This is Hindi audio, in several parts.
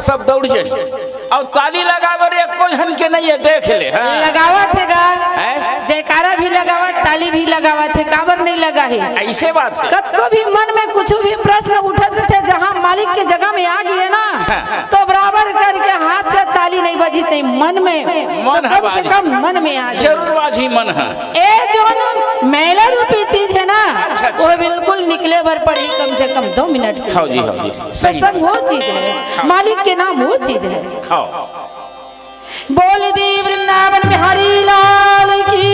सब दौड़ जाए और ताली लगावर एक को झन के नहीं है देख ले लगावत है जयकारा भी लगावत ताली भी लगावत है काबर नहीं लगा है ऐसे बात है। कब को भी मन में कुछ भी प्रश्न उठत थे जहाँ मालिक के जगह में आ गए ना तो बराबर करके हाथ से ताली नहीं बजी नहीं मन में मन तो कम से कम मन में आ जरूर बाजी मन है। ए जो मेला रूपी चीज है ना वो बिल्कुल निकले भर पड़ी कम से कम 2 मिनट हाँ जी हाँ जी सत्संग वो चीज है मालिक के नाम वो चीज है। बोल दी वृंदावन बिहारी लाल की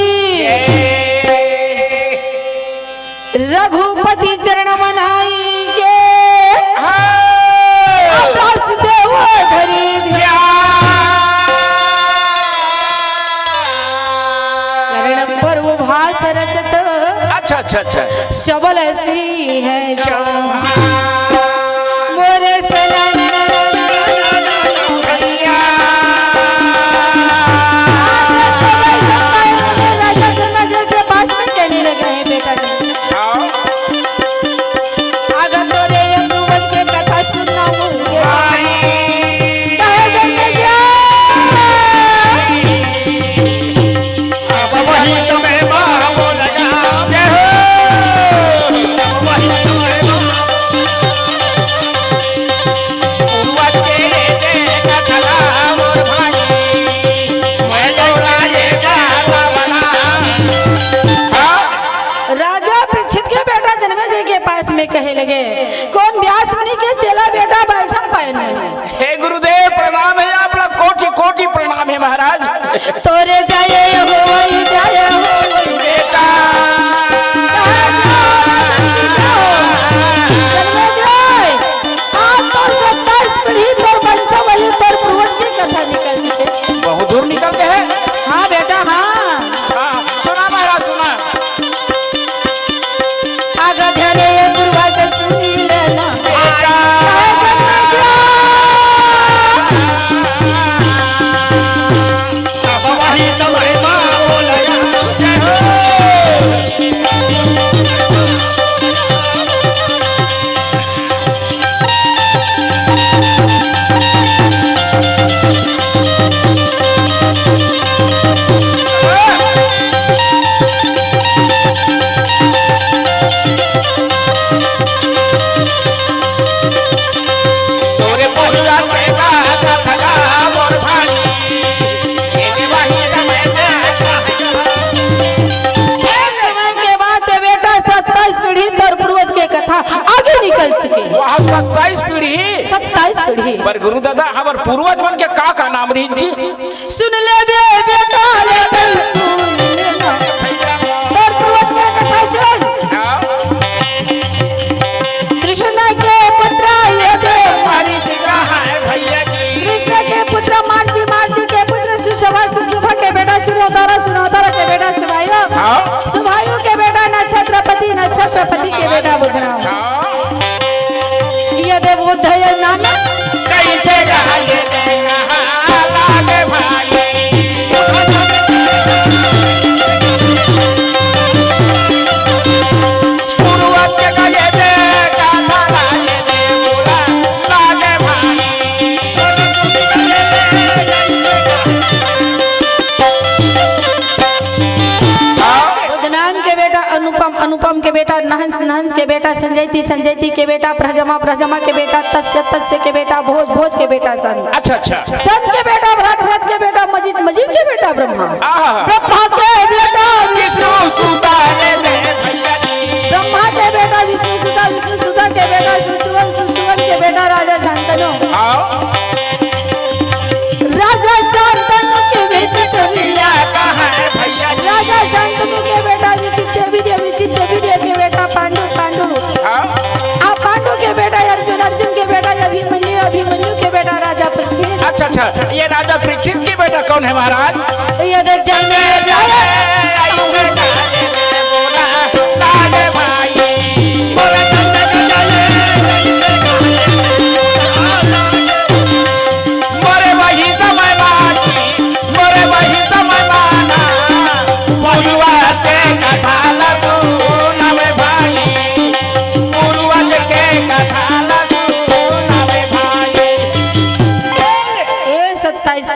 रघुपति चरण मनाई के दास देव धरी कर्ण पर्व भास रचत अच्छा अच्छा अच्छा सबल सी है मोरे सनन में कहे लगे कौन व्यास मुनि के चेला बेटा वैष्णव पायन मुनि। हे गुरुदेव प्रणाम है आप लोग कोटि कोटि प्रणाम है महाराज। तोरे जाए हो वही जाए हो बेटा आज तो 27 पीढ़ी तोर वंशावली तोर पूर्वज की कथा निकलती है। बहुत दूर निकलते हैं। हाँ बेटा हाँ सुना महाराज सुना आगा ध्यान सुनी लेना आगे निकल चुके 27 पीढ़ी 27 पीढ़ी पर गुरु दादा हमार पूर्वज मन के का नाम रही जी सुन ले बेटा ले सुन लेना तोर पूर्वज के कथा सुन कृष्ण के पुत्र ये दे हमारी जगह है भैया जी कृष्ण के पुत्र मानसी के पुत्र सुशोभा के बेटा सुनोतारा के बेटा सुभायु के बेटा नक्षत्रपति के बेटा बुधराम ये देव बुद्धय नाम कैसे लागे भाई बेटा नहंस, नहंस के बेटा संजयती, संजयती के बेटा प्रजमा, प्रजमा के बेटा तस्य, तस्य के बेटा भोज, भोज के बेटा संत, अच्छा अच्छा संत के बेटा भरत, भरत के बेटा मजीद, मजीद के बेटा ब्रह्मा, आहा। ब्रह्मा के बेटा विष्णु सुता रे भैया जी, ब्रह्मा के बेटा विष्णु सुता, विष्णु सुता के बेटा सुसुवन, सुसुवन के बेटा राजा शांतनु, आओ राजा शांतनु के बेटे कविया कहाँ है भैया जी, राजा शांतनु के बेटा विचित्र वीर्य, विचित्र वीर्य के बेटा पांडु, पांडु आओ आप पांडु के बेटा अर्जुन, अर्जुन के बेटा अभिमन्यु, अभिमन्यु के बेटा राजा परीक्षित। अच्छा अच्छा ये राजा परीक्षित की बेटा कौन है महाराज? ये देख जन्मे जाए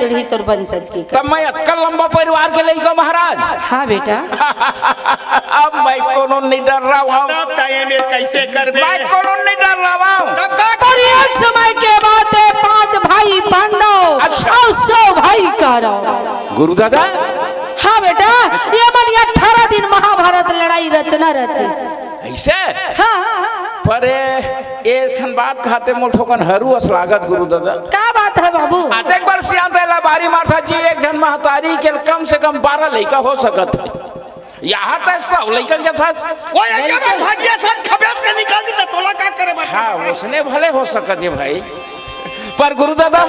पीढ़ी तोर वंशज की तब मैं अक्कल लंबा परिवार के लेगा महाराज। हाँ बेटा अब मैं कोनो नहीं डर रहा हूँ, कैसे कर मैं कोनो नहीं डर रहा हूँ। पर एक समय के बाद 5 भाई पांडव अच्छा। और 100 भाई कौरव। गुरु दादा हाँ बेटा ये मन 18 दिन महाभारत लड़ाई रचना रचिस ऐसे हाँ पर एक बात खाते मोल ठोकन हरू असलागत गुरु दादा क्या बात है बाबू? आते एक बार सियान तेला बारी मारता जी एक जन महतारी के कम से कम 12 लड़का हो सकत है, यहाँ तक सब लड़का क्या था वो ये भागिया सन खबेस का निकाल दी तो तोला का करे बता। हाँ उसने भले हो सकत है भाई, पर गुरु दादा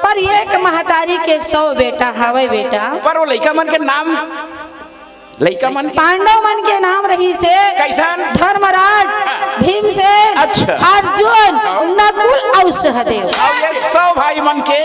पर एक महतारी के 100 बेटा हवे बेटा, पर वो लड़का मन के नाम लड़का मन के पांडव मन के नाम रही से कैसन? धर्मराज, भीमसेन, अच्छा। अर्जुन, नकुल और सहदेव। और ये 100 भाई मन के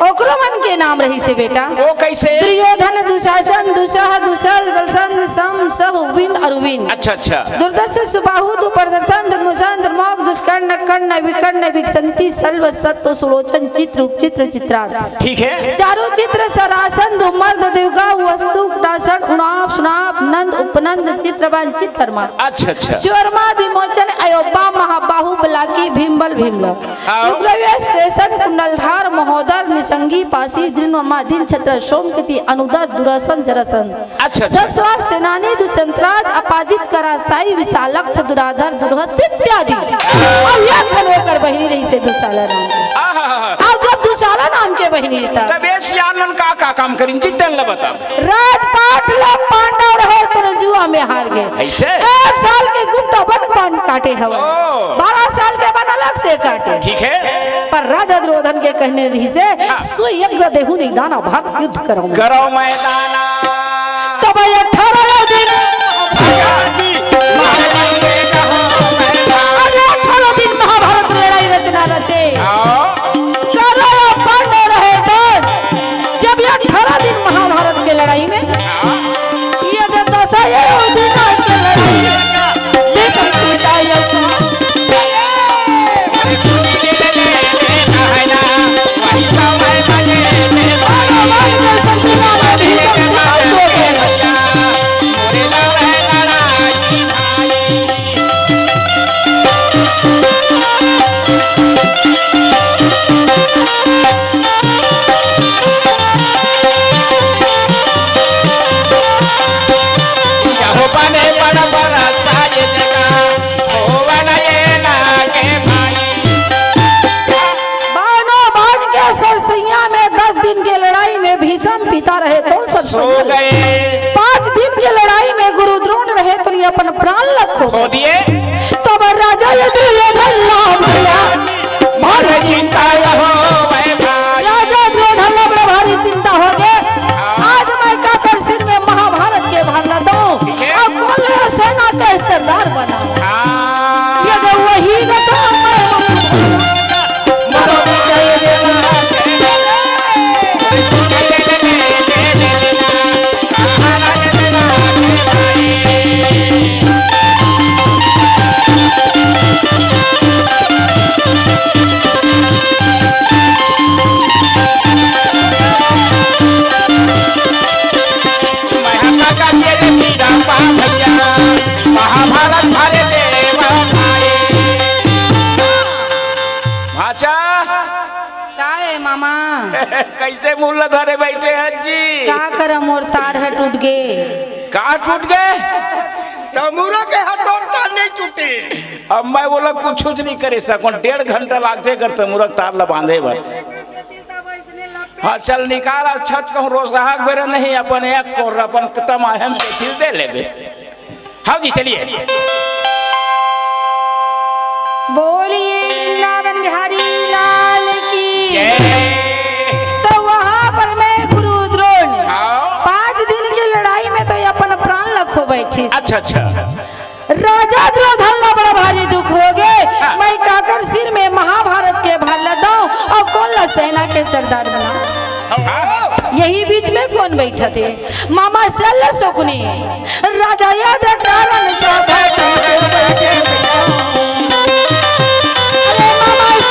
ओकरो मन के नाम रही से बेटा, वो कैसे? दुर्योधन, दुशासन, दुसह, दुसल, जलसन, सम, सह, विन, अरुविन। अच्छा अच्छा दुर्दर्शन, सुबाहु, दुप्रदर्शन, दुर्मुशन, दुर्मोग, दुष्कर्ण, कर्ण, विकर्ण, विकसंती, सल्व, सत्व, सुलोचन, चित्र, उपचित्र, चित्रार्थ। ठीक है चारु चित्र, सरासन, धुमर्द, दिव्गा, वस्तु, दासन, उणाप, सुनाप, नंद, उपनंद, चित्रवान, चित्रमा। अच्छा अच्छा स्वर्मा, विमोचन, अयोध्या, महाबाहु, बलाकी, भीमबल, भीमल, हाँ। उग्रवेश, शेषन, कुंडलधार, महोदर, निसंगी, पासी, दृढ़, छत्र, सोमकृति, अनुदर, दुरासन, जरासन। अच्छा अच्छा सस्वार, सेनानी, दुष्यंतराज, अपाजित, करासाई, विशालक्ष, दुराधर, दुर्हस्त इत्यादि। अब यह छल होकर बहिनी रही से दुशाला नाम के। आहा, अब जब दुशाला नाम के बहिनी था तब ये सियान मन का काम करें जी तेल बता राजपाट ला पांडव रहे तो जुआ में हार गए। ऐसे 1 साल के गुप्त वन काटे हवा, ओ। 12 साल के वन अलग से काटे। ठीक है पर राजा दुर्योधन के कहने रही से सुयज्ञ देहु नहीं दाना भारत युद्ध करो करो मैदाना तब 18 दिन 18 दिन महाभारत लड़ाई रचना रचे करो पांडव रहे तो जब 18 दिन महाभारत के लड़ाई में ये जो 10 दिन के लड़ाई बेसम सीता रहे तो सो गए 5 दिन की लड़ाई में गुरु द्रोण रहे तो ये अपन प्राण लखो खो दिए तब राजा भारी चिंता राजा दुर्योधन बड़ा भारी चिंता हो गए। आज मैं काकर सिंह में महाभारत के भाग लेता हूँ और कौन सेना के सरदार बना ये वही महाभारत कैसे मुल्ला धरे बैठे हैं जी? का करम मोर तार है टूट गए। कहाँ टूट गए? तमुरा के हाथ और तार नहीं टूटे। अब मैं बोला कुछ नहीं करे सकूं, 1.5 घंटा लागते कर तमुरा तार ला बांधे बर। हाँ चल निकाल छत कहूँ रोज राहक बेरे नहीं अपन एक कोर अपन तमाम के फिर दे लेबे। हाँ जी चलिए। बोलिए वृंदावन बिहारी लाल की। जय। तो वहाँ पर मैं गुरु द्रोण हाँ। 5 दिन की लड़ाई में तो ये अपन प्राण लखो बैठी। अच्छा अच्छा। राजा द्रोधन ला बड़ा भारी दुख हो गए। मैं काकर सिर में महाभारत के भार लगाऊं और कौन ला सेना के सरदार बनाऊं। यही बीच में कौन बैठा थे? मामा शल्य शकुनी राजा याद कारण सभा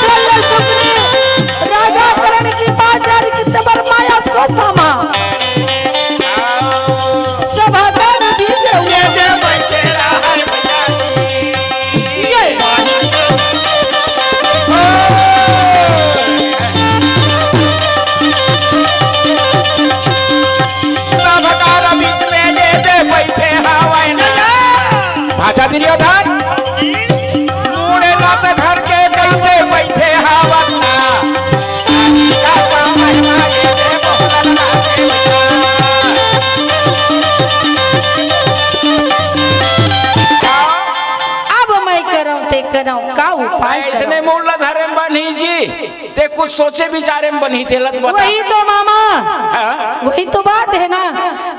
शल्य शकुनी राजा करण कृपाचार्य की तबर माया को थामा सभा का बीच हुए भाषा दुर्योधन मुड़े लात घर के कैसे बैठे हावन्ना अब मैं कराऊं ते कराऊं का उपाय ऐसने मुल्ला धरे में बनी जी ते कुछ सोचे विचारे में बनी थे लत बता। वही तो मामा हाँ? वही तो बात है ना।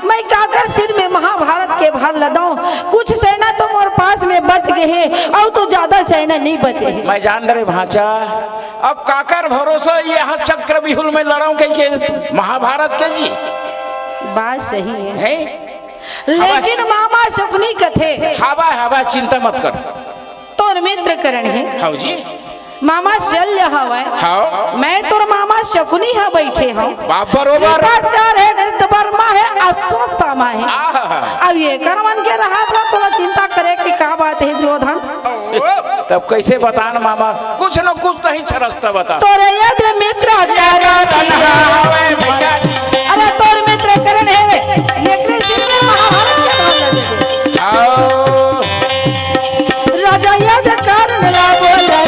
मैं काकर सिर में महाभारत के भार लगाऊं। कुछ सेना तो मोर पास में बच गए हैं और तो ज्यादा सेना नहीं बचे हैं। मैं जान रहे भाचा अब काकर भरोसा यहाँ चक्र बिहुल में लड़ाऊं के महाभारत के जी बात सही है, है? लेकिन मामा शकुनी कथे हवा हवा चिंता मत कर। तोर मित्र करण है हाँ जी मामा शल्य हवा हाँ मैं तोर मामा शकुनी है बैठे हूँ। बाप बरोबर चार है गृत वर्मा है अश्वत्थामा है। आहा। अब ये करमन के रहा थोड़ा चिंता करे कि क्या बात है द्रोधन। तब कैसे बतान मामा कुछ न कुछ तो ही छरसता बता। तोरे यदि मित्र अरे तोर मित्र करण है ये कृष्ण में महाभारत के भाग लगे राजा यद कारण ला बोला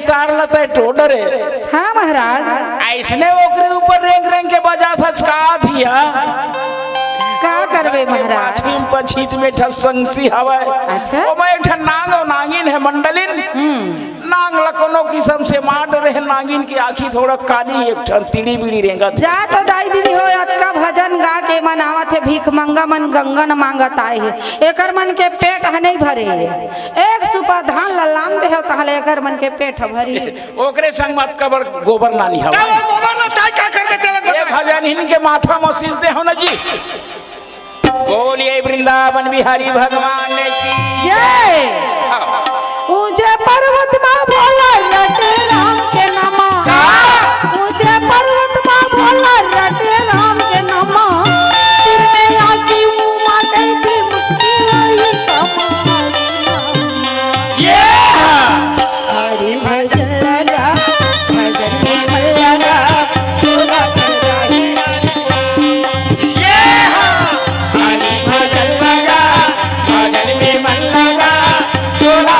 तार लता टोडर है। हाँ महाराज ऐसने ओकरे ऊपर रेंग रेंग के बजा सचका दिया का करबे महाराज पाछीम पछीत में ठसंसी हवा अच्छा ओ मैं ठन नांग और नागिन है मंडलिन नांग लकोनो किस्म से मार रहे नागिन की आंखी थोड़ा काली एक ठन तिड़ी बिड़ी रेंगा जा तो दाई दीदी हो अतका भजन गा के मनावत है भीख मंगा मन गंगन मांगत आए है एकर मन के पेट है नहीं भरे एक सुपा धान लाम दे हो तहले एकर मन के पेट भरी ओकरे संग मत कबर गोबर नानी हवा गोबर ना ताई का करबे तेरे ये भजन इनके माथा मसीज दे हो ना जी। बोलिए वृंदावन बिहारी भगवान की जय। ऊंचे पर्वत मां भोला रटे राम के नामा ऊंचे पर्वत मां भोला रटे राम के नामा सिर में आकी उमा गई थी मुक्ति वाली ये हरि भजन लगा भजन में मन लगा पूरा कर रही ये हरि भजन लगा भजन में मन लगा चोला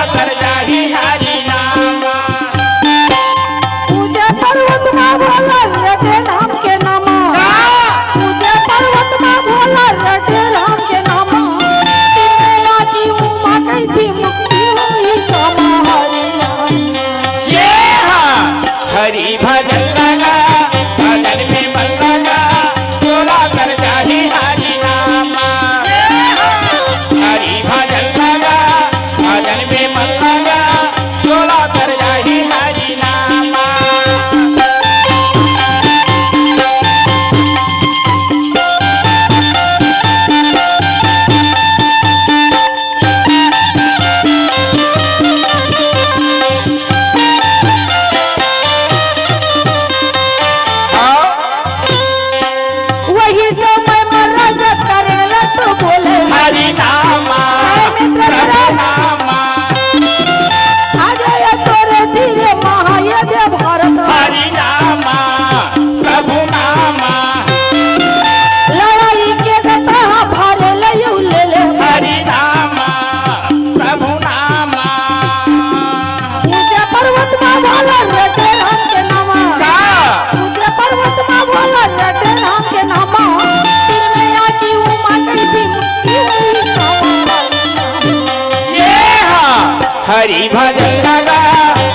हरि भजन लगा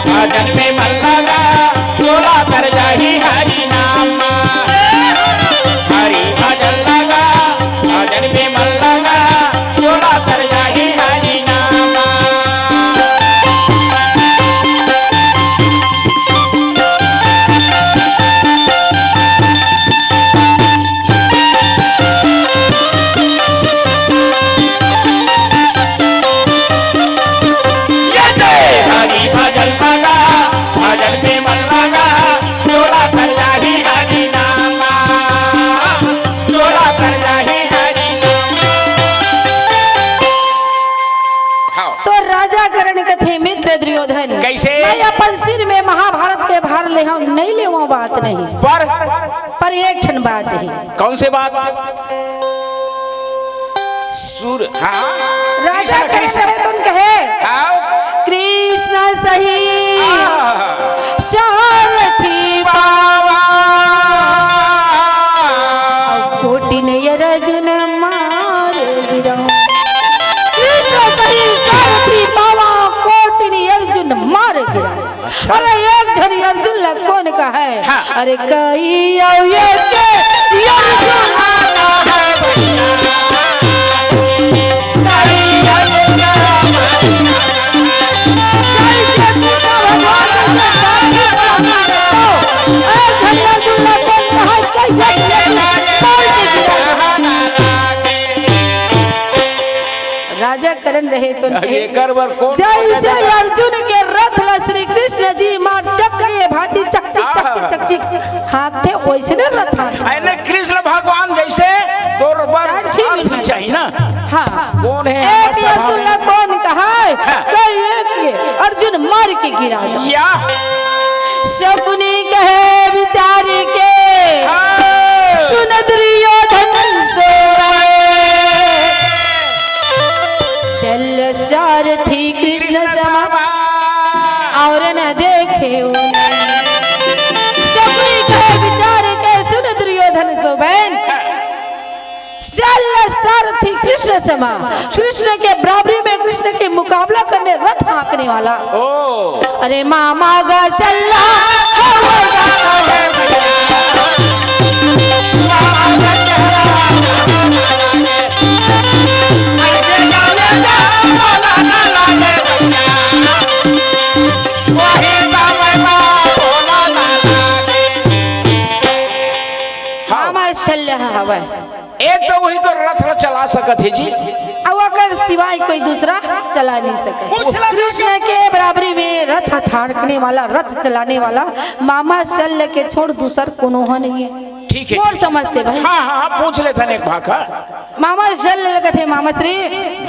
भजन में मन लगा चोला कर जाही हरि नाम हरि भजन लगा भजन में मन लगा चोला कर जाही हरि नाम हरि भजन लगा भजन में मन लगा चोला कर जाही हरि नाम चोला कर जाही हरि नाम। तो राजा करण कथे मित्र दुर्योधन कैसे? मैं अपन सिर में महाभारत के भार ले हूं नहीं ले वो बात नहीं पर एक ठन बात है। कौन से बात? सूर हाँ राजा करण रहे तुम कहे कृष्ण सही सारथी बाबा कोटि ने अर्जुन मार गिरा कृष्ण सही सारथी बाबा कोटि ने अर्जुन मार गिरा। अरे एक झरी अर्जुन ला कौन का है? हाँ। अरे कई ये के अर्जुन राजा करण रहे तो जैसे अर्जुन के रथ ला श्री कृष्ण जी मार चक्के भाती चक चिक चक चिक चक चिक हाथे वैसे न रथ अरे कृष्ण भगवान जैसे तोर सारथी मिल चाहिए ना। हाँ कौन है एक अर्जुन ला कौन कहा है? कई एक अर्जुन मार के गिरा या शकुनी कहे बिचारी के सुन दुर्योधन सोए शल्य सारथी कृष्ण समा और न देखे शकुनी कहे बिचारे के सुन दुर्योधन सोबैन शल्य सारथी कृष्ण समा कृष्ण के बराबरी में कृष्ण के मुकाबला करने रथ हाँकने वाला ओ अरे मामा गा सल्ला मामा शल्य हवा एक तो वही तो रथ चला सकत है जी अब अगर सिवाय कोई दूसरा चला नहीं सके कृष्ण के बराबरी में रथ छाड़ने वाला रथ चलाने वाला मामा शल्य के छोड़ दूसर कोनो नहीं है। ठीक है और समझ से भाई हाँ हाँ पूछ लेता एक भाका मामा शल्य लगे थे मामा श्री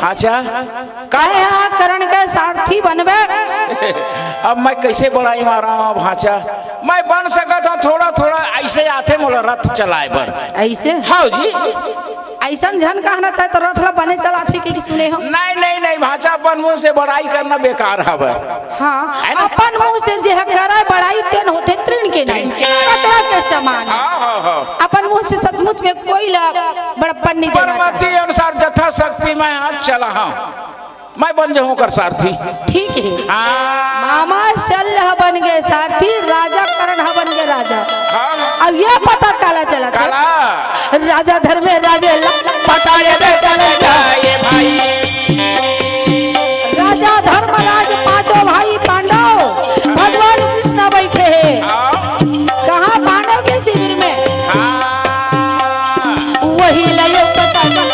भाचा काहे हाँ करण का सारथी बनबे अब मैं कैसे बड़ाई मारा हूँ भाचा मैं बन सकता हूँ थोड़ा थोड़ा ऐसे आते मोला रथ चलाए बर ऐसे हाँ जी ऐसा झन कहना था तो रथ ला बने चलाते कि सुने हो नहीं नहीं नहीं भाचा अपन मुंह से बड़ाई करना बेकार है हाँ अपन मुंह से जे करे बड़ाई तेन होते तृण के नहीं कतरा के समान अपन मुंह से सचमुच में कोई ला बड़प्पन नहीं देना परमति अनुसार जथा शक्ति मैं आज चला हूँ मैं बन जाऊँ कर सारथी ठीक है मामा शल्य बन गए सारथी राजा करण बन गए राजा अब यह पता काला चला था राजा धर्मे राजे पता ये चलेगा ये भाई राजा धर्मराज पांचों भाई पांडव भगवान कृष्ण बैठे हैं कहाँ पांडव के शिविर में वही लयो पता चला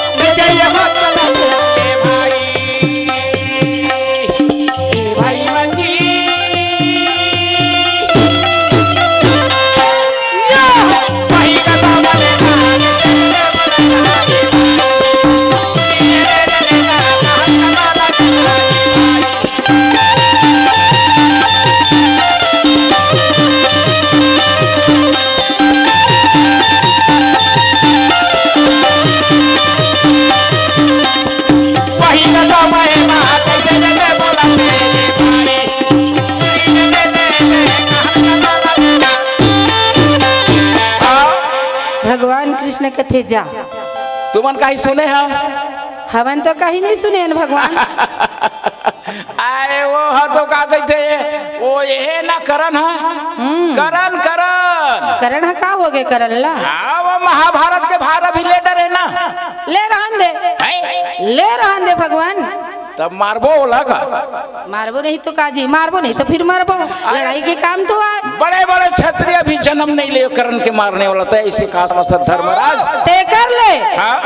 भगवान कृष्ण कथे जा तुमन कहीं सुने हम हवन तो कहीं नहीं सुने भगवान अरे वो है तो का कहते हैं वो ये ना करण है करण करण करण है, का हो गए करण ला? हाँ वो महाभारत के भार भी लीडर है ना। ले रहन दे, है? ले रहन दे भगवान। तब मारबो ओला का मारबो नहीं तो काजी, मारबो नहीं तो फिर मारबो। लड़ाई के काम तो आए। बड़े बड़े क्षत्रिय भी जन्म नहीं ले करण के मारने वाला था। इसे खास मस्त धर्मराज ते कर ले। हाँ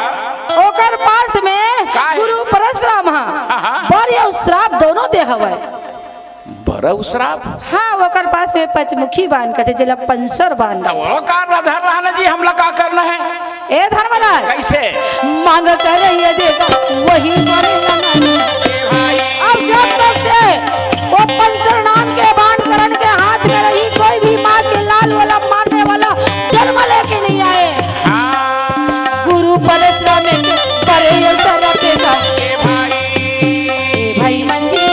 ओकर पास में का है? गुरु परशुराम हाँ। बर या श्राप दोनों दे हवे। बरऊ श्राप हाँ ओकर पास में पंचमुखी बांध कहते जला पंसर बांध। तब वो कारण धर्म जी हमला का करना है ए धर्मराज कैसे मांग कर ये देगा वही करेगा ना। अब जब तक से वो पंसर नाम के बाण करण के हाथ में रही कोई भी माँ के लाल वाला मारने वाला जन्म लेके नहीं आए। गुरु परशुराम करे ये सारा पेगा ए भाई मंजी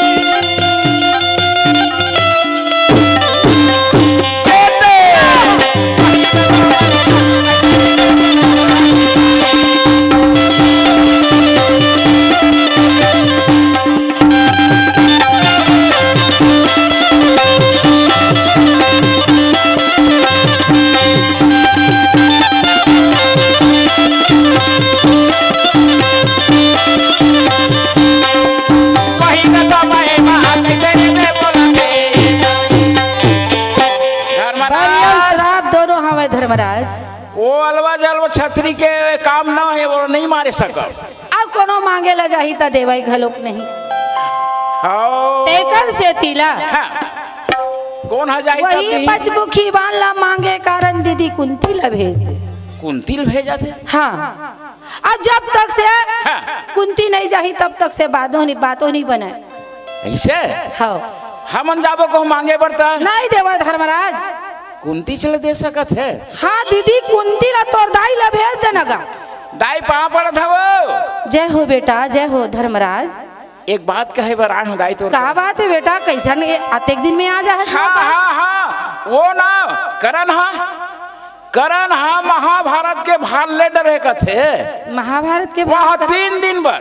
धर्मराज वो अलवा जलवा छतरी के काम ना है वो नहीं मारे सकब। अब कोनो मांगे ला जाही ता देवाई घलोक नहीं। हाँ तेकर से तीला हाँ। कौन है जाई वही पंचमुखी बाण ला मांगे कारण दीदी कुंती ला भेज दे। कुंती भेजा थे हाँ अब जब तक से हाँ। कुंती नहीं जाही तब तक से बातों नहीं बने। ऐसे हाँ हम जाबो को मांगे बर्ता नहीं देवा धर्मराज कुंती चले दे सकत है। हाँ दीदी कुंती ला तोर दाई ला भेज देना का। दाई पा पड़ा था वो। जय हो बेटा जय हो धर्मराज। एक बात कहे बर आए हो दाई तो का बात है बेटा कैसा आते दिन में आ जा। हाँ हाँ हाँ वो ना करण हाँ महाभारत के भार ले डरे कथे महाभारत के वहाँ 3 दिन बर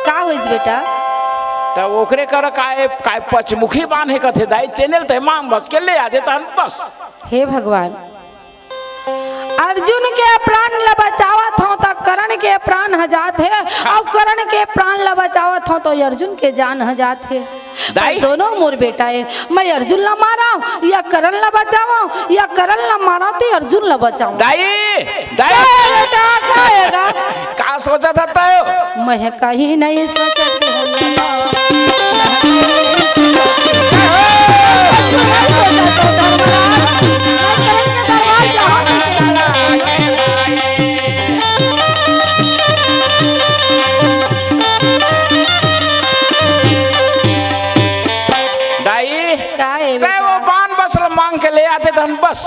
का होइस बेटा तब ओकरे कर काय पचमुखी बांधे कथे दाई तेनेल ते मांग बस के ले आ देता बस। हे भगवान अर्जुन के प्राण ला बचावत हो तो करण के प्राण हजात है और करण के प्राण ला बचावत हो तो अर्जुन के जान हजात है। दाई दोनों मोर बेटा है मैं अर्जुन ला मारा या करण ला बचावा या करण ला मारा तो अर्जुन ला बचाऊं। दाई बेटा कहेगा का सोचा था तो मैं कहीं नहीं सोचती वो बाण बस मांग के ले आते थे बस।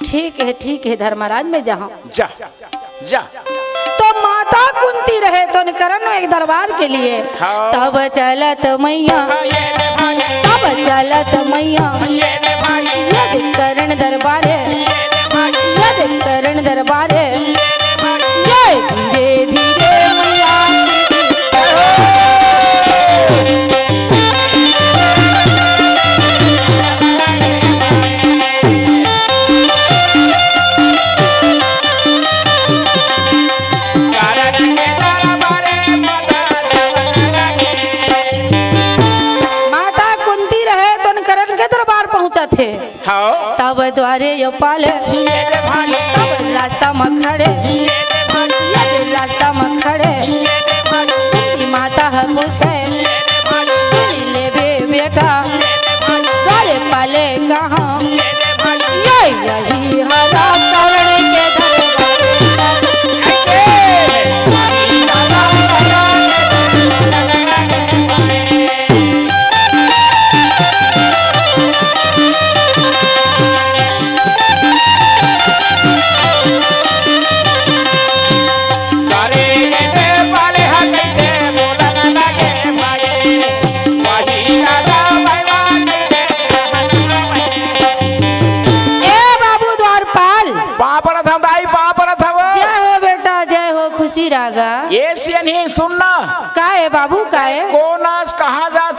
ठीक है धर्मराज में जहाँ जा जा तो माता कुंती रहे तो करण एक दरबार के लिए हाँ। तब चलत मैया यदि करण दरबारे यदि करण दरबारे ये धीरे धीरे मैया थे हाँ। तब द्वारे यो पाले तब रास्ता मखड़े यदि रास्ता मखड़े माता है पूछे सुनी ले बेटा द्वारे पाले कहाँ यही हरा करण के ये नहीं सुनना का है बाबू का है कोनास कहाँ जात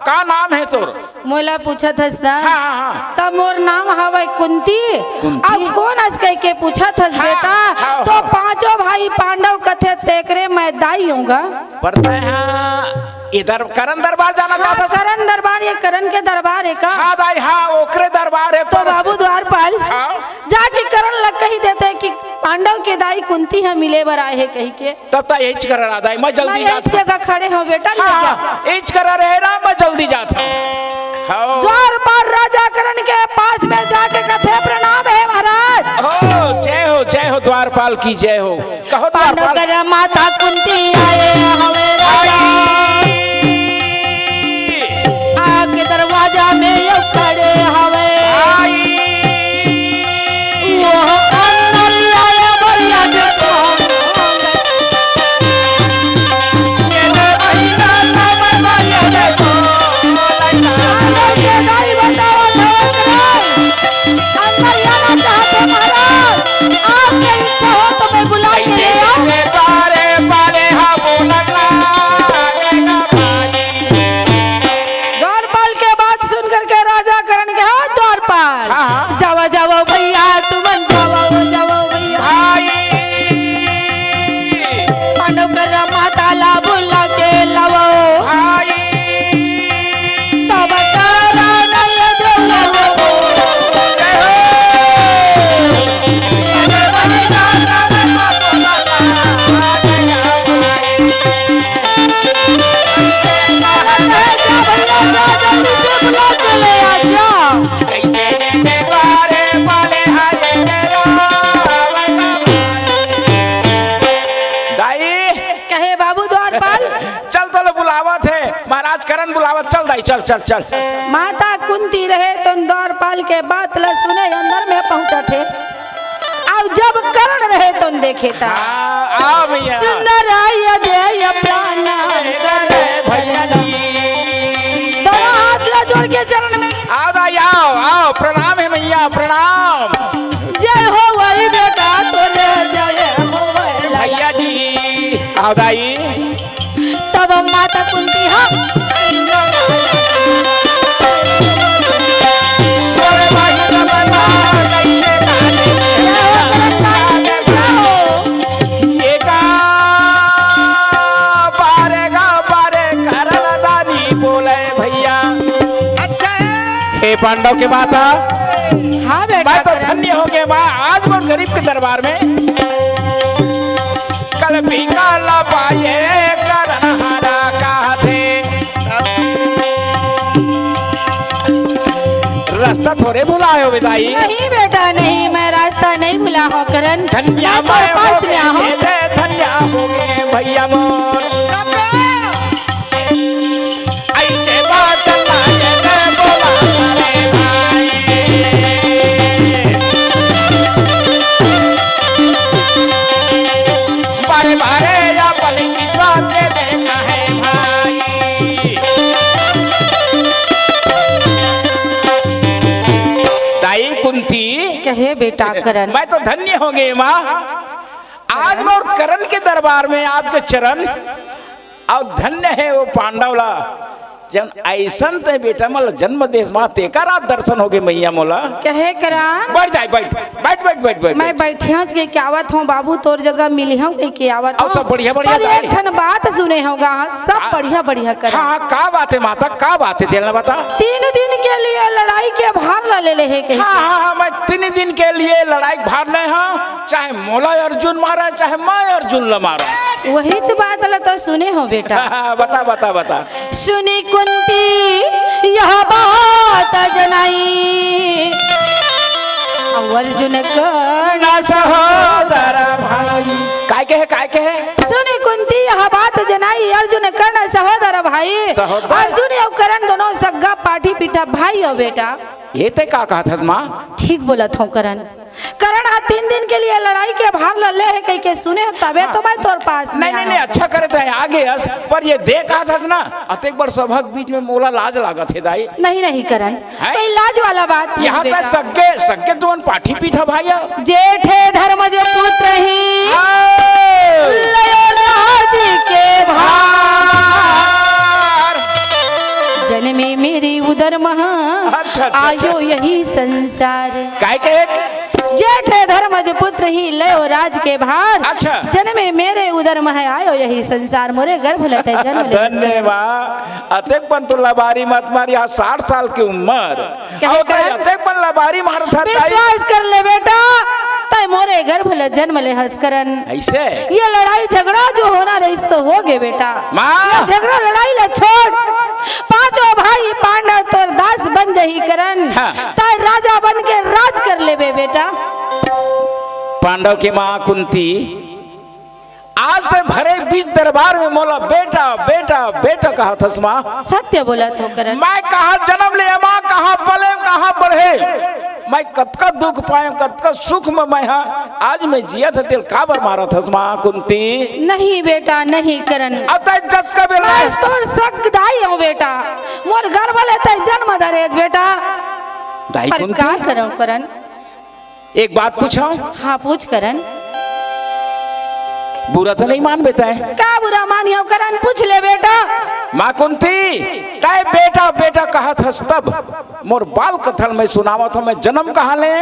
का नाम है तोर? मोला पूछत हस ना हाँ हाँ हाँ तब मोर नाम हवे कुंती। कुंती? अब कौन हस कह के पूछत हस हाँ, बेटा हाँ, तो हाँ। पांचों भाई पांडव कथे तेकरे मैं दाई होऊंगा। पढ़ते हैं इधर करण दरबार जाना हाँ, चाहता है? करण दरबार ये करण के दरबार है का? हाँ दाई हाँ ओकरे दरबार है तो पर बाबू द्वारपाल हाँ। जाके करण लग कही देते हैं कि पांडव के दाई कुंती है मिले बर आए है कही के। तब तक यही कर रहा दाई मैं मैं जल्दी एक जाता जगह खड़े हो बेटा ले हाँ जा। हाँ यही कर रहे ना मैं जल्दी जाता हाँ द्वारपाल राजा करण के पास में जाके कथे प्रणाम है महाराज। हो जय हो द्वारपाल की जय हो। कहो पांडव द्वारपाल कर माता कुंती आए हमें राजा आके दरवाजा में यो खड़े हवे वो अंदर आया बढ़िया जैसा दाई बताओ अंदर आना चाहते महाराज आपके इच्छा हो तो मैं बुला के ले आऊं। द्वारपाल के बात सुन करके राजा करण के हाथ द्वारपाल हाँ। जाओ जाओ भैया तुम जाओ जाओ भैया पांडव कर माता ला बुला के लाओ तब तारा नय देवो जल्दी से बुला के ले आ जा। दाई कहे बाबू द्वारपाल चल तो बुलावत है महाराज करण बुलावत चल दाई चल चल चल माता कुंती रहे तो द्वारपाल के बात ल सुने अंदर में पहुंचा थे अब जब करण रहे तो देखे था आओ भैया सुंदर आय दे प्राण भैया जी दोनों हाथ ला जोड़ के चरण में आओ दाई आओ आओ प्रणाम है भैया प्रणाम जय हो वही बेटा तोरे जय हो वही भैया जी आओ दाई तब माता कुंती हाँ पांडव के माता हाँ बेटा मैं तो करण धन्य हो गए माँ आज वो गरीब के दरबार में कल भी काला पाए करण हारा कहा थे रास्ता थोड़े भुलाए हो विदाई नहीं बेटा नहीं मैं रास्ता नहीं भुला हो करण धन्या मैं तो पास में आहूं धन्या हो गए भैया मोर ऐसे बात लागे न बोला रे भाई बारे बारे या पली की बात देखना है भाई दाई कुंती कहे बेटा करण मैं तो धन्य हो गए माँ आज मैं और करण के दरबार में आपके चरण और धन्य है वो पांडवला जन ऐसन ते बेटा मल जन्म देश माँ तेका रात दर्शन हो गए मैया मोला कहे करण बैठ जाए बैठ बैठ बैठ बैठ बैठ मैं बैठी हूँ के आवत हूँ बाबू तोर जगह मिली हूँ के आवत और हूँ सब बढ़िया बढ़िया पर एक ठन बात सुने होगा सब बढ़िया बढ़िया कर हाँ हाँ का बात है माता का बात है तेल बता 3 दिन के लिए लड़ाई के भार ला ले है कहीं हाँ हाँ हाँ मैं 3 दिन के लिए लड़ाई भाग ले हाँ चाहे मोला अर्जुन मारा चाहे मैं अर्जुन ला मारा वही बात ला तो सुने हो बेटा बता बता बता सुनी कुंती यह बात जनाई अर्जुन कर्ण सहोदर भाई काय के है सुनी कुंती यह बात जनाई अर्जुन कर्ण सहोदर भाई सहोदर? अर्जुन और कर्ण दोनों सग्गा पाठी पीठा भाई हो बेटा ये ते का कहा था माँ ठीक बोला था करण 3 दिन के लिए लड़ाई के भार ले है कहीं के सुने हो तबे तो मैं तोर पास में नहीं अच्छा करे थे आगे हस पर ये देख आ ना अतेक बार सभा बीच में मोला लाज लागत है दाई नहीं करण कोई लाज वाला बात नहीं यहाँ पे बेटा सगे दोन पाठी पीठा भाई जेठे धर्मज पुत्र ही लयो राज के भार जन जन्मे मेरे उदर महा अच्छा, अच्छा, आयो यही संसार। काय के जेठ धर्मज पुत्र ही लयो राज के भार। अच्छा। जन्मे मेरे उदर मह आयो यही संसार। मोरे गर्भ लेते जन्म ले। धन्यवाद। अतेक पण तू लबारी मत मारी, 60 साल की उम्र क्या और कहा? अतेक पण लबारी मार था विश्वास कर ले बेटा, तय मोरे गर्भ ले जन्म ले हंसकरन। ऐसे ये लड़ाई झगड़ा जो होना रही सो हो गे बेटा। माँ। ये झगड़ा लड़ाई ले छोड़, पांचों भाई पांडव तोर दास बन जही करन। हाँ। ताय राजा बन के राज कर लेबे बेटा। पांडव की माँ कुंती आज से भरे बीच दरबार में मोला बेटा बेटा बेटा कहा थस माँ। सत्य बोला तो करन। मैं कहा जन्म ले माँ, कहा पले कहा बढ़े, मैं कतका दुख पाए कतका सुख में मैं हाँ आज मैं जिया था तेल काबर मारा थस माँ कुंती। नहीं बेटा नहीं करन। अब तक जब का बेला मैं तोर सक दाई हूँ बेटा। मोर गर्भ ले तय जन्म धरे बेटा। दाई पर कुंती का करूं करन। एक बात पूछो, हाँ पूछ करन। बुरा तो नहीं मान बेटा है का बुरा मानियो करन, पूछ ले बेटा। माँ कुंती तय बेटा बेटा कहा था तब मोर बाल कथल में सुनावा था मैं जन्म कहाँ ले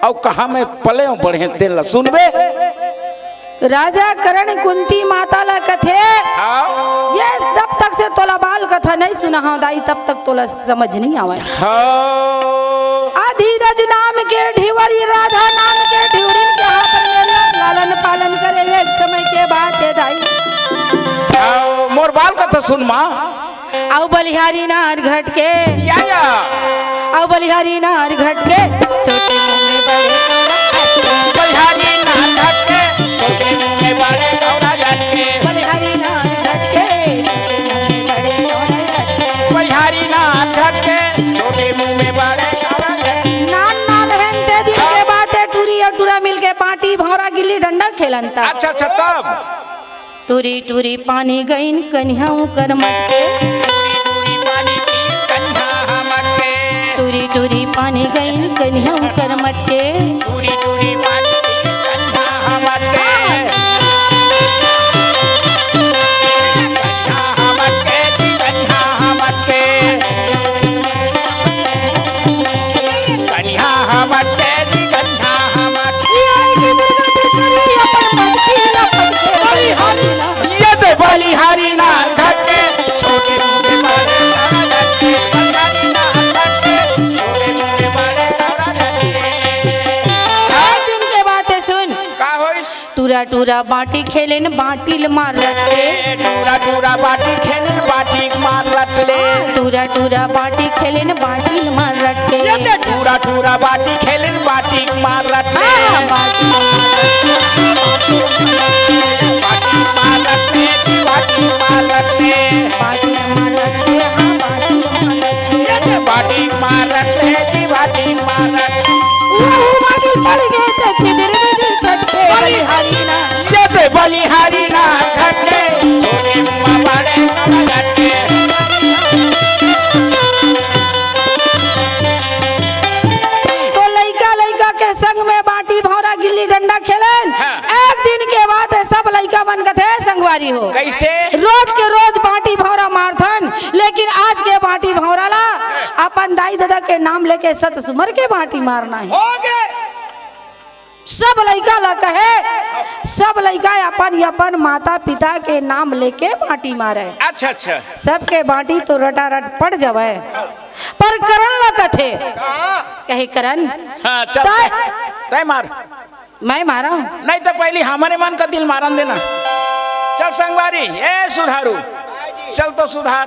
और कहाँ में पले बढ़े तेल सुनबे। राजा करण कुंती माता ला कथे हाँ जे जब तक से तोला बाल कथा नहीं सुना हूं दाई तब तक तोला समझ नहीं आवे। हाँ अधीरज नाम के ढिवरी राधा नाम के ढिवरिन के हाथ में लालन पालन करे एक समय के बाद है दाई। हाँ, मोर बाल कथा सुन माँ। औ बलिहारी नार घट के या औ बलिहारी नार घट के छोटे मुंह में बड़े बलिहारी नार घट के छोटे मुंह में बड़े गौरा घट के बलिहारी नार घट के छोटे मुंह में बड़े गौरा घट के बलिहारी नार घट के छोटे मुंह में बड़े गौरा घट के। नान नान हेंते दिन के बाते टूरी और टूरा मिल के पार्टी भौरा गिल्ली डंडा खेलन था। अच्छा अच्छा तब टूरी टूरी पानी गईन कन्हऊ कर मटके टूरी टूरी पानी गईन कन्हऊ कर मटके टूरी टूरी पानी कन्हा हमर के कन्हा हमर के कन्हा हमर के कन्हा हमर के कन्हा हमर के। ये तो बलिहारी नार घट के छोटे मुंह में बड़े गौरा घट के बलिहारी नार घट के छोटे मुंह में बड़े गौरा घट के। एक दिन के बातें सुन। का होइस टूरा टूरा बाटी खेलेन बाटिल मार रटके टूरा टूरा बाटी खेलन बाटी मार रटले टूरा टूरा बाटी खेलेन बाटिल मार रटके टूरा टूरा बाटी खेलन बाटी मार रटले बाटी मार रटले बाटी मार रटले बाटी मार रटके हाँ बाटी मार रटके बाटी मार रटले बाटी मार रटले बाटी पड़ गए तो छिदर में छटके बलिहारी ना ये तो बलिहारी ना घटके छोटे मुंह बड़े गौरा घटके। तो लइका लइका के संग में बाटी भौरा गिल्ली डंडा खेलन। हाँ। एक दिन के बाद सब लइका मन कथे संगवारी हो कैसे रोज के रोज बाटी भौरा मारथन, लेकिन आज के बाटी भौरा ला अपन दाई दादा के नाम लेके सत सुमर के बाटी मारना है। हो गए सब लइका ला कहे सब लइका अपन अपन माता पिता के नाम लेके बाटी मारे। अच्छा अच्छा सबके बाटी तो रटा रट पड़ जावे, पर करन ला कथे कहे करन हाँ चल तय तय मार मैं मारा हूं। नहीं तो पहले हमारे मन का दिल मारन देना। चल संगवारी ए सुधारू चल तो सुधार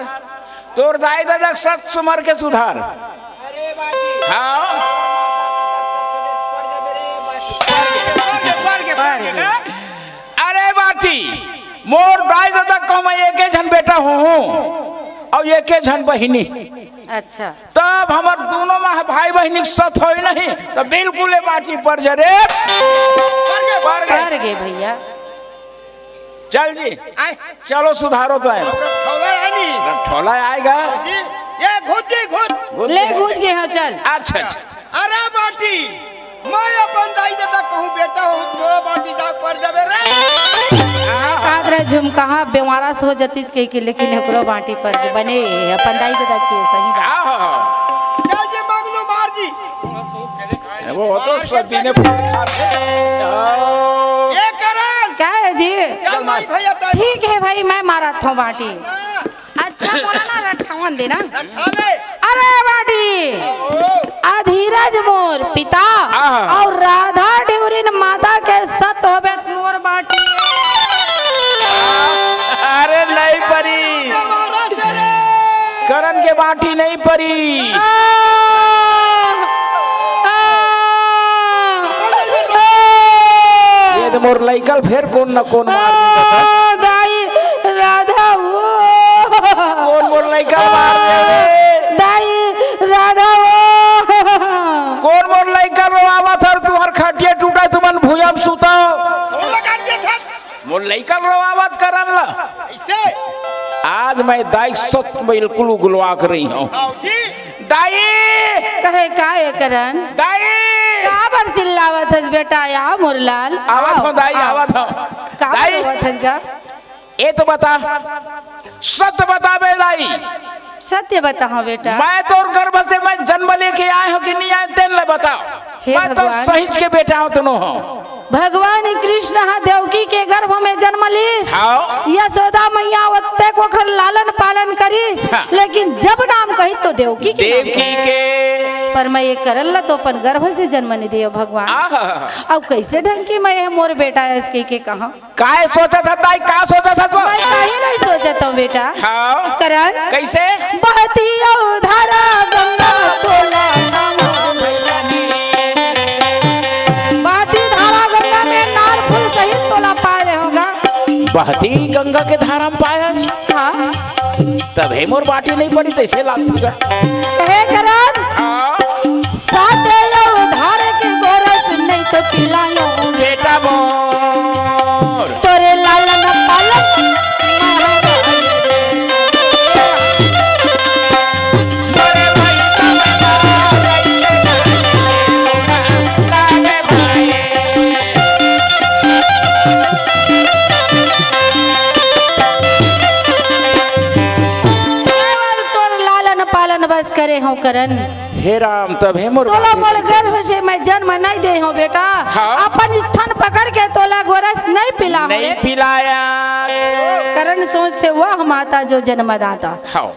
तोर दाई दादा सत सुमर के सुधार। अरे बाटी हाँ अरे बाटी मोर दाई दादा को मैं एक झन बेटा हूँ और एक झन बहिनी अच्छा तब हमार दोनों में भाई बहनी सत हो नहीं तो बिल्कुल बाटी पर जरे कर गे भैया। चल जी चलो सुधारो तो है ठोला आएगा ये घुस ले घुस गए हो चल। अच्छा अच्छा अरे बाटी मैं अपन दाई दादा कहूँ बेटा हो तोरा बाटी जाग पर जाबे रे कहा रहे झुमका बेमारा से हो जतीस के लेकिन एकरो बाटी पर के बने अपन दाई दादा के सही बात चल जे मंगलो मार जी वो तो सती ने ये करण क्या है जी चल माई भैया ता ठीक है भाई मैं मारा था बाटी अच्छा बोला ना रट्ठावन देना ठाले अरे बाटी अधीरज मोर पिता आहा। और राधा डेवरिन माता के सत होबे मोर बाटी अरे नहीं परी मारा से रे करण के बाटी नहीं परी ये तो मोर लइकल फिर कौन न कौन मार देता दाई राधा वो कौन मोर लइकल मार दे दाई राधा वो कौन मोर लइकल रो आवत हर तुहर खटिया टूटा तुमन भुजम सुता तो लगा दिया था मोर लइकल रो आवत करन ला ऐसे आज मैं दाई सत बिल्कुल गुलवा कर रही हूँ आओ जी दाई कहे का है करन दाई का बर चिल्लावत हस बेटा या मोरलाल आवत हूँ दाई आवत हूँ का दाई आवत हस गा ये तो बता सत्य बता बे दाई सत्य बताओ बेटा मैं तो गर्भ से मैं जन्म लेके आए हूँ कि नहीं आए तेन ले बताओ हे मैं तो भगवान। सहित के बेटा हूँ तुनो हो भगवान कृष्ण हा देवकी के गर्भ में जन्म लीस हाँ। यशोदा मैया वत्ते को खर लालन पालन करीस हाँ। लेकिन जब नाम कही तो देवकी के नाम देवकी के पर मैं ये करल ला तो अपन गर्भ से जन्म नहीं दियो भगवान आहा। अब कैसे ढंग की मैं मोर बेटा है इसके के कहा काय सोचा था दाई का सोचा था सो मैं कहीं नहीं सोचता हूँ बेटा हाँ करण कैसे बहती धारा गंगा तोला बहती धारा गंगा में नार फूल सहित तोला पाए रहे होगा बहती गंगा के धारा में पाया हाँ तब हे मोर बाटी नहीं पड़ी तैसे लागूगा हे करण साथे धार के गोरस नहीं तो पिलायो बेटा मोर तोरे लालन पालन अरे भाई लागे भाई केवल तोर लालन पालन बस करे हो करन हे राम तब हे मोर तोला मोर गर्भ से मैं जन्म नहीं दे हो बेटा हाँ। अपन स्थान पकड़ के तोला गोरस नहीं पिला हो नहीं रे। पिलाया करण सोचते वह माता जो जन्मदाता हाँ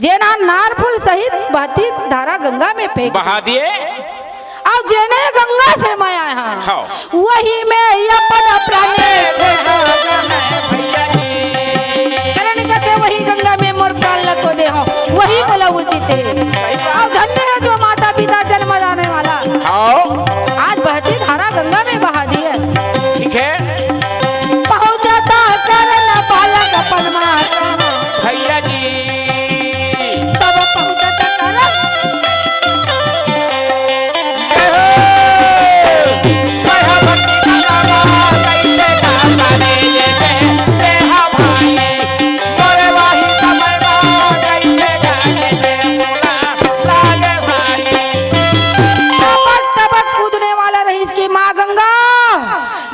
जेना नार फूल सहित बहती धारा गंगा में फेंक बहा दिए अब जेने गंगा से मैं आया हाँ। वही में अपन प्राणे भैया जी करण कहते वही गंगा में मोर प्राण लको दे हो वही बोला उचित है और धन्य है जो माता पिता जन्म दाने वाला हाँ आज बहती धारा गंगा में बहा दी है ठीक है पहुंचाता करण बालक अपन माता भैया जी तब पहुंचाता करण तबक तबक कूदने वाला रही इसकी माँ गंगा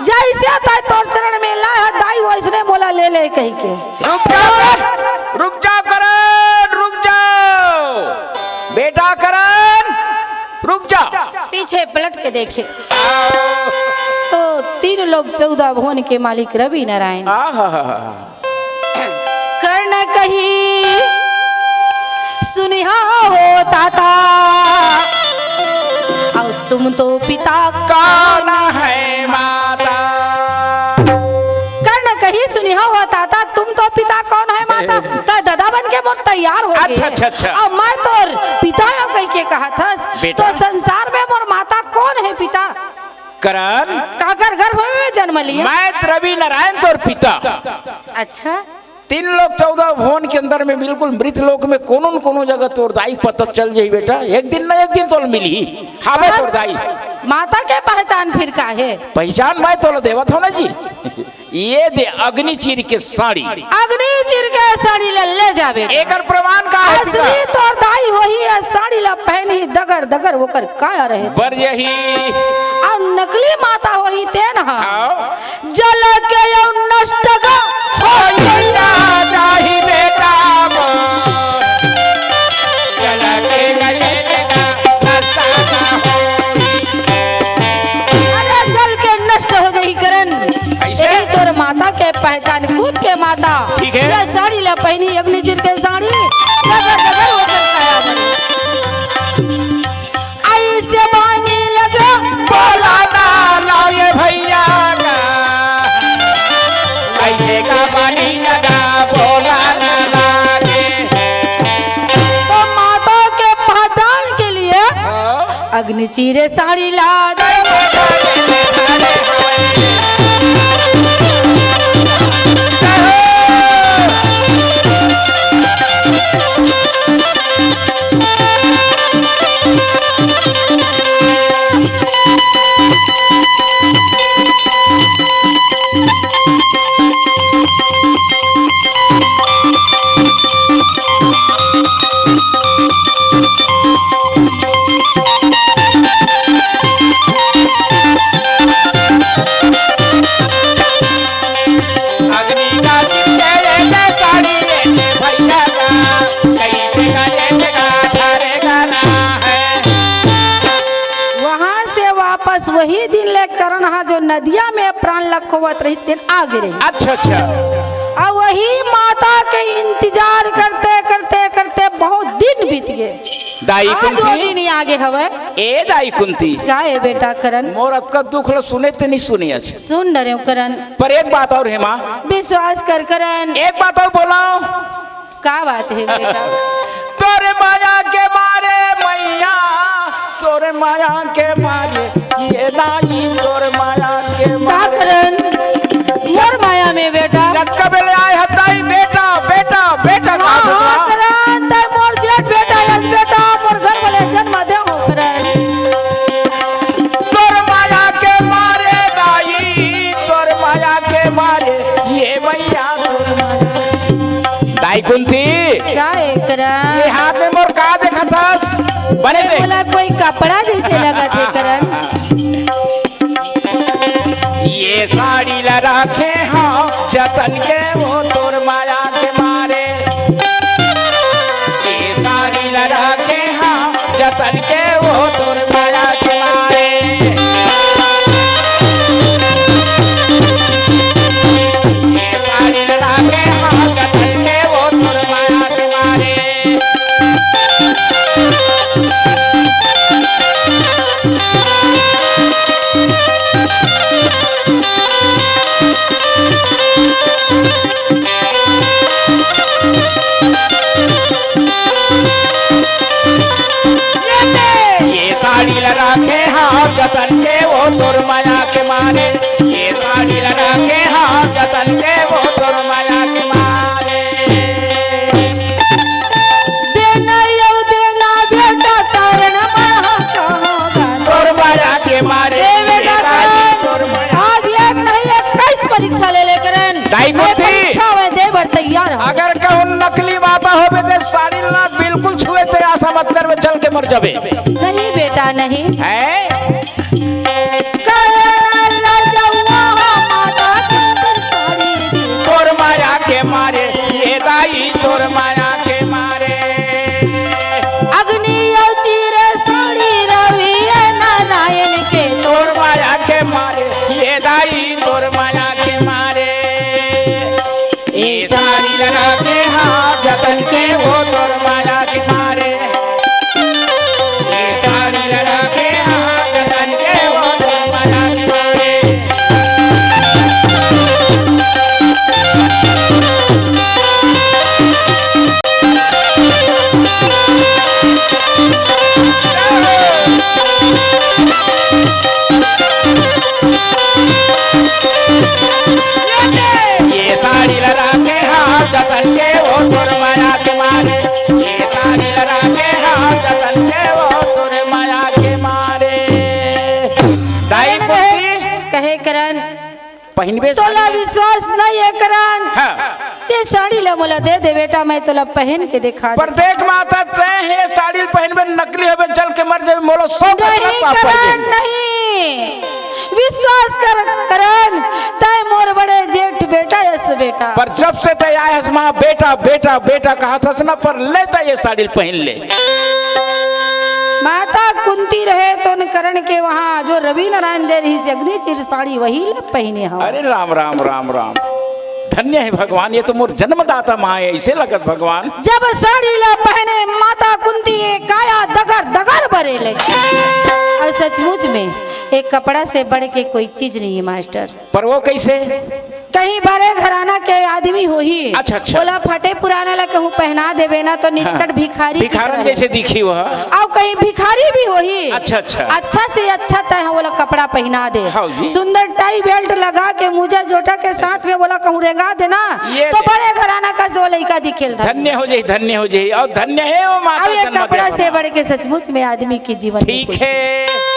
जैसे ताई तोर चरण में ला है दाई वैसने मोला ले ले कही के रुक जाओ करण रुक जाओ बेटा करण रुक जाओ पीछे पलट के देखे तो 3 लोग 14 भुवन के मालिक रवि नारायण कर्ण कही सुनिहा हो ताता और तुम तो पिता कौन है माता कर्ण कही सुनिहा हो ताता तुम तो पिता कौन है माता तो दादा बन के मोर तैयार हो गए अच्छा। और मैं तो पिता हो कह के कहा था बेटा। तो संसार में मोर माता कौन है पिता करण काकर गर्भ में जन्म लिया मैं रवि नारायण तोर पिता अच्छा 3 लोग 14 भुवन के अंदर में बिल्कुल मृत लोक में कोनो जगह तोर दाई पता चल जाई बेटा एक दिन न एक दिन तोल मिली हावे तोर दाई माता के पहचान फिर का है पहचान मैं तोल देवत हो ना जी ये दे अग्नि चीर के साड़ी अग्नि चिर के साड़ी ले जाबे एकर प्रमाण का है पिता? असली तोर दाई होही है साड़ी ला पहन में दगर दगर होकर काया रहे थे। बर यही और नकली माता वही तेन हा आओ जल के यौ नष्ट गा हो गया जाहि बेटा मोर जल के गए बेटा नष्टा हो। अरे जल के नष्ट हो जाही करन कैसे? यही तोर माता के पहचान कूद के माता ठीक है। ये साड़ी ला पहनी अग्नि चिर के साड़ी दगर दगर होकर काया बनी आई से बानी लगा बोला ना लाओ ये भैया का कैसे का पानी लगा बोला ना लागे। तो माता के पहचान के लिए अग्नि चीरे साड़ी ला दे। अग्नि का चिंते ले साड़ी ले भैया का कैसे का लेगा ठहरेगा ना है। वहाँ से वापस वही दिन ले करन हा जो नदिया में प्राण लखोवत रही दिन आगे रही। अच्छा अच्छा और वही माता के इंतजार करते करते करते बहुत दिन बीत गए। दाई आज वो कुंती दिन ही आगे हवे ए दाई कुंती गाए बेटा करण मोर अतका दुख ल सुने ते नहीं सुनी अच्छे। सुन न रे करण पर एक बात और है माँ विश्वास कर करण एक बात और बोलाओ का बात है बेटा तोरे माया के मारे मैया तोरे माया के मारे ये दाई तोरे माया के का मारे करण मोर माया में बेटा जब कबले आए हताई बेटा बेटा बेटा कहाँ से हाँ सुना? करण ते मोर जेठ बेटा यस बेटा मोर घर वाले जन्म दे हो करण तोर माया के मारे दाई तोर माया के मारे ये मैया तोर माया। दाई कुंती गाए ये करण हाथ में मोर का देखा था बने दे बोला कोई कपड़ा जैसे लगा थे करण ये साड़ी ला रखे हाँ जतन के वो तोर माया के मारे ये साड़ी ला रखे हाँ जतन के वो तोर माया के मारे ये साड़ी ला रखे हाँ जतन के वो तोर माया के मारे। ये साड़ी लगा के हाँ जतन के वो तोर माया के मारे ये साड़ी लगा के हाँ जतन के वो तोर माया के मारे। देना यौ देना बेटा कारण महासागा तोर माया के मारे ए बेटा ये साड़ी तोर माया। करण आज एक नहीं 21 परीक्षा ले ले करण दाई कुंती। परीक्षा में दे बर तैयार हो अगर कहूँ नकली माता होवे तो साड़ी ना बिल्कुल छुए थे आशा मत करवे जल के मर जावे नहीं बेटा नहीं है करण राजवा माता के साड़ी दी तोर माया के मारे ये दाई तोर माया के मारे अग्नि यौ चीरे साड़ी रवि नारायण के तोर माया के मारे ये दाई तोर माया के मारे ये साड़ी लगा के हाँ जतन के वो तोर माया के मारे ये साड़ी लगा के हाँ जतन के वो तोर माया के मारे। ये साड़ी लगा के हाँ जतन के वो तोर माया के मारे ये साड़ी लगा के हाँ जतन के वो तोर माया के मारे। दाई कुंती कहे करण पहनबे तोला विश्वास नहीं है करण हाँ ते साड़ी ला मोला दे दे बेटा मैं तोला पहन के दिखा पर देख माता ते है साड़ी पहनबे हबे नकली हबे जल के मर जाबे मोला सब नहीं पाप पड़ करण जाई। नहीं विश्वास कर करण तय मोर बड़े जेठ बेटा यस बेटा पर जब से तय आए हस माँ बेटा बेटा बेटा कहा था ना पर लेता ये साड़ी पहन ले। माता कुंती रहे तो न करण के वहाँ जो रवि नारायण दे रही से अग्नि चिर साड़ी वही ल पहने हम। अरे राम राम राम राम धन्य है भगवान, ये तो मोर जन्मदाता माँ है, ऐसे लगत भगवान। जब साड़ी ला पहने माता कुंती एक काया दगर दगर भरे लगी। और सचमुच में एक कपड़ा से बढ़ के कोई चीज नहीं है मास्टर। पर वो कैसे? कहीं बड़े घराना के आदमी हो ही अच्छा अच्छा। बोला फटे पुराना ला कहूँ पहना देवे ना तो निच्चट भिखारी की भिखारन तरह। जैसे दिखी वह। और कहीं भिखारी भी हो ही अच्छा अच्छा। अच्छा से अच्छा तय बोला कपड़ा पहना दे, हाँ जी। सुंदर टाई बेल्ट लगा के मुझे जोटा के साथ में बोला कहूँ रेंगा देना ये तो ले। बड़े घराना का जो लड़का दिखेल था। धन्य हो जाई धन्य हो जाई और धन्य है वो माता अब ये जन्म कपड़ा दे से बना। बढ़ के सचमुच में आदमी की जीवन में ठीक कुछ है।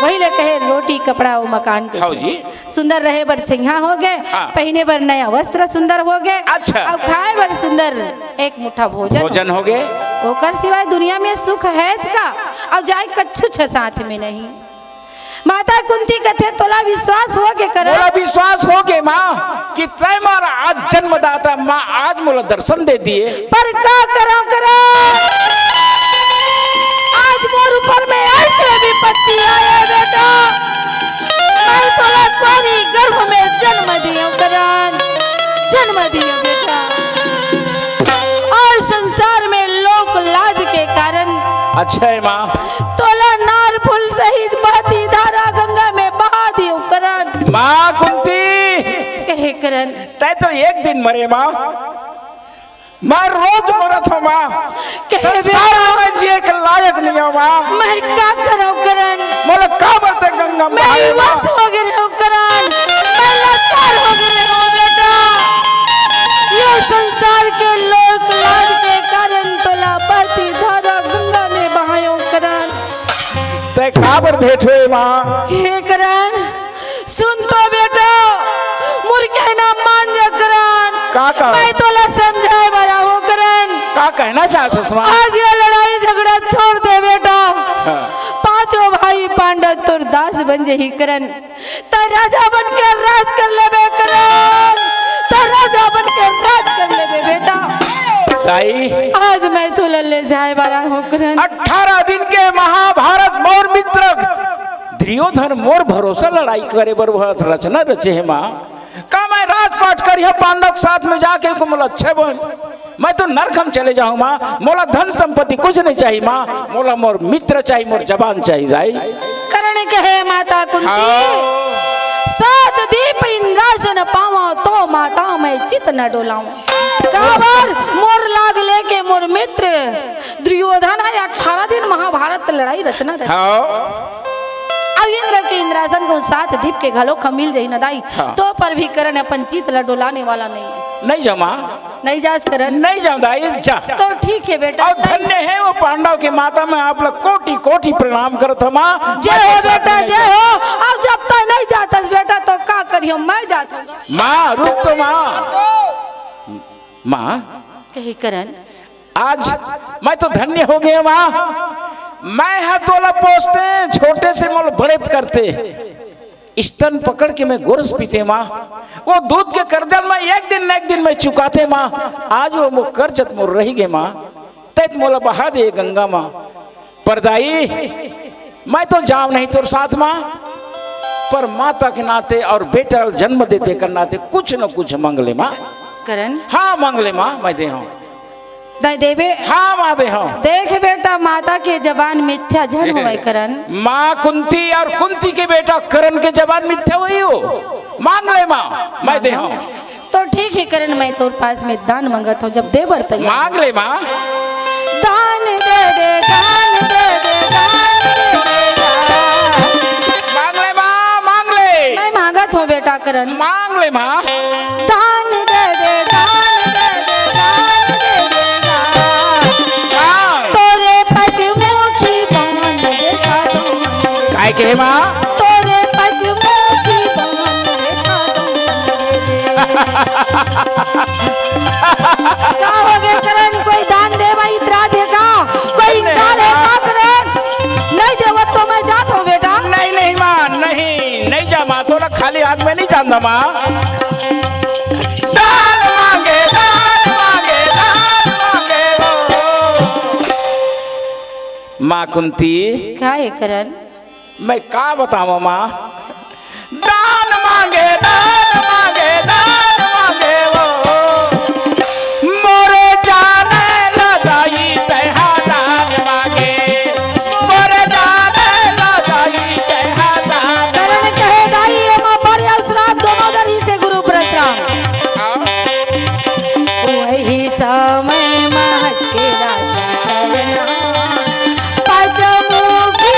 वही ले कहे रोटी कपड़ा वो मकान के हाँ जी। सुंदर रहे बर चिंहा हो गए, हाँ। पहने बर नया वस्त्र सुंदर हो गए, अच्छा। और खाए बर सुंदर एक मुट्ठा भोजन भोजन हो गए। ओकर सिवाय दुनिया में सुख है का और जाए कच्छु छ साथ में नहीं। माता कुंती कथे तोला विश्वास हो के कर मोला विश्वास हो गए माँ कि तय मारा आज जन्मदाता माँ आज मोला दर्शन दे दिए। पर का करो करो आज मोर ऊपर में ऐसे विपत्ति आए बेटा, मैं तोला कोरी गर्भ में जन्म दियो करन जन्म दियो बेटा। और संसार में लोक लाज के कारण अच्छा है माँ। तोला नार फूल सहित बहती धारा गंगा में बहा दियो करन। माँ कुंती कहे करन तय तो एक दिन मरे माँ, मैं रोज मरत हूँ माँ। कहे संसार बेटा में जिए के लायक नहीं हूँ माँ। मैं क्या करूं करन, मोला का बरते गंगा में मैं बहाए माँ। बस हो गए हूँ करन, मैं लाचार हो गए हूँ बेटा। ये संसार के लोक लाज के कारण तोला बहती धारा गंगा में बहायो करन। तय का बर भेंट हुए माँ। हे करन सुन तो बेटा मुर्खे ना मान जा करन, का मैं तोला समझाए बड़ा हो करन। का कहना चाहत माँ। आज ये लड़ाई झगड़ा छोड़ दे बेटा, हाँ। पांचों भाई पांडव तुर दास बन जही करन, तो राजा बन के राज कर लेबे करन, तो राजा बन के राज कर लेबे बेटा। ताई आज मैं तो ले जाए बारा हो करन। 18 दिन के महाभारत मोर मित्र दुर्योधन मोर भरोसा लड़ाई करे बर वह रचना रचे है माँ। का मैं राजपाट करिए पांडव के साथ में जाके को मोला अच्छे बन, मैं तो नरकम चले जाऊँ माँ। मोला धन संपत्ति कुछ नहीं चाहिए माँ, मोला मोर मित्र चाहिए, मोर जबान चाहिए दाई। करण कहे माता कुंती सात दीप इंद्रासन पावा तो माता मैं चित न डोलाऊं। काबर मोर लाग लेके मोर मित्र दुर्योधन है 18 दिन महाभारत लड़ाई रचना रची। हाँ अब इंद्र के इंद्रासन को सात दीप के घलो खमिल जही नदाई, हाँ। तो पर भी करण अपन चित ल डोलाने वाला नहीं है। नहीं जमा नहीं जास करण नहीं जाऊँ दाई जा। तो ठीक है बेटा। और धन्य है वो पांडव की माता में आप लोग कोटि कोटि प्रणाम करत हो माँ। जय हो बेटा जय हो। अब जब तक नहीं जाता बेटा तो का करियो मैं जाता हूँ। माँ रुक तो माँ। माँ कही करण आज मैं तो धन्य हो गया माँ। मैं है तोला पोसते छोटे से मोल बड़े करते स्तन पकड़ के मैं गोरस पीते माँ। वो दूध के कर्जल में एक दिन मैं चुकाते माँ। आज वो कर्जत मोर रही गए माँ। तैत मोला बहा दे गंगा माँ। परदाई मैं तो जाऊँ नहीं तोर साथ माँ, पर माता के नाते और बेटा जन्म देते कर नाते कुछ न कुछ मंगले माँ। करण हाँ मंगले माँ मैं दे हूँ। दे देवे हाँ माँ दे हूँ। देख बेटा माता के जबान मिथ्या झन हुए करण। माँ कुंती और कुंती के बेटा करण के जबान मिथ्या हुई हो। मांग ले माँ मैं दे हूँ। तो ठीक है करण मैं तोर पास में दान मंगत हूँ, जब दे बर्तन मांग ले माँ। दान दे दे दान दे दे दान दे दे। मांग ले माँ मांग ले। मैं मांगत हूँ बेटा करण। मांग ले माँ। दान दे दे दान दे दे दान दे दे। मांग। तोरे पचमुखी पवन देखा दूँ। काय के माँ। तोरे पचमुखी पवन देखा दूँ। क्या हो गया करण, कोई दान दे भाई इतराज है का, कोई इनकार है का चंदमा दान मांगे दान मांगे दान मांगे वो। माँ कुंती क्या है करण? मैं का बताऊं माँ, दान मांगे दान मांगे दान मांगे वो, मोरे जाने लगाई तहा दान मांगे, मोरे जाने लगाई तहा दान। करण कहे दाई मां पर या श्राप दोनों दरी से गुरु प्रसाद। वही समय महस के राजा करना पचमुखी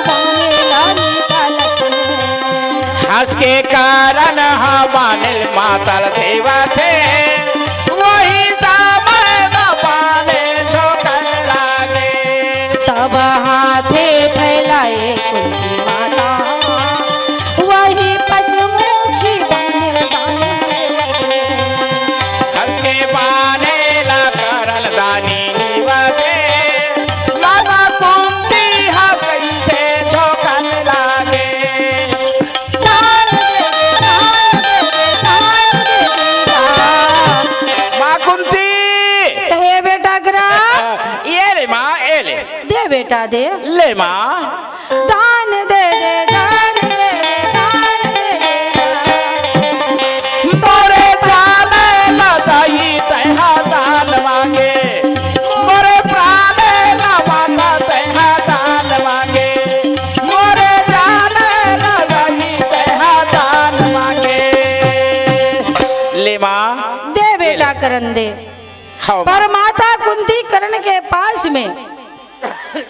बाने लानी पलक में। हंस के कारण हमारे मातल देवा थे, वही समय पाने झोंकन लागे। तब हाथे फैलाए कुंती माता, वही पचमुखी बाने लानी पलक में। हंस के पाने ला करल दानी निवासे, लाला कुंती हा कैसे झोंकन लागे। माँ कुंती कहे बेटा ग्रा ये ले माँ ये ले दे बेटा दे, ले माँ दान दे दे दान दे दे दान दे दे। तोरे जाने लगाई तहा दान मांगे, मोरे प्राणे लगाता तहा दान मांगे, मोरे जाने लगाई तहा दान मांगे। ले माँ दे बेटा करण दे। खाओ पर माता कुंती करण के पास में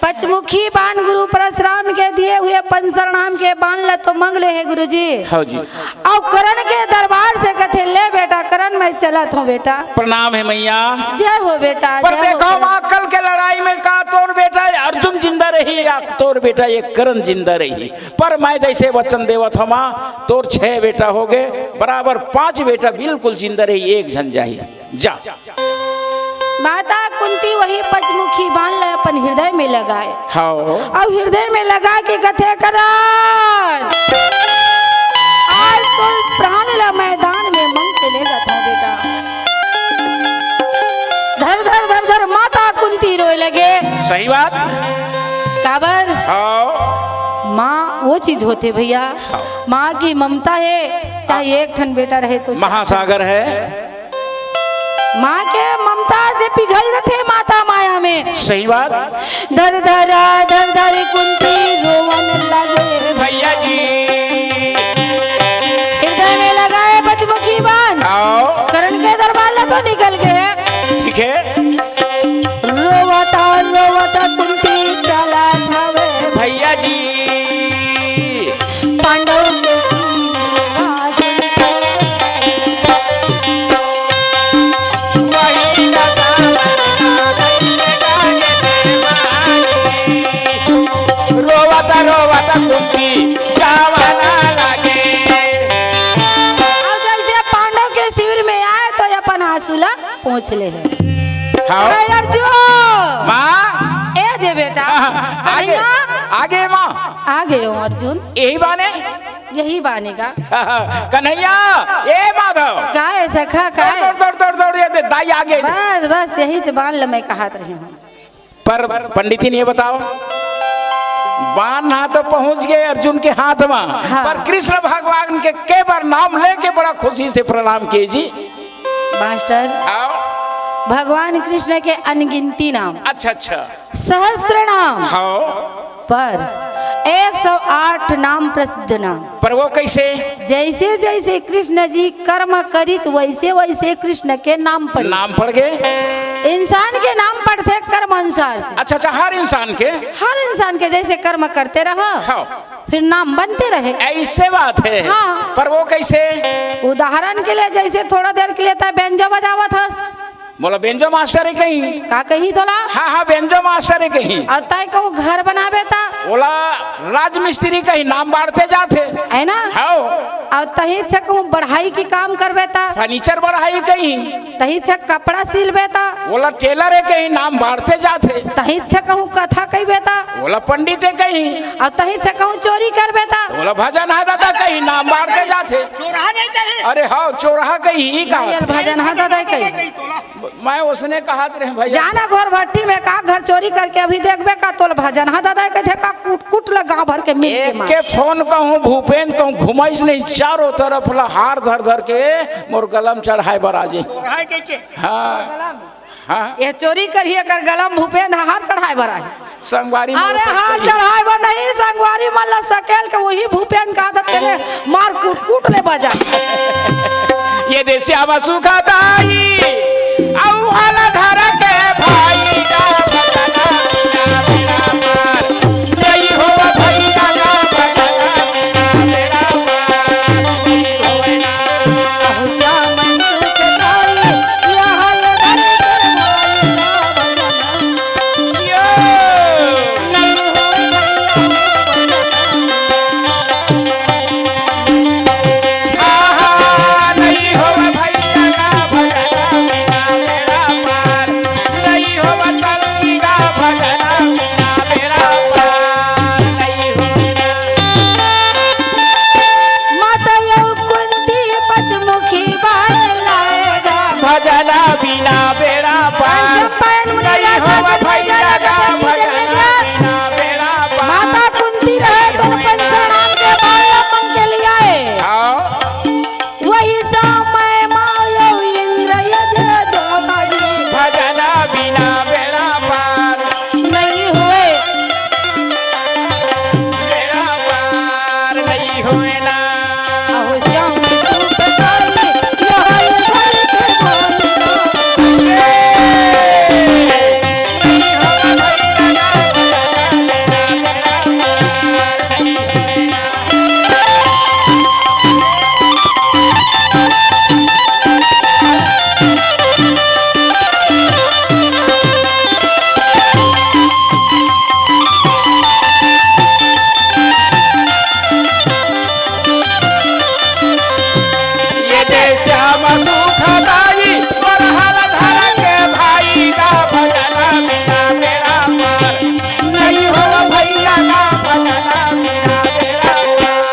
पचमुखी बाण गुरु परशुराम के दिए हुए पंसर नाम के बाण ल तो मंगले है गुरु जी। हाँ जी और करण के दरबार से कथे ले बेटा करण मैं चलत हूँ बेटा। प्रणाम है मैया। जय हो बेटा पर जय हो देखो करण। माँ कल के लड़ाई में का तोर बेटा अर्जुन जिंदा रही या तोर बेटा ये करण जिंदा रही, पर मैं जैसे वचन देवत हम माँ तोर 6 बेटा हो गए बराबर 5 बेटा बिल्कुल जिंदा रही, एक झन जाही जा। माता कुंती वही पचमुखी बाण ल अपन हृदय में लगाए। हाँ अब हृदय में लगा के कथे करण आज तो प्राण ला मैदान में मंग के लेगा था बेटा। धर धर धर धर माता कुंती रोए लगे। सही बात। काबर हाँ माँ वो चीज होते भैया, माँ की ममता है चाहे एक ठन बेटा रहे तो महासागर है। माँ के ममता से पिघल थे माता माया में। सही बात। धर धर कुंती रोवन लगे भैया जी हृदय में लगाए पचमुखी बाण। आओ करण के दरबार ला तो निकल गए। ठीक है रोवता कुंती चला थावे भैया जी पांडव के सीने वास। रोवता रोवता कुंती जावाना लागे। अब जैसे पांडव के शिविर में आए तो अपन आंसू ला पहुँच ले है। हाँ अरे अर्जुन माँ ए दे बेटा आगे कन्हैया आगे माँ आ गए हो अर्जुन, यही बाने यही बानेगा कन्हैया ए माधव का है सखा का है? दौड़ ये दे दाई आगे। बस बस यही जबान ल मैं कहत रही हूँ। पर पंडित ने बताओ बाण ना तो पहुंच गए अर्जुन के हाथ में। हाँ। पर कृष्ण भगवान के बार नाम लेके बड़ा खुशी से प्रणाम कीजिए। मास्टर आओ भगवान कृष्ण के अनगिनती नाम अच्छा अच्छा सहस्त्र नाम हाँ पर 108 नाम प्रसिद्ध नाम। पर वो कैसे जैसे जैसे कृष्ण जी कर्म करित वैसे वैसे कृष्ण के नाम पड़े। नाम पड़ गए। इंसान के नाम पढ़ते कर्म अनुसार से। अच्छा अच्छा हर इंसान के हर इंसान के जैसे कर्म करते रहो हाँ फिर नाम बनते रहे। ऐसे बात है। हाँ। पर वो कैसे उदाहरण के लिए जैसे थोड़ा देर के लिए बेंजो बजावत हस बोला बेंजो मास्टर है कहीं। का कही तोला हाँ हाँ बेंजो मास्टर है कहीं। और तय को घर बनावे ता बोला राजमिस्त्री कहीं नाम बांटते जाते है ना। हाँ और तही से कहूँ बढ़ाई की काम करबे ता, फर्नीचर बढ़ाई कहीं तही से कपड़ा सिलबे ता, बोला टेलर है कहीं नाम बांटते जाते तही से कहूँ कथा कहबे ता, बोला पंडित है कहीं और तही से कहूँ चोरी करबे ता। बोला भजन है दादा कहीं नाम बांटते जाते चोरा नहीं कहे अरे हाँ चौराहा कहीं ही कहा नारियल भजन हा दादा कही। कहीं तोला मैं उसने कहा रहे भैया जाना घोर भट्टी में का घर चोरी करके अभी देखबे का तोल भजन हा दादा कहते का कूट कूट ल गांव भर के मिल के एक मार। के फोन कहूँ भूपेंद्र कहूँ घुमाइस नहीं चारों तरफ ला हार धर धर के मोर गलम चढ़ाए बराजे चोरा है के हाँ हाँ ये चोरी करिए कर गलम भूपेंद्र हार चढ़ाए बरा है। संगवारी अरे हार चढ़ाए बर नहीं संगवारी मल्ला सकेल के वही भूपेंद्र का आदत ने मार कूट कूट ले बजा। ये देश्यामा सुखा दाई आउ वाला धारा के भाई का भजना बिना मेरा पार जय हो भैया का भजना बिना मेरा पार जय हो ना श्याम सुख दाई यह लड़न यो आहा नहीं हो भैया का भजना बिना मेरा पार नहीं हो चलती का भजना बिना मेरा पार नहीं हो ना माता यौ कुंती पचमुखी बाल लाएगा भजना बिना बेड़ा पार चंपायन मुनि नहीं हो राजा के भैया का भजना भजन बिना बेड़ा पार माता कुंती रहे तो पंचनाम के बाल मंग के लिए आए आओ वही समय मायो इंद्र यज्ञ देवता जी भजना बिना बेड़ा पार नहीं हुए। बेड़ा पार नहीं होए ना अहो श्याम सुख दाई यह लड़न के भाई ये देश्यामा सुखदाई बरहल धर के भाई का भजना बिना मेरा पार नहीं हो भैया का भजना बिना मेरा पार।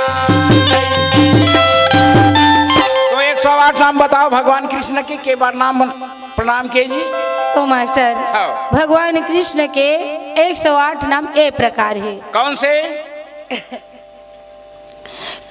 तो 108 नाम बताओ भगवान कृष्ण के बार नाम प्रणाम कीजिए। तो मास्टर हाँ। भगवान कृष्ण के 108 नाम ए प्रकार है। कौन से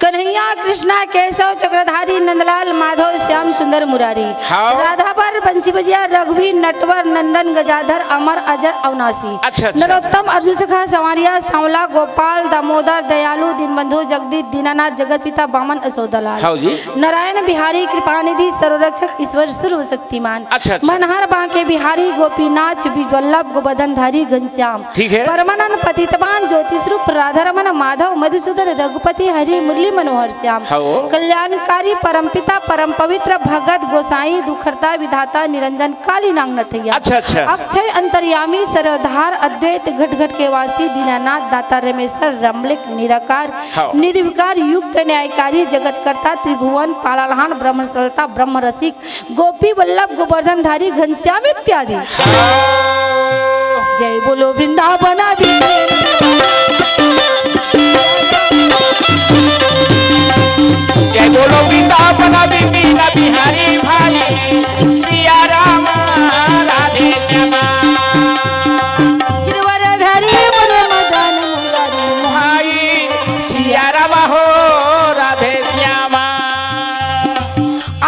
कन्हैया कृष्णा केशव चक्रधारी नंदलाल माधव श्याम सुंदर मुरारी हाँ। राधाबर बंसी बजिया रघुवीर नटवर नंदन गजाधर अमर अजर अवनाशी अच्छा। नरोत्तम अर्जुन सखा संवरिया सांवला गोपाल दामोदर दयालु दीनबंधु जगदीश दीनानाथ जगत पिता बामन असोदलाल हाँ जी। नारायण बिहारी कृपानिधि सर्वरक्षक ईश्वर सर्वशक्तिमान अच्छा। मनहर बांके बिहारी गोपीनाथ विज्वल्लभ गोवर्धनधारी घनश्याम ठीक है। परमानंद पतितपान ज्योतिष रूप राधारमन माधव मधुसूदन रघुपति हरि मुरली मनोहर श्याम हाँ। कल्याणकारी परमपिता परम पवित्र भगत गोसाई दुखरता विधाता निरंजन काली नांग नथैया अच्छा, अच्छा। अक्षय अंतर्यामी सरधार अद्वैत घट घट के वासी दीनानाथ दाता रमेश्वर रमलिक निराकार हाँ। निर्विकार युक्त न्यायकारी जगतकर्ता त्रिभुवन पालालहान ब्रह्मसलता ब्रह्म रसिक गोपी वल्लभ गोवर्धनधारी घनश्याम इत्यादि। जय बोलो वृंदावन जय बोलो वृंदावन बिना बिहारी भाई सिया राम राधे श्यामा गिरवरधरी मुर मदन मुरारी भाई सिया राम हो राधे श्यामा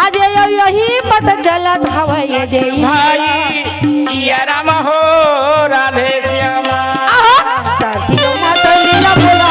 आज यही पत जल धावय देई भाई सिया राम हो राधे श्यामा साथियों माता लीला बोला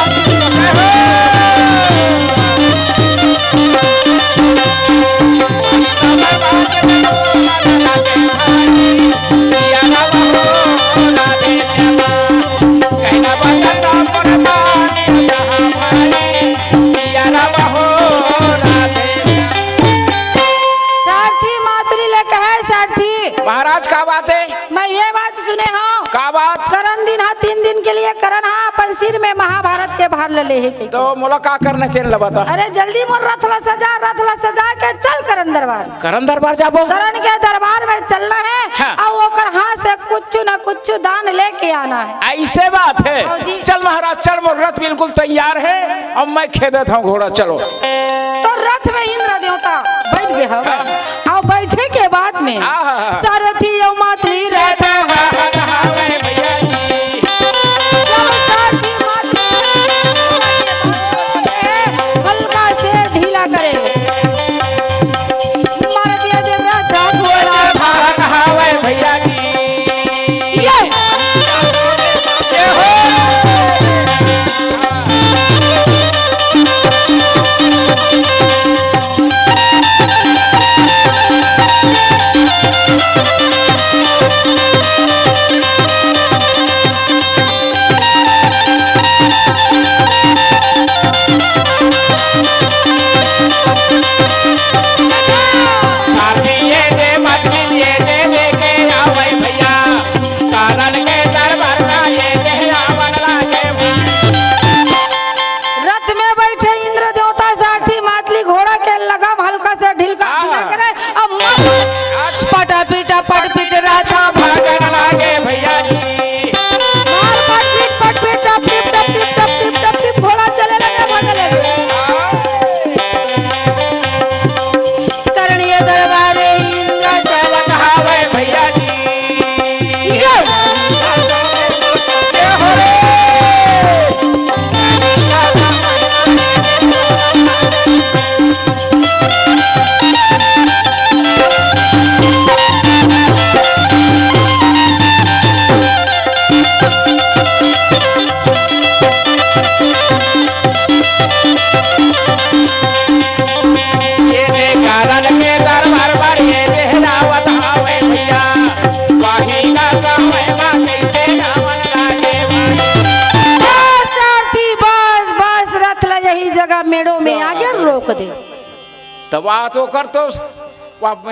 सारथी मातुरी ले कहे सारथी महाराज का बात है मैं ये बात सुने हाँ का बात करन दिन हाँ 3 दिन के लिए करन हाँ अपन सिर में महाभारत के भार ले है के। तो मोला का करना तेरे बता। अरे जल्दी मोर रथ ला सजा के चल करन दरबार। करण दरबार जाबो। करण के दरबार में चलना है हाँ। और ओकर हाथ से कुछ न कुछ दान लेके आना है। ऐसे बात है। हाँ जी। चल महाराज चल, मोर रथ बिल्कुल तैयार है। अब मैं खेदत हूँ घोड़ा, चलो। तो रथ में इंद्र देवता बैठ गए हवे। हाँ। और बैठे के बाद में हाँ। सारथी और मातली रथ हल्का से ढीला करे मार दिया जे रथ घोड़ा भैया जी ये मेड़ों में आगे रोक दे। तब बात वो कर तो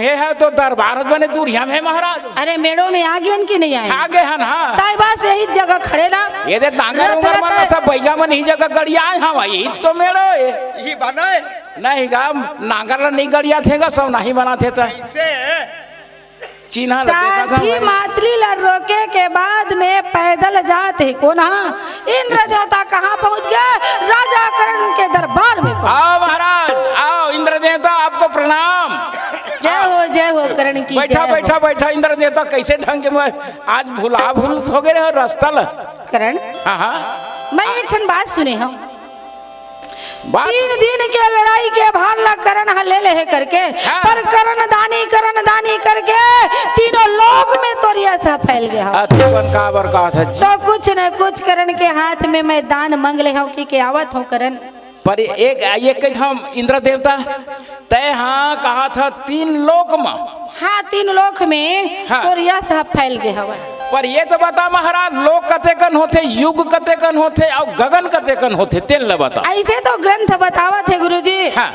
ये है तो दरबार बने दूरिया में महाराज। अरे मेड़ों में आगे की नहीं आए आगे है ना। ताई बात यही जगह खड़े ना। ये देख नांगर उंगर वाला सब भैया मन ही जगह गड़िया है। हाँ भाई तो मेड़ो यही बना है नहीं गा नांगर नहीं गड़िया थे गा सब नहीं बनाते थे चिन्हा सारथी मातली ला रोके के बाद में पैदल जाते को ना इंद्र देवता कहाँ पहुँच गया? राजा कर्ण के दरबार में। आओ महाराज आओ इंद्र देवता आपको प्रणाम। जय हो कर्ण की। बैठा बैठा बैठा इंद्र देवता कैसे ढंग के आज भूल हो गए हो रास्ता ला। कर्ण हाँ हाँ मैं एक क्षण बात सुने हूँ। 3 दिन के लड़ाई के भार ला करण ले ले करके हाँ। पर करण दानी करके तीनों लोक में तोरिया सा फैल गया। तो कुछ न कुछ करण के हाथ में मैं दान मांग ले हूँ कि आवत हूँ करण। पर एक हम इंद्र देवता तय हाँ कहा था 3 लोक में। हाँ 3 लोक में हाँ। तोरिया सा फैल गया हवा। पर ये तो बता महाराज लोक कतेकन होते, युग कतेकन होते और गगन कतेकन होते तेल ल बता। ऐसे तो ग्रंथ बतावा थे गुरुजी। हाँ।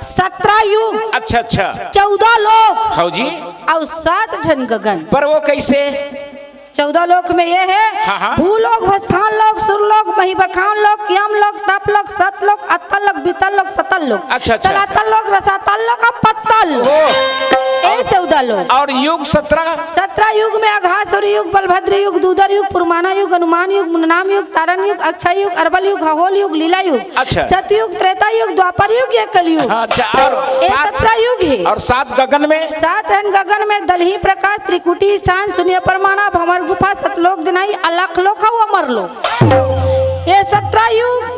17 युग। अच्छा 14 लोक। हाँ जी। और 7 टन गगन। पर वो कैसे? 14 लोक में ये है हाँ। भूलोक भस्तान लोक सुरलोक महिबखान लोक यम लोक तप लोक सत लोक अत्तल लोक बीतल लोक सतल लोक अच्छा तलातल लोक रसातल लोक और पत्तल ये 14 लोक। और युग 17 युग में अघासुर युग बलभद्र युग दूधर युग पुरमाना युग हनुमान युग मुन्नाम युग तारण युग अक्षय युग अरबल युग हहोल युग लीला युग अच्छा। सतयुग त्रेता युग द्वापर युग ये कलयुग। अच्छा और ये 17 युग है। और 7 गगन में 7 गगन में दलही प्रकाश त्रिकुटी स्थान शून्य परमाणा भंवर गुफा सतलोक जनाई अलख लोक अमर लोक। ये 17 युग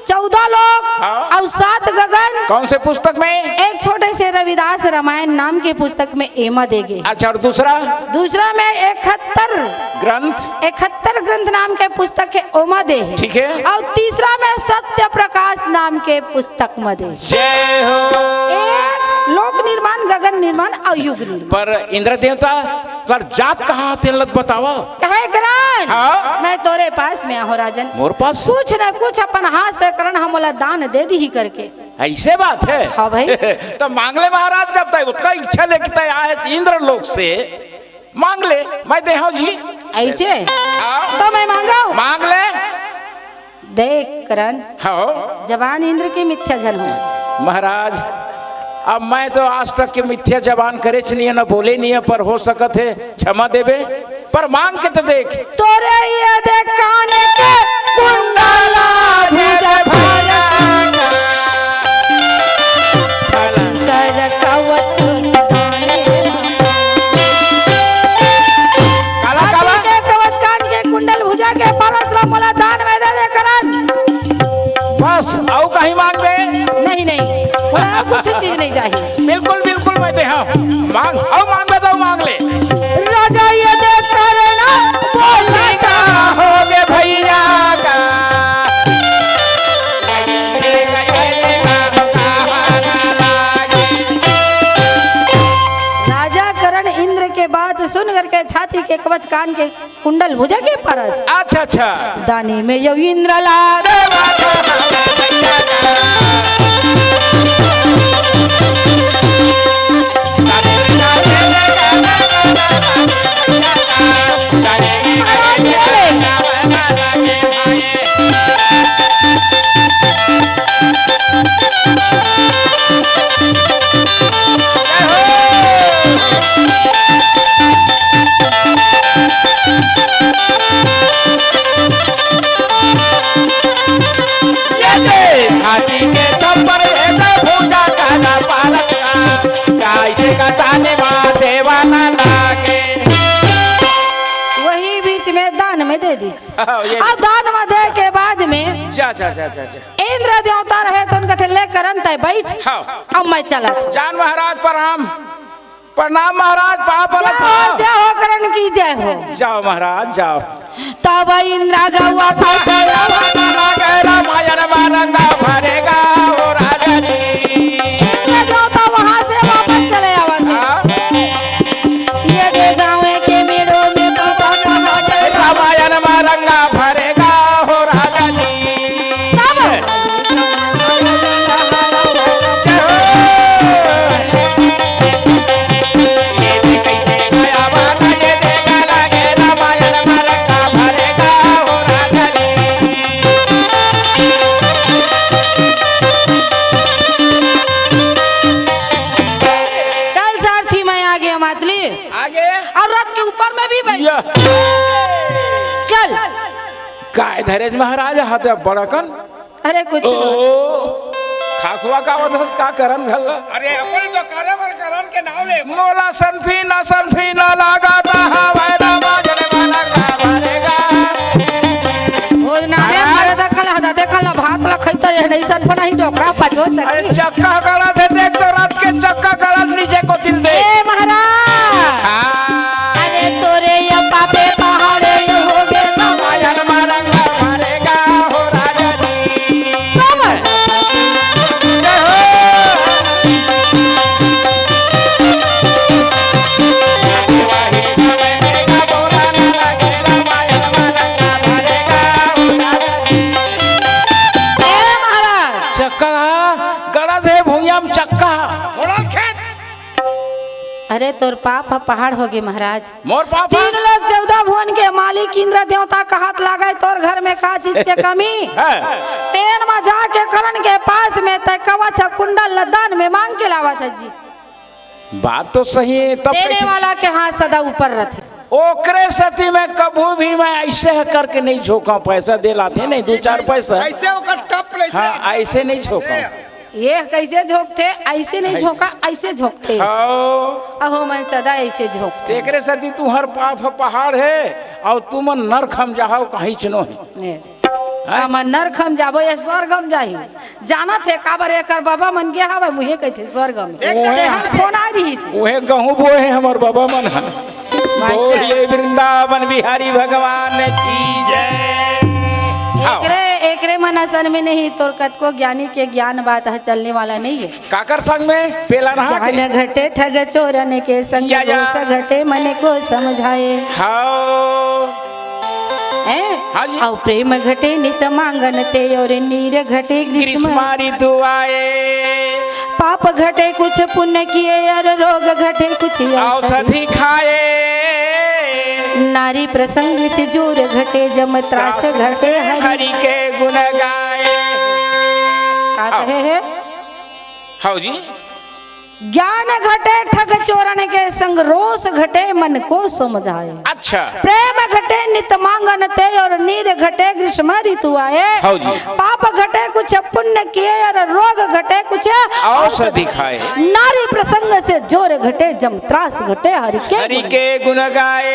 14 लोक हाँ। और 7 गगन। कौन से पुस्तक में? एक छोटे से रविदास रामायण नाम के पुस्तक में एमा देगे। अच्छा और दूसरा में 71 ग्रंथ नाम के पुस्तक के ओमा दे। ठीक है। और तीसरा में सत्य प्रकाश नाम के पुस्तक में दे। जय हो। एक लोक निर्माण गगन निर्माण और युग निर्माण। पर इंद्र देवता पर जात कहाँ तेलत बतावा? कहे करण हाँ? मैं तोरे पास में आहो राजन। मोर पास कुछ न कुछ अपन हाथ से करण हमला दान दे दी ही करके। ऐसे बात है। हाँ भाई। तो मांग ले महाराज जब तक उसका इच्छा लेके आए इंद्र लोक से मांग ले मैं दे जी। ऐसे हाँ? तो मैं मांगा मांग ले देख करण, हाँ जवान इंद्र की मिथ्या जन हो। महाराज, अब मैं तो आज तक के मिथ्या जबान करे नहीं है, न बोले नहीं है, पर हो सकत है क्षमा देवे, पर मांग के तो देख। तोरे ये देख कान के कुंडला भुज भर कर कवच काला काला के कवच कान के कुंडल भुजा के परशुराम मोला दान में दे करण। बस और कहीं मांग दे। नहीं नहीं, और कुछ चीज नहीं चाहिए। बिल्कुल बिल्कुल मैं दे, हाँ मांग और मांग दे तो मांग ले। राजा ये देख करना बोलता हो गए भैया का राजा करण इंद्र के बात सुन करके छाती के कवच कान के कुंडल भुजा के परस अच्छा अच्छा दानी में यो इंद्र लाग हाथी के चप्पर भूजा काला पालक गाय के कटाने देवाना लागे। वही बीच में दान में दे दिस। ये अब दान में दे के बाद में जा जा जा जा जा इंद्र देवता रहे तो उनका थे लेकर अंत बैठ। हाँ अब मैं चला था। जान महाराज प्रणाम। प्रणाम महाराज, पाप जाओ जाओ करण की जय हो। जाओ महाराज जाओ। तब इंद्र गवा फसया रामायण मारंगा भरेगा हो राजा जी। इंद्र देवता वहां से वापस चले आवा थे। ये दे गाँव के मेड़ों में पापा कहा गए। रामायण मारंगा भरेगा हो राजा जी। आगे और रथ के ऊपर में भी बैठ। चल काय धरेज महाराज हाथ बड़कन। अरे कुछ ओ नहीं। खाकुआ का वधस का करन घल। अरे अपन तो करबर करन के नाम ले मोला सनफी न लागा हवाए रामायण मारंगा भरेगा। भोजना ने मारे देखल हदा देखल भात ला खइता है नहीं सन पना ही डोकरा पचो अरे सकती। चक्का गड़ा थे, देख तो रात के चक्का गड़ा नीचे को दिल दे। ए महाराज, अरे तोरे ये पापे पहाड़े ये हो गए रामायण मारंगा भरेगा हो राजा जी। कमर। जय हो। वाही भरेगा बोला ना लगे रामायण मारंगा भरेगा हो राजा जी। ए महाराज, चक्का गड़ा थे भूया में चक्का। घोड़ल खेत अरे तोर पाप पहाड़ हो गए महाराज। मोर पापा 3 लाख 14 भुवन के मालिक इंद्र देवता का हाथ लागे तोर घर में का चीज के कमी। तेन में जाके करण के पास में तय कवच कुंडल दान में मांग के लावा था जी। बात तो सही है, तब देने वाला के हाथ सदा ऊपर रहते। ओकरे सती में कभू भी मैं ऐसे करके नहीं झोंका। पैसा दे लाते नहीं 2-4 पैसा। ऐसे ओकर टप ले हाँ ऐसे नहीं झोंका। ये कैसे झोंकते, ऐसे नहीं झोंका, ऐसे झोंकते। हाँ अहो मैं सदा ऐसे झोंकते। एकरे सती तू हर पाप पहाड़ है और तुम नरक हम जाओ कहीं चुनो है। हम नरक हम जाबो या स्वर्ग हम जाही। जाना थे काबर एकर बाबा मन के हवे मुहे कहते स्वर्ग में। हम फोन आ रही से उहे गहूं बोए हैं हमार बाबा मन। मास्टर बोलिए वृंदावन बिहारी भगवान की जय। एकरे मन असल में नहीं तोर कत को ज्ञानी के ज्ञान बात है चलने वाला नहीं है। काकर संग में पेला नहा के? ज्ञान घटे ठग चोरन के संग या। घोष घटे मन को समझाए। हाँ हाँ जी। और प्रेम घटे नित मांगन ते और नीर घटे ग्रीष्म ग्रीष्म ऋतु आए। पाप घटे कुछ पुण्य किए और रोग घटे कुछ औषधि खाए। नारी प्रसंग से जोर घटे जम त्रास घटे हरि हरि के गुण गाए। का कहे है हाँ जी। ज्ञान घटे ठग चोरन के संग रोष घटे मन को समझाए। अच्छा प्रेम घटे नित मांगन ते और नीर घटे ग्रीष्म ऋतु आए। हाँ जी। पाप घटे कुछ पुण्य किए और रोग घटे कुछ औषधि खाए। नारी प्रसंग से जोर घटे जम त्रास घटे हरि के गुण गाए।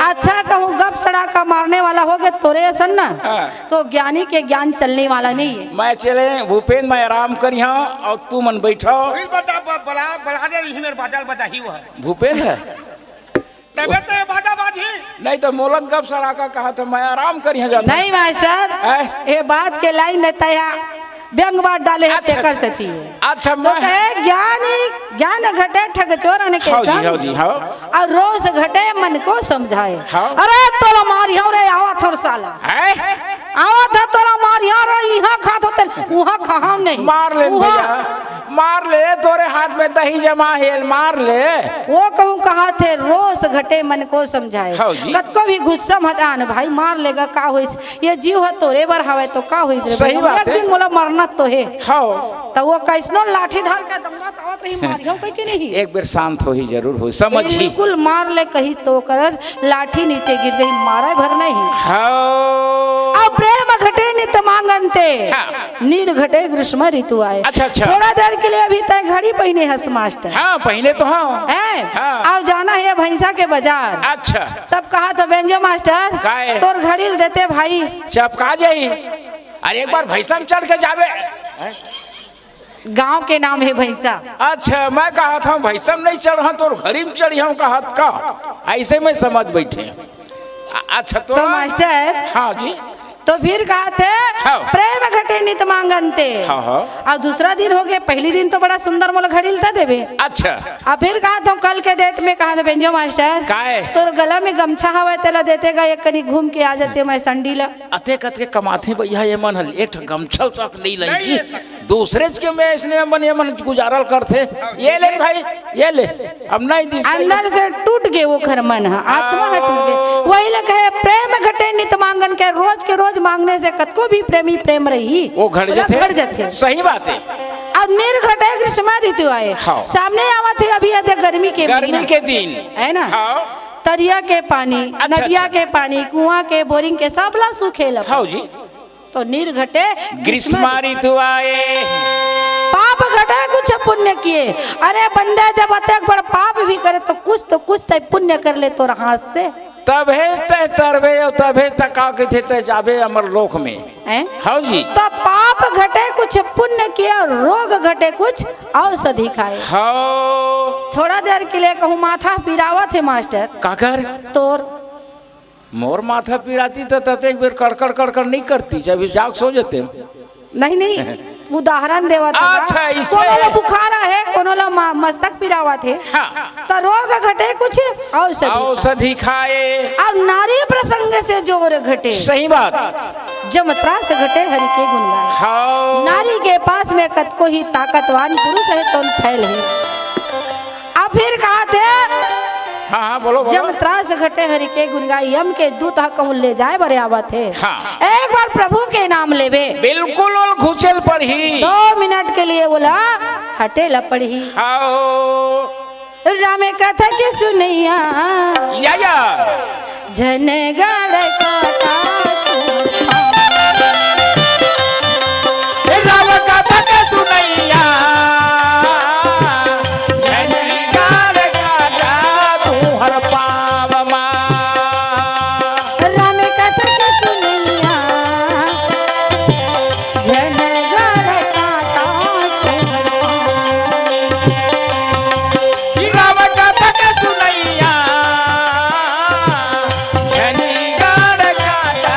अच्छा कहूँ गप सड़ा का मारने वाला हो गए तोरे असन ना हाँ। तो ज्ञानी के ज्ञान चलने वाला नहीं है। मैं चले भूपेन मैं आराम करी हाँ और तू मन बैठो। फिर बता बला बला दे रही मेरे बाजा बजा ही वह भूपेन है तबे तो ये बाजा बाजी नहीं तो मोलक गप सड़ा का कहा तो मैं आराम करी हाँ जाता। नहीं मास्टर ये बात के लाइन लेता है व्यंग बात डाले है अच्छा, कर सकती है। अच्छा तो मैं कहे ज्ञान घटे ठग चोरन के हाँ जी संग हाँ जी हाँ। और रोष घटे मन को समझाए। हाँ। अरे तोला मारिया रे आवा थोर साला है? आवा था तोला मारिया रे यहाँ खात होते वहाँ खाम नहीं मार ले वहाँ- भैया मार ले तोरे हाथ में दही जमा है मार ले। वो कहूँ कहा थे रोष घटे मन को समझाए। हाँ जी। कत को भी गुस्सा मचान भाई मार लेगा का होइस ये जीव है तोरे बर हवे तो का होइस रे सही भाई, बात एक है। दिन मोला मरना तो है हाँ तो वो कैसनो लाठी धार के दंगा तावत रही मारियो कहीं के नहीं एक बार शांत हो ही जरूर हो समझी। बिल्कुल मार ले कही तो कर लाठी नीचे गिर जाई मारा भर नहीं। हाँ अब प्रेम घटे नित मांगनते हाँ। नीर घटे ग्रीष्म ऋतु आए। अच्छा, अच्छा। थोड़ा देर के लिए अभी तक घड़ी पहने हंस मास्टर हाँ पहले तो हाँ। है हाँ। अब जाना है भैंसा के बाजार। अच्छा तब कहा तो बेंजो मास्टर काहे? तोर घड़ी देते भाई चपका जाई अरे एक बार भैंसा में चढ़ के जावे। गांव के नाम है भैंसा। अच्छा मैं कहा था भैंसा में नहीं चढ़ तो घड़ी में चढ़ी हूँ कहा का ऐसे में समझ बैठे। अच्छा तो मास्टर हाँ जी तो फिर कहा थे हाँ। प्रेम घटे नित मांगनते। हाँ हाँ और दूसरा दिन हो गया पहली दिन तो बड़ा सुंदर मोला घड़ी लेता देवे। अच्छा और फिर कहा तो कल के डेट में कहा था बेंजो मास्टर काहे? तोर गला में गमछा हवा तेला देते गा एक कनी घूम के आ जाते मैं संडी ला। अते कत के कमाथे भैया ये मन हल एक गमछल तक नहीं नहीं लगी ले सकते। दूसरे के में इसने मन ये मन गुजारल करते ये ले भाई ये ले अब नहीं दिस अंदर से टूट गए वो खर मन है आत्मा है टूट गए। वही लग है प्रेम घटे नित मांगन के रोज मांगने से कतको भी प्रेमी प्रेम रही वो घट जाते जाते सही बात है। अब निर्घटे ग्रीष्म ऋतु आए। हाँ। सामने आवा थे अभी आधे गर्मी के गर्मी महीना। के दिन है ना हाँ तरिया के पानी अच्छा, नदिया अच्छा। के पानी कुआं के बोरिंग के सबला सूखे लग हाँ जी तो निर्घटे ग्रीष्म ऋतु आए। पाप घटे कुछ पुण्य किए। अरे बंदे जब अतक बड़ पाप भी करे तो कुछ तो पुण्य कर ले तो हाथ से तभे तय तरबे और तभे तका के थे तय जाबे अमर लोक में। हैं? हाँ जी तो पाप घटे कुछ पुण्य किए और रोग घटे कुछ औषधि खाए। हाँ थोड़ा देर के लिए कहूँ माथा पिरावा थे मास्टर काकर तोर मोर माथा पिराती तो तते एक बेर कड़कड़ कड़कड़ नहीं करती जब जाग सो जाते। नहीं उदाहरण देवा था। अच्छा, इसे- कोनो बुखारा है कोनो मस्तक पिरावा थे हाँ तो रोग घटे कुछ औषधि औषधि खाए। और नारी प्रसंग से जोर घटे सही बात जम त्रास घटे हरि के गुण गाए। हाँ नारी के पास में कतको ही ताकतवान पुरुष है तो फैल है। अब फिर कहा थे हाँ हाँ बोलो जब बोलो। त्रास घटे हरि के गुण गाए यम के दूत कहूँ ले जाए बरे आवत है। हाँ। एक बार प्रभु के नाम लेवे बिल्कुल उल घुचल पड़ी 2 मिनट के लिए बोला हटे ला पड़ी। हाँ रामे कथा के सुनैया या झन गड़ काटा राम कथा के सुनैया झनी गार काटा तू हर पाव माँ। रामे कथा के सुनैया झन गड़ काटा राम कथा के सुनैया झनी गार काटा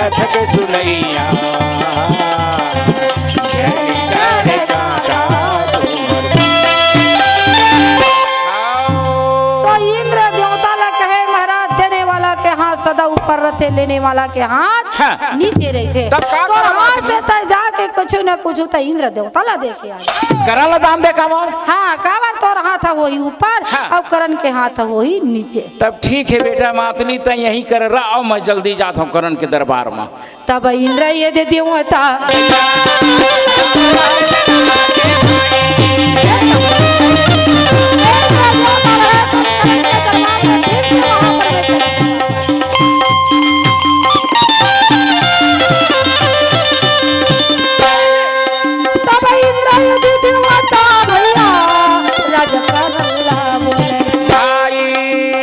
रथ के चुनैया करे काका तो इंद्र देवता ला कहे महाराज देने वाला के हाथ सदा ऊपर रहते, लेने वाला के हाथ हाँ। नीचे रहते। तब का तो करब हाथ से तय जाके कुछ न कुछ तो इंद्र देवता ला देखे आ करल दान दे कामो। हाँ कावर तोर हाथ है वही ऊपर हाँ। और करण के हाथ है वही नीचे। तब ठीक है बेटा मातनी तो यही कर रहा और मैं जल्दी जाता हूँ करण के दरबार में। तब इंद्र ये दे देवता तब इंद्र ये दे देवता भैया राजा करला बोले भाई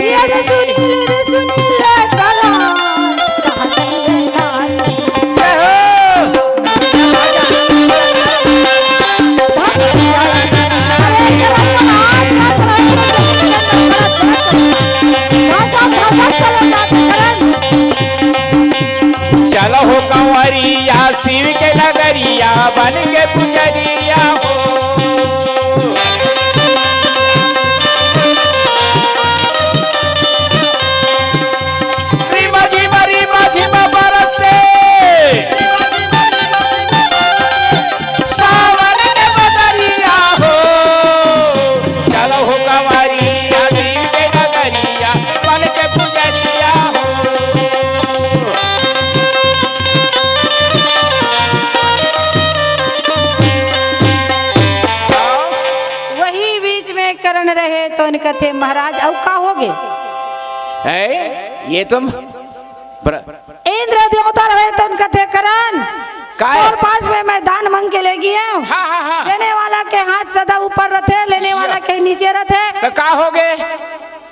ये जे सुनील करा कहाँ से चलो हो कंवरिया शिव के नगरिया बन के पुजरिया हो। रिमा झिमा बरसे सावन के बदरिया हो। चलो हो कंवरिया शिव के नगरिया बन के पुजरिया हो। वही बीच में करण रहे तो इनका थे महाराज अब का हो गए है ये तुम इंद्र देवता रहे तो इनका थे करण काय? और पास में मैं दान मांग के ले गया हूँ। हाँ हाँ हाँ देने वाला के हाथ सदा ऊपर रहते, लेने वाला के नीचे रहते। तो का हो गए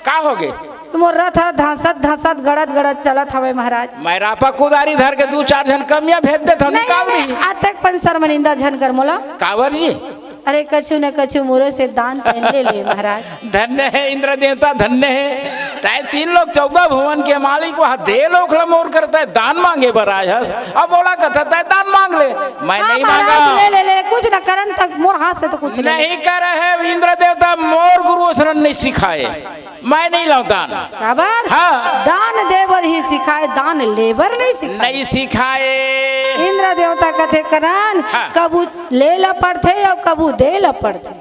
का हो गए तुम रथ धासत धासत गड़त गड़त चलत हवे महाराज। मैं रापा कुदारी धर के 2-4 जन कमिया भेज देता हूँ निकाल दी। आज तक पंसर मनिंदा झनकर मोला कावर जी अरे कछु न कछु मोरे से दान पहन ले ले महाराज। धन्य है इंद्र देवता धन्य है। तय 3 लोग 14 भुवन के मालिक वहाँ दे लोग मोर करता है दान मांगे बराज हस। अब बोला कहता है दान मांग ले। मैं हाँ, नहीं महाराज, मांगा ले ले कुछ न करन तक मोर हाथ से तो कुछ नहीं कर है इंद्र देवता मोर गुरु शरण नहीं सिखाए। मैं नहीं लाऊं दान काबर हाँ। दान देवर ही सिखाए, दान लेबर नहीं सिखाए। नहीं सिखाए। इंद्र देवता कथे करन हाँ। कबू ले ला पड़ते और कबू दे ला पड़ते।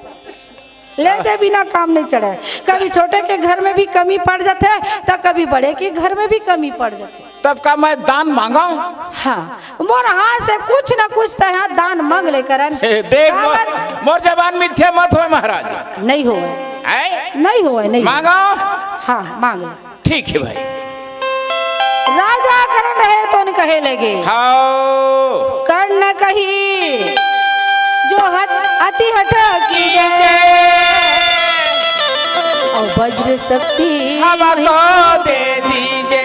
ले दे बिना काम नहीं चढ़े। कभी छोटे के घर में भी कमी पड़ जाते तो कभी बड़े के घर में भी कमी पड़ जाती। तब का मैं दान मांगा हाँ मोर हाथ से कुछ न कुछ तो यहाँ दान मांग ले करन। देख मोर जबान मिथ्या मत हो महाराज। नहीं हो नहीं हो नहीं मांगा हाँ मांग ले। ठीक है भाई। राजा करण रहे तो न कहे लगे हाँ कर्ण कही जो अति हठ की और वज्र शक्ति हमको दे दीजिए।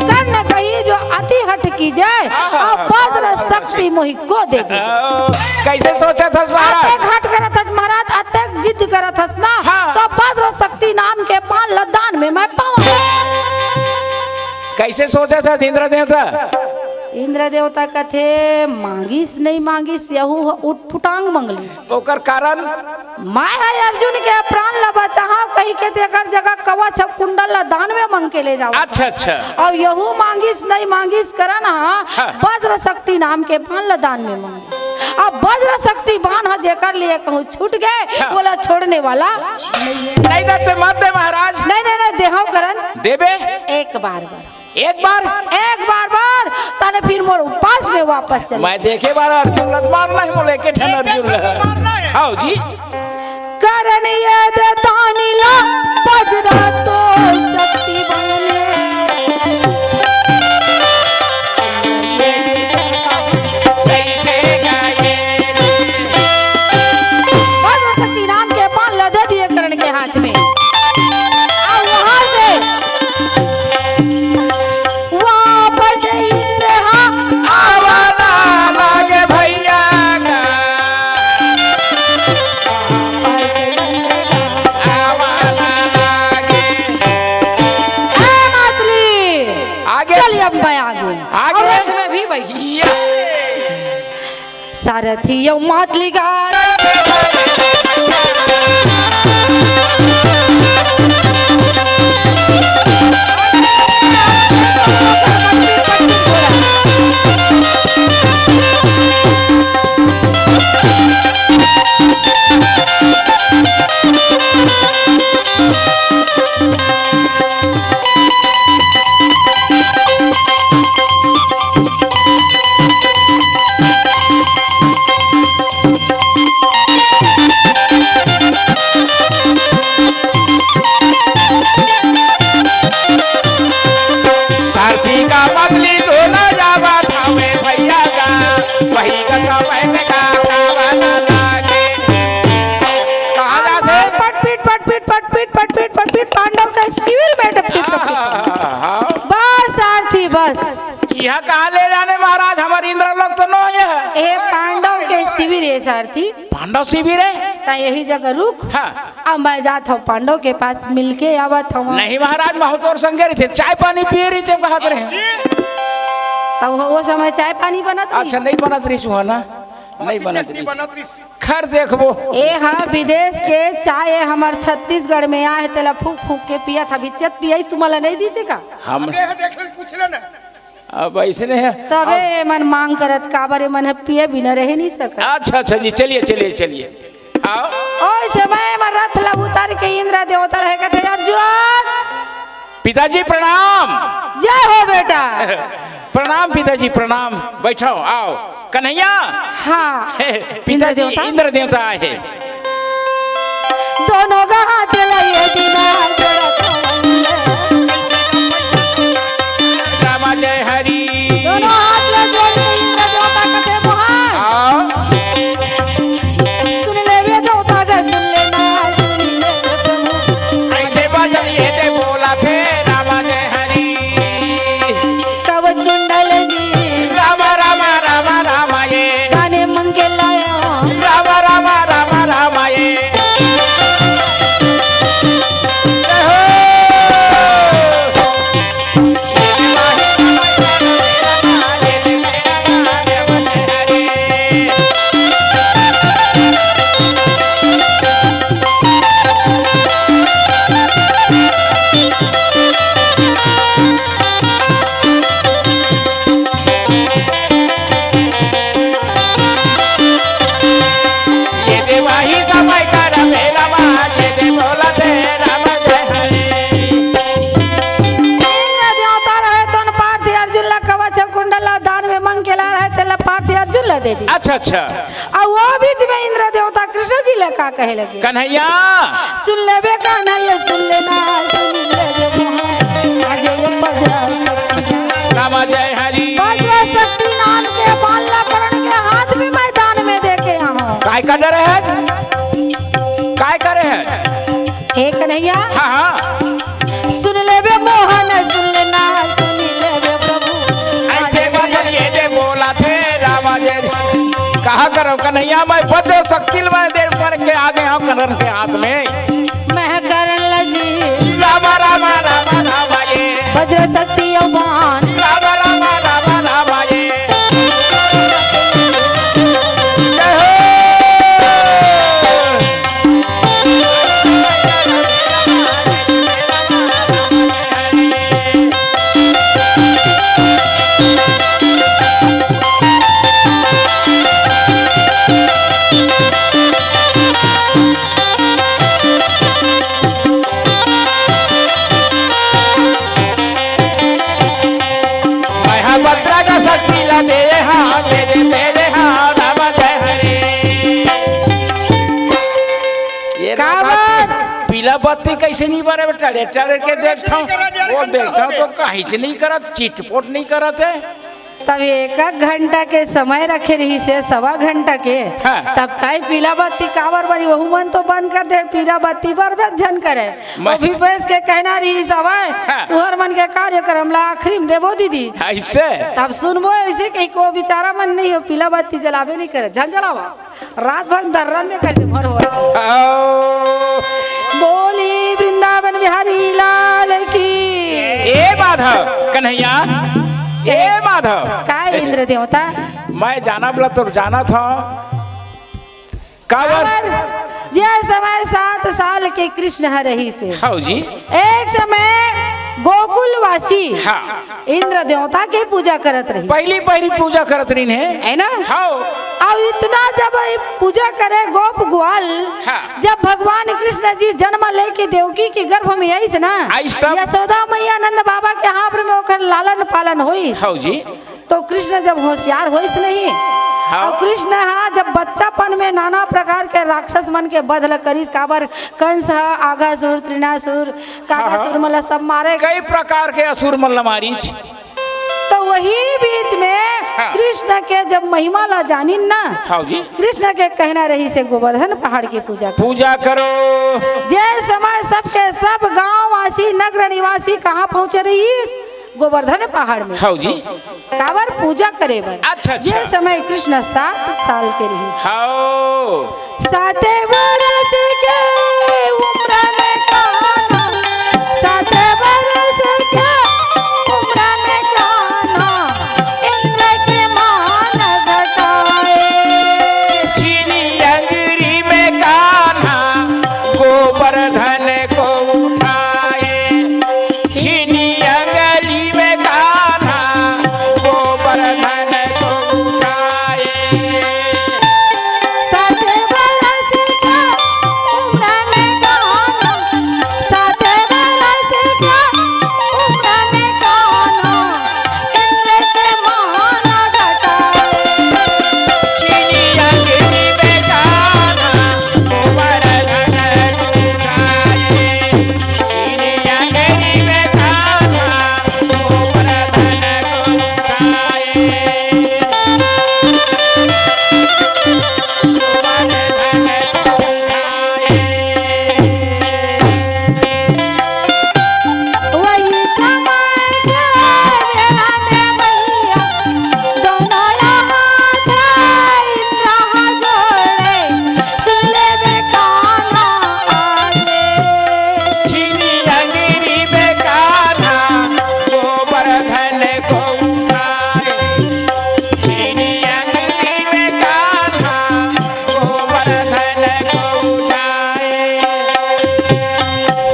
कर्ण कही जो अति हठ की जाए और वज्र शक्ति मोहि को दे दीजिए। कैसे सोचा था महाराज? अतक हट करत हस महाराज, अतक जिद करत हस ना हाँ। तो वज्र शक्ति नाम के 5 लदान में मैं पाऊंगा। कैसे सोचा था इंद्र देवता? इंद्र देवता कथे मांगिस नहीं मांगिस यहू उठ फुटांग मंगलिस। ओकर कारण मैं है अर्जुन के प्राण ला बचाहा कही के तेकर जगह कवच कुंडल ला दान में मांग के ले जाओ। अच्छा अच्छा और यहू मांगिस नहीं मांगिस करन हाँ। वज्र शक्ति नाम के 5 ला दान में मांगे। अब वज्र शक्ति बाण है जेकर लिए कहूँ छूट गए हाँ। बोला छोड़ने वाला नहीं है। नहीं देते मत दे महाराज। नहीं देहो करन देबे एक बार एक बार तने फिर मोर पास में वापस चले। मैं देखे बार अर्जुन लत मारना है मोले के ठन अर्जुन ल हां जी करन ये दे तानी ला वज्र तो शक्ति बने कैसे गाए वज्र शक्ति नाम के 5 ला दे दिए करण के हाथ में। और वहां से वापस इंद्र आवाना लागे भैया का आवाना लागे अब मैं आ गई आगे? और रथ में भी बैठी सारथी यो मातली गा सारथी का बदली दो ना जावा थावे भैया का वही का बैठ का कावाना लागे कहाँ जाते पटपीट पांडव का शिविर में टपटी बस सारथी बस यह कहाँ ले जाने महाराज हमारे इंद्र लोग तो नो ये है ए पांडव के शिविर है सारथी पांडव शिविर है ता यही जगह रुक हाँ। अब मैं जात हूँ पांडव के पास मिलके आवत हूँ नहीं महाराज महतौर संगे रही थे चाय पानी पिए रही थे कहा रहे तब वो समय चाय पानी बनत रही। अच्छा नहीं बनत रही सुहा ना नहीं बनत रही खैर देखबो ए हाँ विदेश के चाय हमार छत्तीसगढ़ में आए तेला फूक फूक के पिया था बिच्चत पिया तुम्हारा नहीं दीजिए का हम देख ले पूछ ले ना अब ऐसे नहीं है तबे मन मांग करत काबरे मन पिए बिना रह नहीं सकत। अच्छा अच्छा जी चलिए चलिए चलिए आओ ओए समय में रथ ला उतार के इंद्र देवता रहे कहते अर्जुन पिताजी प्रणाम जय हो बेटा प्रणाम पिताजी प्रणाम बैठो आओ कन्हैया हाँ पिताजी देवता? इंद्र देवता आए दोनों का हाथ लाइए दीना रामा जय हरि दोनों हाथ ले जोड़ के इंद्र देवता कहते मोहन आओ सुन ले वे देवता का सुन लेना सुन ले वे प्रभु ऐसे बजन ये दे बोला थे रामा जय हरि कवच कुंडल जी रामा रामा रामा रामा ये गाने मंगे लाया रामा रामा रामा रामा ये जय हो। ये देवाही समय कर मेरा माँ ये दे बोला थे राम जय हरि इंद्र देवता रहे तो पार्थ अर्जुन ला कवच कुंडल दान में मंग के ला रहे तेला पार्थ अर्जुन ला दे दी अच्छा अच्छा और वो बीच में इंद्र देवता कृष्ण जी ला का कहे लगे कन्हैया सुन ले बे कान्हा ये सुन लेना सुन ले बे मोहन आज ये वज्र राम जय हरि वज्र शक्ति नाम के बाला परण के हाथ भी मैदान में देखे यहाँ काय का डर है काय करे है हे कन्हैया हाँ हाँ सुन ले बे मोहन सुन लेना सुन ले बे प्रभु ऐसे वचन ये दे बोला थे राम जय कहा करो कन्हैया मैं बदो शक्ति मैं दे पर के आगे हूँ कन्हर के हाथ में मैं करन लजी राम राम राम राम ये वज्र शक्ति अवमान राम राम राम राम ये जय हो। भद्रा का शक्ति ला दे हाँ दे दे तेरे हाँ राम जय हरि ये कावर पीला बत्ती कैसे नहीं बरे बेटा टड़े के देखता हूँ वो देखता हूँ तो कहीं से नहीं करत चिटपोट नहीं करत है तब एक घंटा के समय रखे रही से 1.25 घंटा के हाँ। तब ताई पीला बत्ती कावर बनी वहू मन तो बंद कर दे पीला बत्ती बर्बाद झन करे मैं- वो भी पैस के कहना रही सब हाँ। तुहर मन के कार्यक्रम ला आखिरी में देबो दीदी ऐसे तब सुनबो ऐसे कहीं को बेचारा मन नहीं हो पीला बत्ती जलावे नहीं करे झन जलावा रात भर दर्रन दे कर से भर हो आओ। बोली वृंदावन बिहारी लाल की ए बाधव कन्हैया ए माधव का इंद्र देवता मैं जाना बोला तो जाना था कावर और जे समय 7 साल के कृष्ण है रही से हाँ जी एक समय गोकुलवासी हाँ इंद्र देवता के पूजा करत रही पहली पहली पूजा करत रही है ना हाँ अब इतना जब पूजा करे गोप ग्वाल हाँ। जब भगवान कृष्ण जी जन्म लेके देवकी के गर्भ में आईस ना आइस तब? यशोदा मैया नंद बाबा के हाथ में ओकर लालन पालन होइस हाँ जी तो कृष्ण जब होशियार होइस नहीं हाँ। और कृष्ण हाँ जब बच्चापन में नाना प्रकार के राक्षस मन के बधल करिस काबर कंस आगासुर त्रिनासुर कागासुर मतलब सब मारे कई प्रकार के असुर मल्ल मारीच तो वही बीच में हाँ। कृष्ण के जब महिमा ला जानिन ना हाँ जी कृष्ण के कहना रही से गोवर्धन पहाड़ की पूजा कर पूजा करो जे समय सबके सब गांव वासी नगर निवासी कहाँ पहुँचे रही गोवर्धन पहाड़ में हाँ जी काबर पूजा करे बर अच्छा, अच्छा। जे समय कृष्ण 7 साल के रही हाँ 7 बरस के उम्र में कान्हा 7 बरस के उम्र में कान्हा इंद्र के मान घटाए चीनी अंगरी में कान्हा गोवर्धन को उठाए चीनी अंगली में कान्हा गोवर्धन को उठाए 7 बरस के उम्र में कान्हा 7 बरस के उम्र में कान्हा इंद्र के मान घटाए चीनी अंगली में कान्हा गोवर्धन को उठाए चीनी अंगली में कान्हा गोवर्धन को वही समय के बेरा में मैया दोनों हाथ इंद्र जोड़े सुन ले बे कान्हा आगे चीनी अंगरी में कान्हा गोवर्धन को उठाए चीनी अंगरी में कान्हा गोवर्धन को उठाए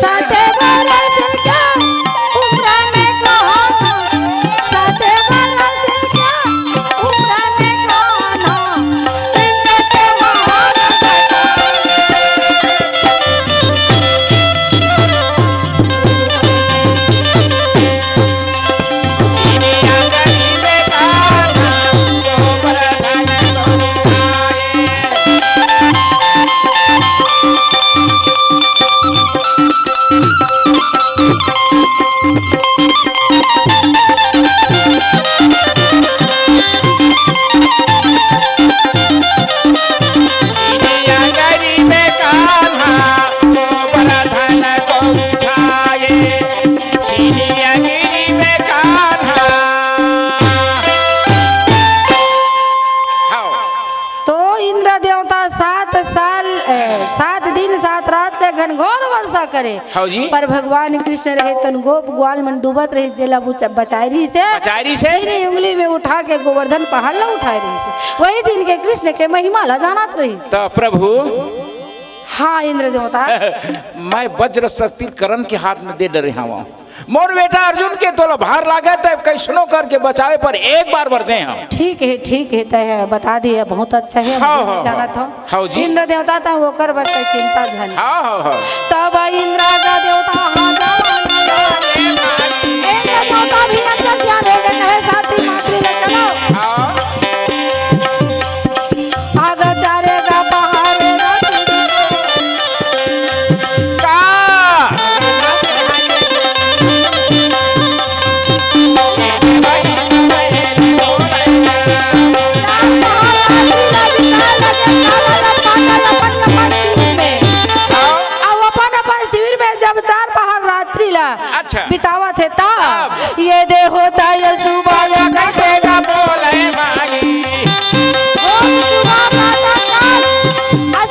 7 बरस के उम्र में कान्हा 7 बरस के उम्र में कान्हा इंद्र के मान चीनी अंगरी में कान्हा गोवर्धन को उठाए चीनी अंगरी में कान्हा गोवर्धन को उठाए चीनी अंगरी में कान्हा हाँ तो इंद्र देवता 7 दिन 7 रात ले घनघोर वर्षा करे हाँ जी। पर भगवान कृष्ण रहे तन गोप ग्वाल मन डूबत रही जेला बचाई रही से बचारी से तेरी उंगली में उठा के गोवर्धन पहाड़ ला उठाई रही से वही दिन के कृष्ण के महिमा ला जानत रही से तो प्रभु हाँ इंद्र देवता मैं वज्र शक्ति करण के हाथ में दे डर रहा हूँ मोर बेटा अर्जुन के तो भार लागत है कैसनो करके बचावे पर एक बार बढ़ते हैं ठीक है तय बता दिए बहुत अच्छा है हाँ, मुझे हाँ, जाना हाँ। था हाँ जी। इंद्र देवता था वो कर बटे चिंता झन हाँ हाँ हाँ तब इंद्र का देवता इंद्र देवता भी अंदर ध्यान हो गए कहे साथी मातृ ले चलो हाँ आग चारेगा पहाड़े का अच्छा। बितावा थे तब ये दे होता ये सुबह या कटेगा बोले माई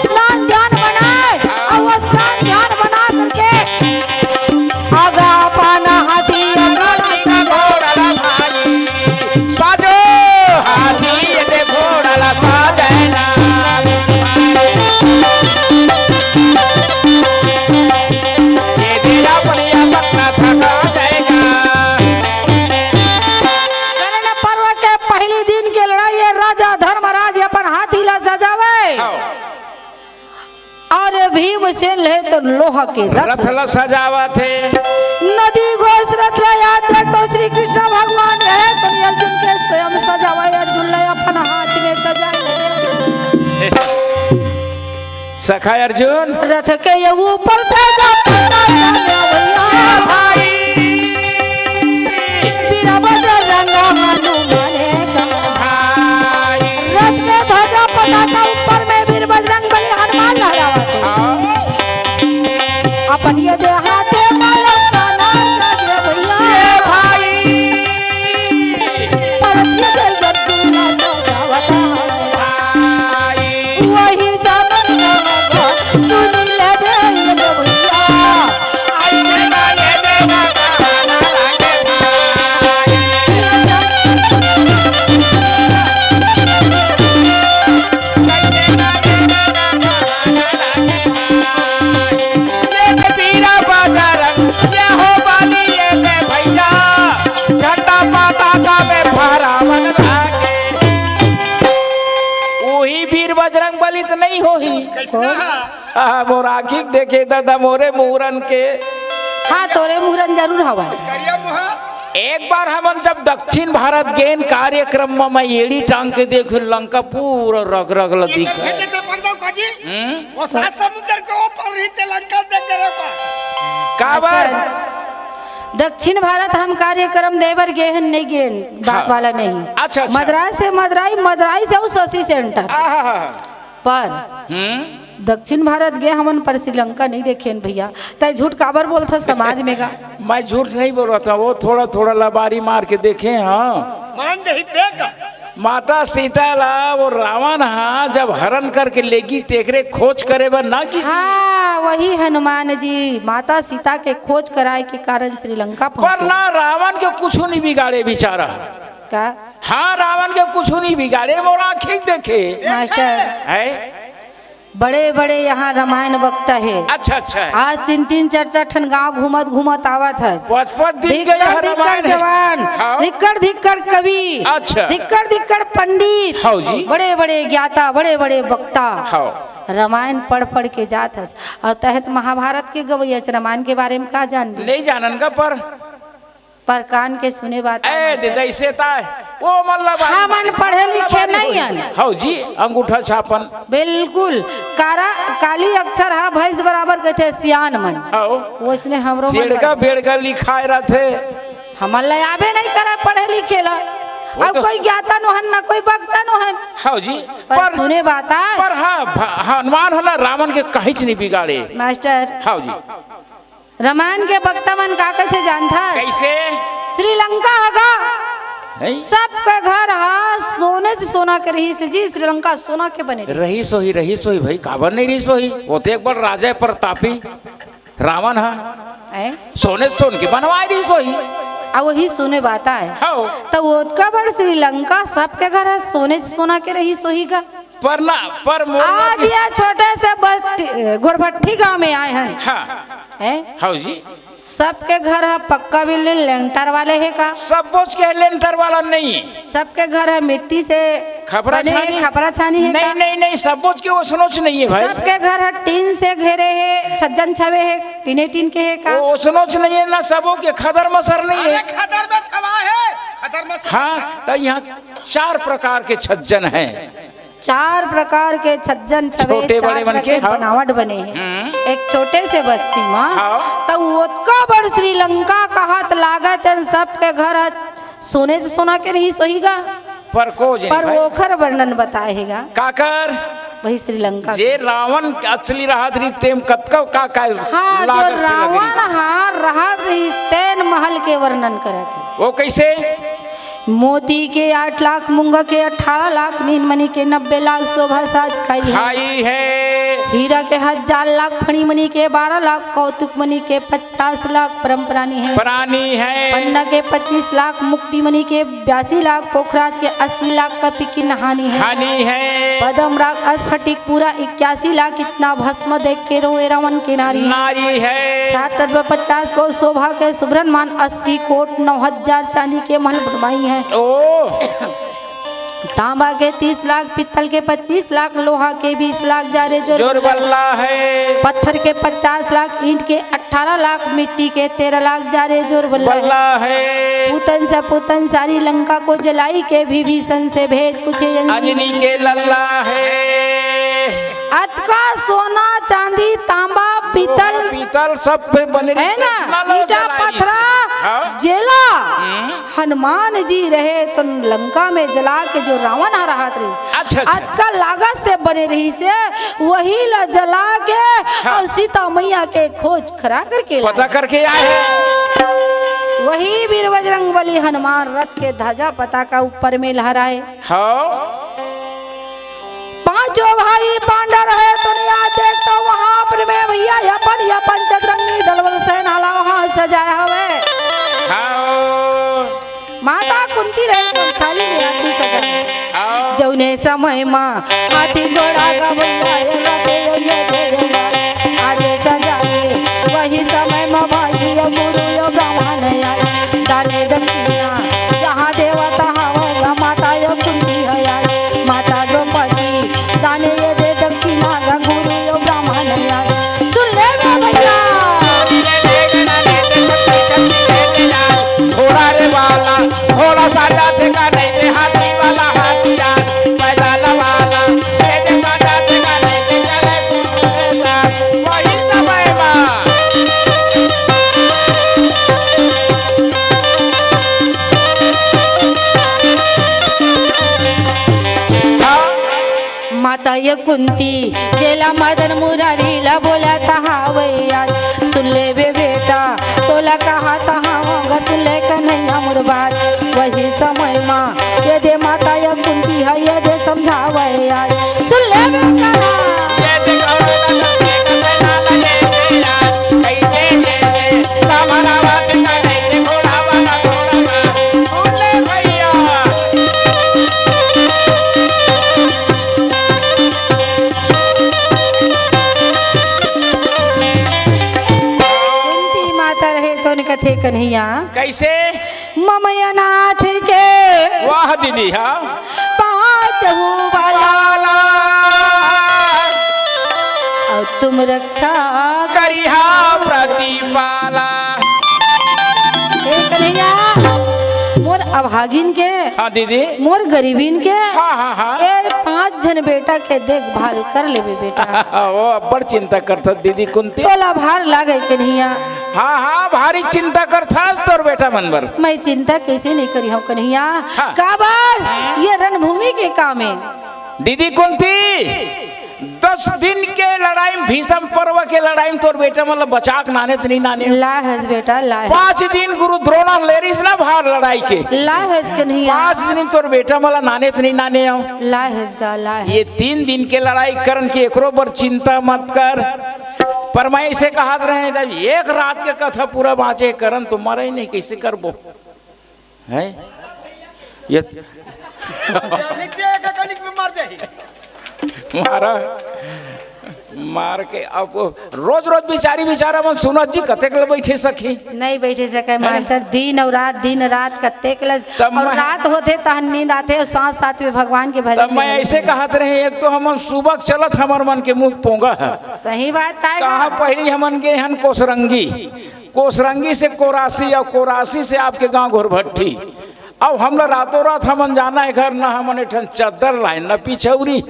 स्नान ध्यान बनाए और स्नान ध्यान बना करके आगा पाना हाथी घोड़ा भाई से ले तो लोहा के रथ रथ ल सजावा थे। नदी घोष रथ ल याद देख तो श्री कृष्ण भगवान रहे तो अर्जुन के स्वयं सजावा अर्जुन ले अपन हाथ में सजा सखा अर्जुन रथ के ये ऊपर थे जा पता भैया भाई बीरा बजरंग हनुमान भाई रथ के ध्वजा पताका ऊपर में वीर बजरंग बली हनुमान लहरावते अपन ये दे हाथे माला काना सजे भैया भाई परत ये दे जगदुल्ला सजावता भाई वही सब सुन ले भैया आई देना ये देना गाना लागे भाई ले पीरा बाजारंग ये हो बाली ये ले भैया झंडा पाता का में फहरावन लागे वही वीर बजरंग बली तो नहीं होही कैसा मोर आखिक देखे दादा मोरे मुहरन के हाँ तोरे मुहरन जरूर हवा करिया मुहा एक बार हम जब दक्षिण भारत गेन कार्यक्रम में मैं एड़ी टांग के देख लंका पूरा रग रग ल दिख खेते से पर्दा काजी वो सात समुद्र के ऊपर रहते लंका देख करे का काबर दक्षिण भारत हम कार्यक्रम देवर गेहन नहीं गेन बात हाँ। वाला नहीं अच्छा, अच्छा। मद्रास से शशि सेंटर पर दक्षिण भारत गए हमन पर श्रीलंका नहीं देखे भैया तय झूठ काबर बोलता समाज में का मैं झूठ नहीं बोल रहा था वो थोड़ा थोड़ा लबारी मार के देखे हाँ मान दे देख माता सीता ला वो रावण हाँ जब हरण करके लेगी तेकरे खोज करे बर ना किसी हाँ वही हनुमान जी माता सीता के खोज कराए के कारण श्रीलंका पर पहुंचे ना रावण के कुछ नहीं बिगाड़े बेचारा का हाँ रावण के कुछ नहीं बिगाड़े वो आखिक देखे मास्टर है बड़े बड़े यहाँ रामायण वक्ता है अच्छा अच्छा है। आज 3-3 ठन गांव घूमत आवत है 55 दिन के धिक्कर यहाँ धिक्कर रामायण है। जवान हाँ। धिक्कर कवि अच्छा। धिक्कर पंडित हाँ जी। बड़े बड़े ज्ञाता बड़े बड़े वक्ता हाँ रामायण पढ़ के जात है और तहत महाभारत के गवैया रामायण के बारे में का जान नहीं जानन का पर कान के सुने बात ए जैसे ताय वो मतलब हमन पढ़े लिखे नहीं हन हाँ जी अंगूठा छापन बिल्कुल काली अक्षर हा भैंस बराबर कहते सियान मन हाँ वैसने हमरो मन बेड़का बेड़का लिखाए रहते हमन ले आबे नहीं करा पढ़े लिखे ला वो अब तो- कोई ज्ञाता नोहन ना कोई वक्ता नोहन हाँ जी पर सुने बात है पर हाँ हनुमान है ना रावण के कहीं नहीं बिगाड़े मास्टर हाँ जी रामायण के वक्ता मन का कहते जानता कैसे श्रीलंका हगा है? सबके घर हा सोने से सोना के रही से जी श्रीलंका सोना के बने रही सोही भाई काबर नहीं रही सोही वो तो एक बार राजा प्रतापी रावण है सोने से सोन के बनवाए रही सोही अब वही सुने बात है हाँ तो वो का बड़ श्रीलंका सबके घर है सोने से सोना के रही सोही का पर ना पर आज ये छोटे से गोरभट्टी गांव में आए हैं हाँ हाँ जी सबके घर है पक्का बिल्डिंग लेंटर वाले है का सब बोझ के लेंटर वाला नहीं है सबके घर है मिट्टी से खपरा बने छानी खपरा छानी है नहीं का? नहीं नहीं सब बोझ के वो सुनोच नहीं है भाई सबके घर है टीन से घेरे है छज्जन छवे है टीन के है का वो सुनोच नहीं है ना सबों के खदर मसर नहीं अरे है खदर में छवा है खदर में हाँ तो यहाँ 4 प्रकार के छज्जन हैं 4 प्रकार के छज्जन छवे छोटे 4 बड़े बन के, प्रकार हाँ। बनावट बने हैं एक छोटे से बस्ती में हाँ। तो ओतका बड़ श्रीलंका कहत लागत है सबके घर है सोने से सोना के रही सोहीगा पर को जे पर भाई ओखर वर्णन बताएगा काकर वही श्रीलंका जे रावण असली रहत रही तेम कतका का हाँ जो लागत से रावण लगरी। हाँ रहा रही तैन महल के वर्णन करत है वो कैसे मोती के 8 लाख मूंगा के 18 लाख नीलमणि के 90 लाख शोभा साज खाई है खाई है हीरा के 1000 लाख फणीमणि के 12 लाख कौतुक मणि के 50 लाख परम प्राणी है प्राणी है पन्ना के 25 लाख मुक्ति मणि के 82 लाख पोखराज के 80 लाख कपि की नहानी है हानि है पदम राग अस्फटिक पूरा 81 लाख इतना भस्म देख के रोए रावण की नारी है नारी है 60-50 को शोभा के सुभ्रन मान 80 कोट 9000 चांदी के महल बनवाई है ओ तांबा के 30 लाख, पित्तल के 25 लाख, लोहा के 20 लाख जारे जोर बल्ला है। पत्थर के 50 लाख, ईंट के 18 लाख, मिट्टी के 13 लाख जारे जोर बल्ला है। पूतन से पूतन सारी लंका को जलाई के विभीषण से भेद पूछे अंजनी के लल्ला है। अतका सोना चांदी तांबा पीतल सब पे बने है ना, ईटा पत्थरा जेला हनुमान जी रहे तो लंका में जला के जो रावण आ रहा था, अच्छा। अतका लागत से बने रही से वही ला जला के और सीता मैया के खोज खरा करके पता करके आए हैं। वही वीर बजरंग बली हनुमान रथ के ध्वजा पताका ऊपर में लहराए। पांचों भाई पांडव है तो याद देखता वहां पर में भैया अपन चतरंगी दलबल सेनाला वहां सजाया हुए। माता कुंती रहे तो थाली में हाथी सजाए। जौने समय माँ हाथी घोड़ा का भैया आज सजाए, वही समय में भाई गुरु ब्राह्मण आए दाने दक्षिणा जहाँ देवता हवा माता यो कुंती है आई, माता द्रौपदी दाने ये दे दक्षिणा गुरु यो ब्राह्मण आए। सुन ले भैया घोड़ा रे वाला घोड़ा साजा थे का नहीं दे हाथी वाला हाथिया पैदल वाला दे साजा थे का नहीं दे चले वही समय मां माता ये कुंती जेला मदन मुरारी ला बोला तहावैया सुन ले बे बेटा तोला कहा तहावगा सुन ले कन्हैया मोर बात। वही समय माँ ये दे माता ये कुंती है ये दे समझावैया सुन ले बेटा कथे कन्हैया कैसे ममया नाथ के वाह दीदी हाँ पाँच वाला और तुम रक्षा करिहा प्रतिपाला। कन्हैया मोर अभागिन के हाँ दीदी मोर गरीबीन के हाँ ए 5 जन बेटा के देखभाल कर लेबे बेटा। वो बड़ चिंता करता दीदी कुंती तोला भार लागे कन्हैया। हाँ भारी चिंता करता तोर बेटा मनबर। मैं चिंता कैसे नहीं करी हूँ कन्हैया। काबर ये रणभूमि के काम है दीदी कुंती 10 दिन के लड़ाई भीषम पर्व के लड़ाई तोर बेटा मतलब बचाक नाने तो नहीं नाने ला है बेटा ला 5 दिन गुरु द्रोणा लेरिस ना भार लड़ाई के ला है कन्हैया 5 दिन तोर बेटा मतलब नाने तो नहीं नाने आओ ला है ये 3 दिन के लड़ाई करन के एकरो पर चिंता मत कर। पर मैं इसे कहा रहे जब एक रात के कथा पूरा बाँचे करन तुम्हारा ही नहीं कैसे करबो है ये नीचे एक कनिक में मार जाही मारा मार के अब रोज बिचारी बेचारा मन सुनत जी कते के बैठे सखी नहीं बैठे सके मास्टर दिन रात कते के और रात होते तहन नींद आते और साथ में भगवान के भजन। तब मैं ऐसे कहत रहे एक तो हमन सुबह चलत हमर मन के मुंह पोंगा है सही बात है। कहा पहली हमन के हन कोसरंगी से कोरासी और कोरासी से आपके गांव घोरभट्टी। अब हम लोग रातों रात हमन जाना है घर न हमन एठन चद्दर लाइन न पिछौरी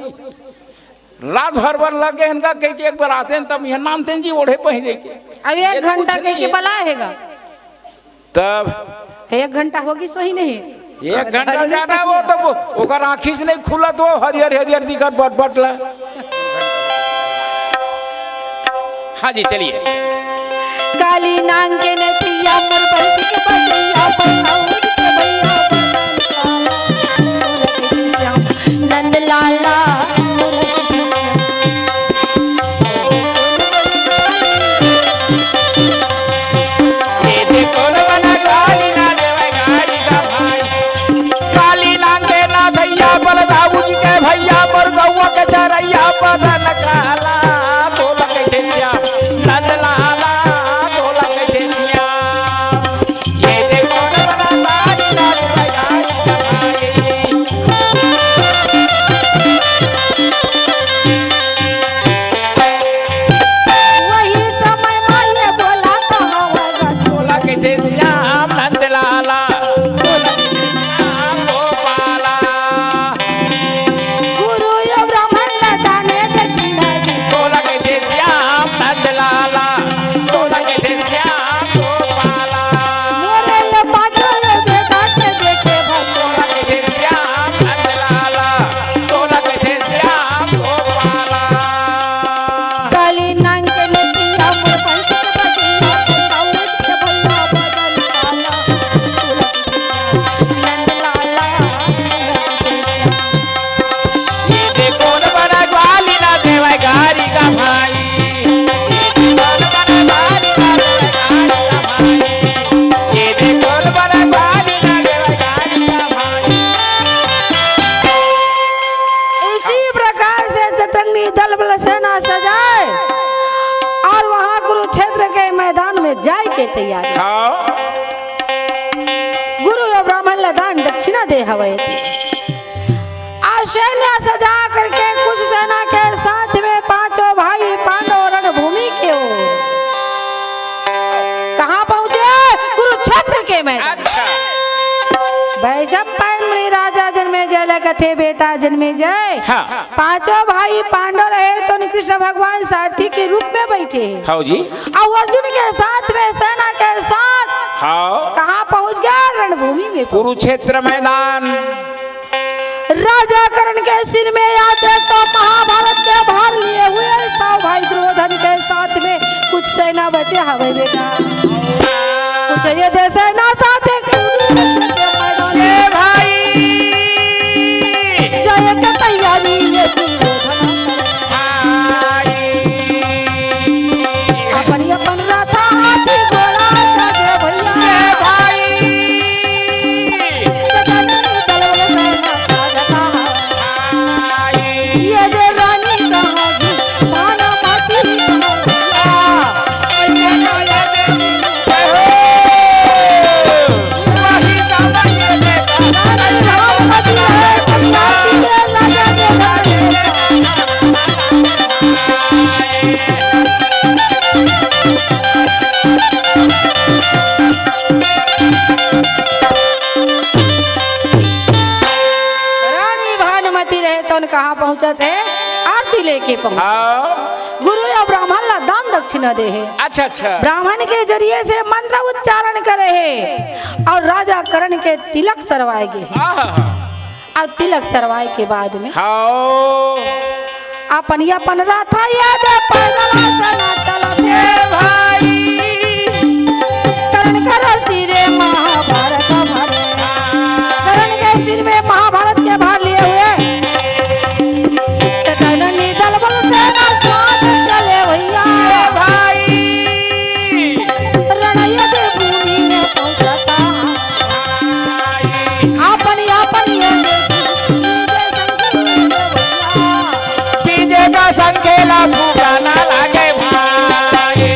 रात भर लगे इनका कह के एक बार आते हैं तब यहाँ नाम थे जी ओढ़े पहने के। अब 1 घंटा कह के बलाएगा तब 1 घंटा होगी सही नहीं 1 घंटा ज्यादा वो तब ओकर आँखी से नहीं खुला तो हरियर दिखत बटला। हाँ जी चलिए काली नांग के नथिया मोर बंसी के बजैया पठाउर के भैया नंद लाला भैया पर गौआ के चरैया पदन काला ढोलक के नंद लाला ढोलक के तैयार है। हाँ गुरु और ब्राह्मण ला दान दक्षिणा दे हवे सैन्य सजा करके कुछ सेना के साथ में पांचों भाई पांडव रणभूमि के ओर कहाँ पहुंचे? कुरुक्षेत्र के मैदान। अच्छा वैशम मुनि राजा जन्मे जय लखथे बेटा जन्मे जय। हाँ पांचों भाई पांडव रहे तो कृष्ण भगवान सारथी के रूप में बैठे हाँ जी और अर्जुन के साथ में सेना के साथ हाँ कहाँ पहुंच गया? रणभूमि में। कुरुक्षेत्र मैदान। राजा कर्ण के सिर में याद है तो महाभारत के भार लिए हुए 100 भाई द्रोधन के साथ में कुछ सेना बचे हवे बेटा कुछ ये दे सेना साथ भाई जय के तैयारी ये दुर्योधन अपन अपन रथा हाथी घोड़ा सजे भैया भाई ये दे रानी कहाँ जी माना माती कहाँ पहुंचा थे? आरती लेके पहुंचा। हाँ गुरु या ब्राह्मण ला दान दक्षिणा दे है। अच्छा अच्छा ब्राह्मण के जरिए से मंत्र उच्चारण करे है और राजा कर्ण के तिलक सरवाएगे और तिलक सरवाए के बाद में हाँ अपन अपन राथा याद पैदल सना चलते भाई कर्ण का सिरे महाभारत भरे कर्ण के सिर में महाभारत के भार लिए हुए संखेला फूकाना लागे भाई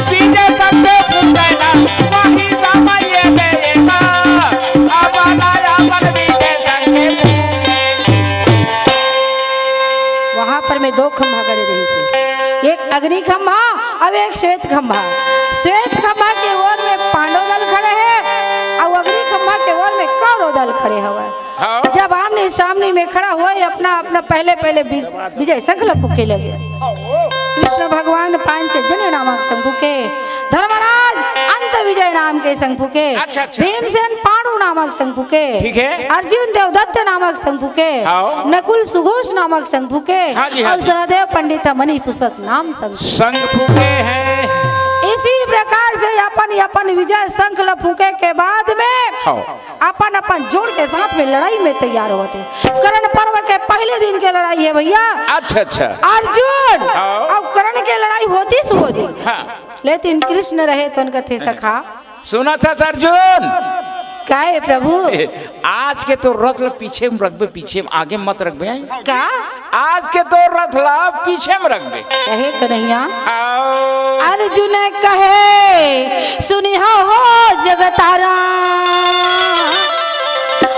सीधे संखे फूकाना वही समय देगा अब आया मन बीते संखे वहां पर मैं 2 खंभा गड़े रही से एक अग्नि खंभा अब एक श्वेत खंभा के ओर में पांडव दल खड़े हैं और अग्नि खंभा के ओर में कौरव दल खड़े हुए हाँ। जब आमने सामने में खड़ा हुआ अपना अपना पहले विजय संकल्प फूके लगे कृष्ण भगवान पांचजन्य नामक संग फूके धर्मराज अंत विजय नाम के संग फूके अच्छा, अच्छा। भीमसेन पांडु नामक संग फूके ठीक है। अर्जुन देवदत्त नामक संग फूके हाँ। नकुल सुघोष नामक संग फूके हाँ जी, हाँ और जी। सहदेव पंडित मणि पुष्पक नाम संग संग फूके हैं इसी प्रकार से अपन विजय संकल्प फूके के बाद में हाँ। अपन जोड़ के साथ में लड़ाई में तैयार होते कर्ण पर्व के पहले दिन की लड़ाई है भैया अच्छा अच्छा अर्जुन हाँ। और कर्ण की लड़ाई होती सो होती हाँ लेकिन कृष्ण रहे तो उनका थे सखा सुना था अर्जुन काहे प्रभु आज के तो रथ ला पीछे में रखबे पीछे में आगे मत रखबे का आज के तो रथ ला पीछे में रखबे कहे कन्हैया आओ अर्जुन कहे सुनी हो जगतारा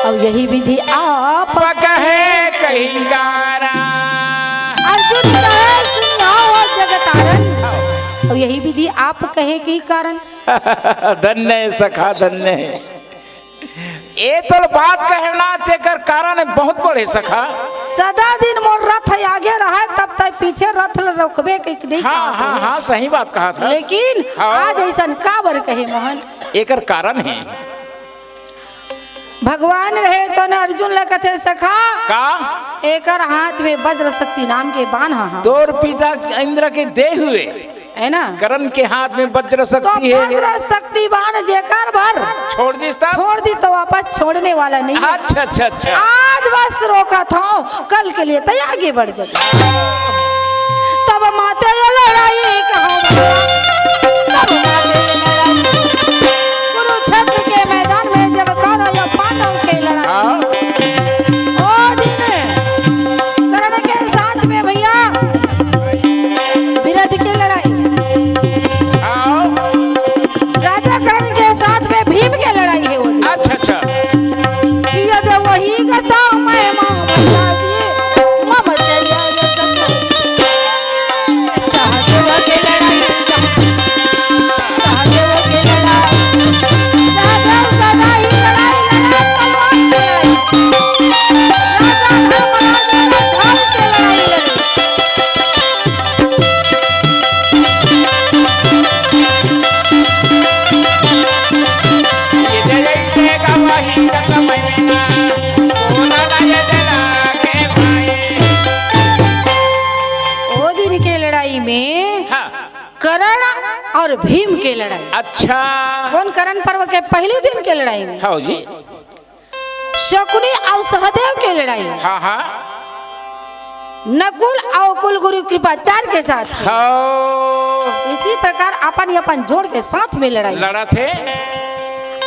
और यही विधि आप कहे कहीं गारा अर्जुन कहे सुनी हो जगतारन और यही विधि आप कहे की कारण धन्य है सखा धन्य है ये तो बात कहना तेकर कारण है बहुत बड़े सखा सदा दिन मोर रथ आगे रहा तब तक पीछे रथ रोकबे के नहीं हाँ हाँ हाँ सही बात कहा था लेकिन हाँ। आज ऐसा काबर कहे मोहन एकर कारण है भगवान रहे तो न अर्जुन लखते सखा का एकर हाथ में वज्र शक्ति नाम के बाण हा तोर पिता इंद्र के दे हुए है ना करण के हाथ में वज्र तो शक्ति है वज्र शक्ति बाण जेकर भर छोड़ दी तब छोड़ दी तो वापस छोड़ने वाला नहीं है। अच्छा अच्छा अच्छा आज बस रोका था कल के लिए तो आगे बढ़ जाए तब माते ये लड़ाई कहाँ तब माते ये लड़ाई कुरुक्षेत्र के मैदान में जब कौरव और पांडव की लड़ाई ओ लड़ाई में हाँ कर्ण और भीम के लड़ाई। अच्छा कौन कर्ण पर्व के पहले दिन के लड़ाई में हाँ जी शकुनी और सहदेव के लड़ाई, हाँ हाँ नकुल और कुल गुरु कृपाचार्य के साथ, हाँ इसी प्रकार अपन अपन जोड़ के साथ में लड़ाई लड़ा थे।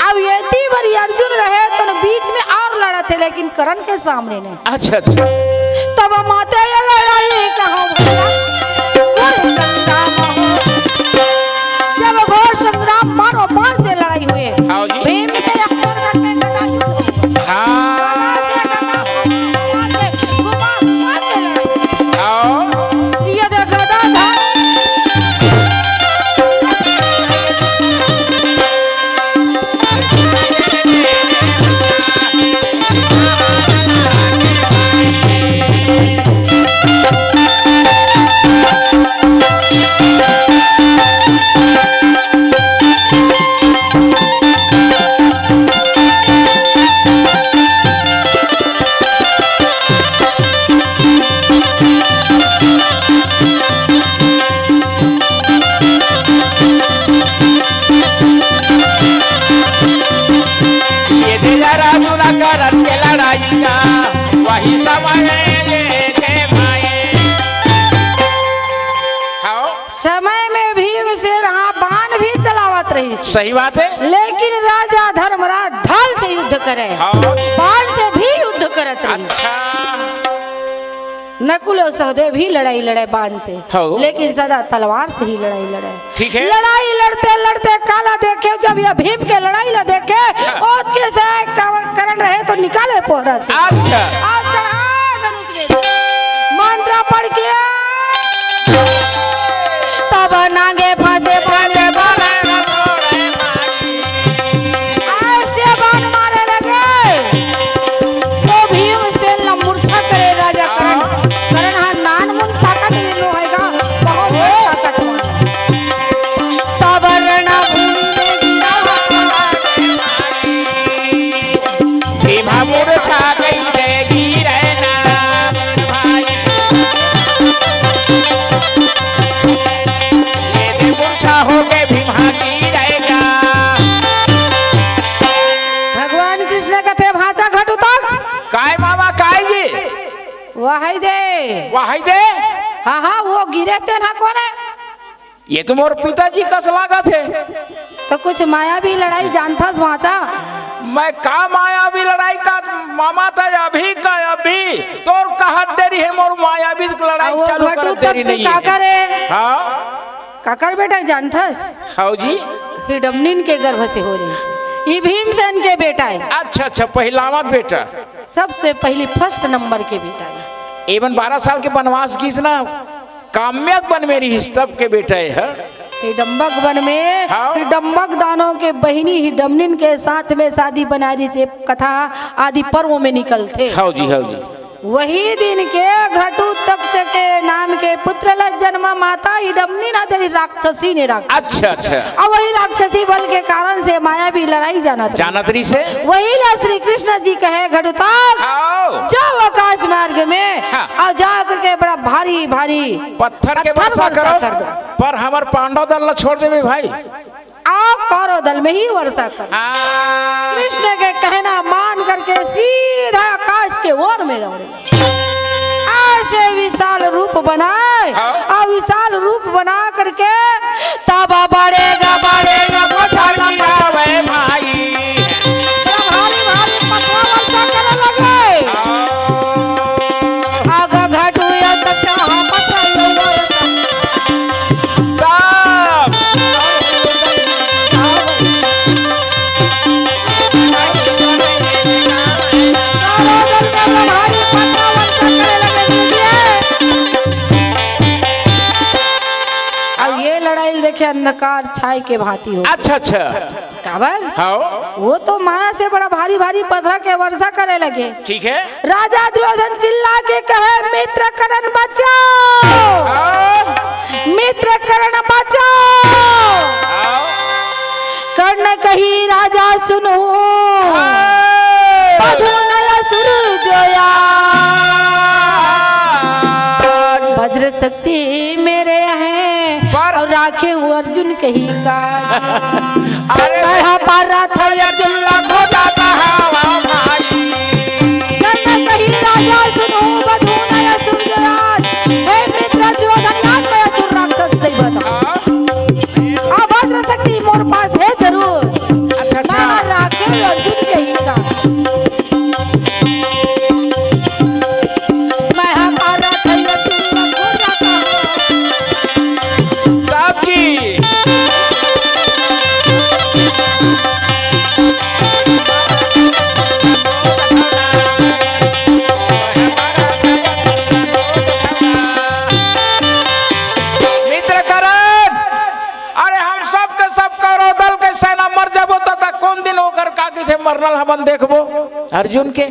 अब यति बारी अर्जुन रहे तो बीच में और लड़ा थे लेकिन कर्ण के सामने नहीं। अच्छा अच्छा तब माते ये लड़ाई कहाँ घोर संग्राम हो। जब घोर संग्राम मारो बाण से लड़ाई हुए हाँ जी। भीम के अक्षर करके गदा युद्ध हाँ गदा से गदा मार के घुमा के लड़ाई। आओ ये देख गदा था ये दे जरा सुना करन के लड़ाई का वही समय लेके भाई। हाँ समय में भीम से रहा बाण भी चलावत रही सी। सही बात है। लेकिन राजा धर्मराज ढाल से युद्ध करे हाँ बाण से भी युद्ध करत रही। अच्छा नकुल और सहदेव भी लड़ाई लड़े बाण से हाँ। लेकिन सदा तलवार से ही लड़ाई लड़े। ठीक है। लड़ाई लड़ते लड़ते काला देखे जब यह भीम के लड़ाई ला देखे ओत के से करण रहे तो निकाले पोहरा से अच्छा और चढ़ा धनुष में मंत्र पढ़ के तब नागे फांसे बाणे ऐसे बाण मारे लगे तो भीम से मूर्छा करे राजा करण। करण हाँ नान मुन ताकत भी नो हैगा बहुत बड़ा ताकत तब रणभूमि में भीमा मूर्छा गई रे गिरे ना भाई। ये दे मूर्छा हो गए भीमा गिरेगा। भगवान कृष्ण कथे भाचा घटु तक काय मामा काय जी वही दे वही दे। हाँ हाँ वो गिरे थे ना कौन है ये तो मोर पिताजी कस लागा थे। तो कुछ माया भी लड़ाई जानता भाचा मैं का माया भी लड़ाई का मामा था अभी का अभी तो कहा देरी है मोर माया भी लड़ाई वो चालू घटू कर तक देरी से नहीं का है। करे हाँ काकर बेटा जानथस हाँ जी हिडमनिन के गर्भ से हो रही से ये भीमसेन के बेटा है। अच्छा अच्छा पहलावा बेटा सबसे पहले फर्स्ट नंबर के बेटा है। एवं 12 साल के वनवास की ना काम्यक बन मेरी हिस्तब के बेटा है। हिडम्बक वन में हाँ। हिडम्बक दानों के बहिनी हिडमनिन के साथ में शादी बनारी से कथा आदि पर्वों में निकलते। हाँ जी हाँ जी वही दिन के घटू तक्ष के नाम के पुत्र ला जन्मा माता हिडमनी ना तेरी राक्षसी ने राख। अच्छा अच्छा और वही राक्षसी बल के कारण से माया भी लड़ाई जानतरी से वही ला श्री कृष्ण जी कहे घटुता आओ जाओ आकाश मार्ग में हाँ। और जा करके बड़ा भारी भारी पत्थर के वर्षा वर्षा कर करो दो। पर हमार पांडव दल न छोड़ देवे भाई। आप कौरव दल में ही वर्षा कर। कृष्ण के कहना मान करके सीधा आकाश के ओर में दौड़े ऐसे विशाल रूप बनाए हाँ। और विशाल रूप बना करके तब बढ़ेगा बढ़ेगा वे भाई भारी भारी पत्थर वर्षा करने लगे। आगा घाटू या तक पत्थर वर्षा तब भारी पत्थर वर्षा करने लगे। अब ये लड़ाई देखे अंधकार छाई के भांति हो। अच्छा अच्छा काबर हाँ वो तो माया से बड़ा भारी भारी पत्थर के वर्षा करे लगे। ठीक है राजा दुर्योधन चिल्ला के कहे मित्र कर्ण बचाओ मित्र कर्ण बचाओ। कर्ण कही राजा सुनो मधुनय सुर जोया वज्र शक्ति मेरे हैं पर- और राखे हूँ अर्जुन के ही काज। अरे कहा पारा था अर्जुन लाखों दाता हवा भाई। कहीं कहीं राजा सुनो बधू नया सूर्यराज हे मित्र दुर्योधन याद में असुर राक्षस नहीं बता। अब वज्र शक्ति मोर पास है जरूर। अच्छा अच्छा मैं राखे हूँ अर्जुन के ही काज। मैं पारा था अर्जुन लाखों दाता साहब की मित्र करण, अरे हम सब के सब करो दल के सेना मर जाबो ता कौन दिन होकर काकी थे मरनल हमन देखबो अर्जुन के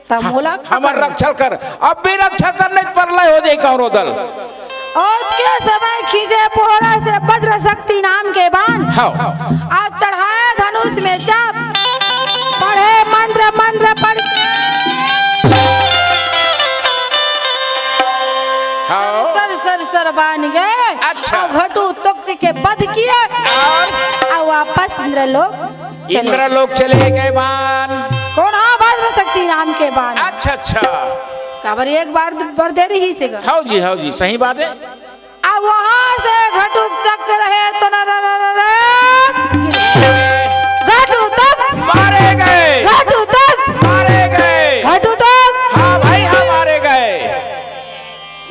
तब मोला हमर रक्षा कर। अब भी रक्षा करने परलय हो जाई कौरो दल। औद के समय खींचे पोहरा से वज्र शक्ति नाम के बाण। हाँ आज चढ़ाए धनुष में चाप पढ़े मंत्र मंत्र पढ़ के हाँ सर सर सर बान गए। अच्छा। और घटू तुक्ष के बध किए और वापस इंद्रलोक चले। इंद्रलोक चले गए बान। कौन? हाँ वज्र शक्ति नाम के बाण। अच्छा अच्छा काबर एक बार बढ़ दे रही से गए। हाँ जी सही बात है। अब वहां से घटू तक रहे तो घटू तक मारे गए घटू तक मारे गए। घटू तक हाँ भाई हाँ मारे गए।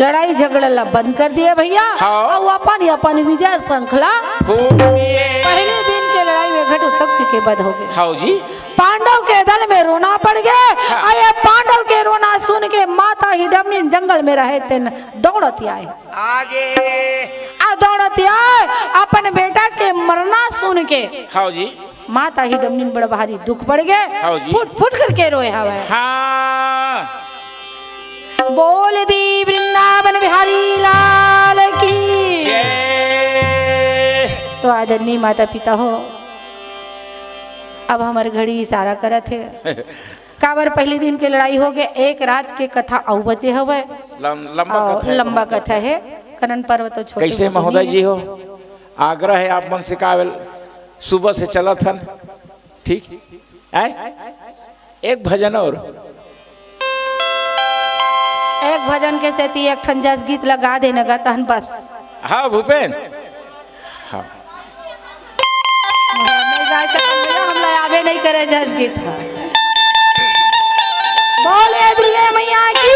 लड़ाई झगड़ा बंद कर दिए भैया। हाँ। और अपन विजय श्रृंखला फूट दिए। पहले दिन के लड़ाई में घटू तक के बद हो गए। हाँ जी पांडव के दल में रोना पड़ गए। हाँ। ये पांडव के रोना सुन के माता हिडम्बी जंगल में रहे थे दौड़ती आए। आगे दौड़ती आए अपन बेटा के मरना सुन के हाँ जी माता हिडम्बी बड़ा भारी दुख पड़ गए। हाँ जी। फुट फुट करके रोए हवे। हाँ बोल दी वृंदावन बिहारी लाल की। जय। तो आदरणीय माता पिता हो, अब हमारे घड़ी इशारा करत है। काबर पहले दिन के लड़ाई हो गए, एक रात के कथा औ बचे हवे। लंबा कथा है। लंबा कथा है। करण पर्व तो छोटे कैसे होते महोदय नहीं जी हो, आग्रह है आप मन से कावल सुबह से चला था ठीक है। एक भजन और एक भजन के सेती एक ठन जस गीत लगा देने का तहन बस। हाँ भूपेन हाँ नहीं गा सकते भैया, हम ला आवे नहीं करे जस गीत। बोले दुर्गा मैया की।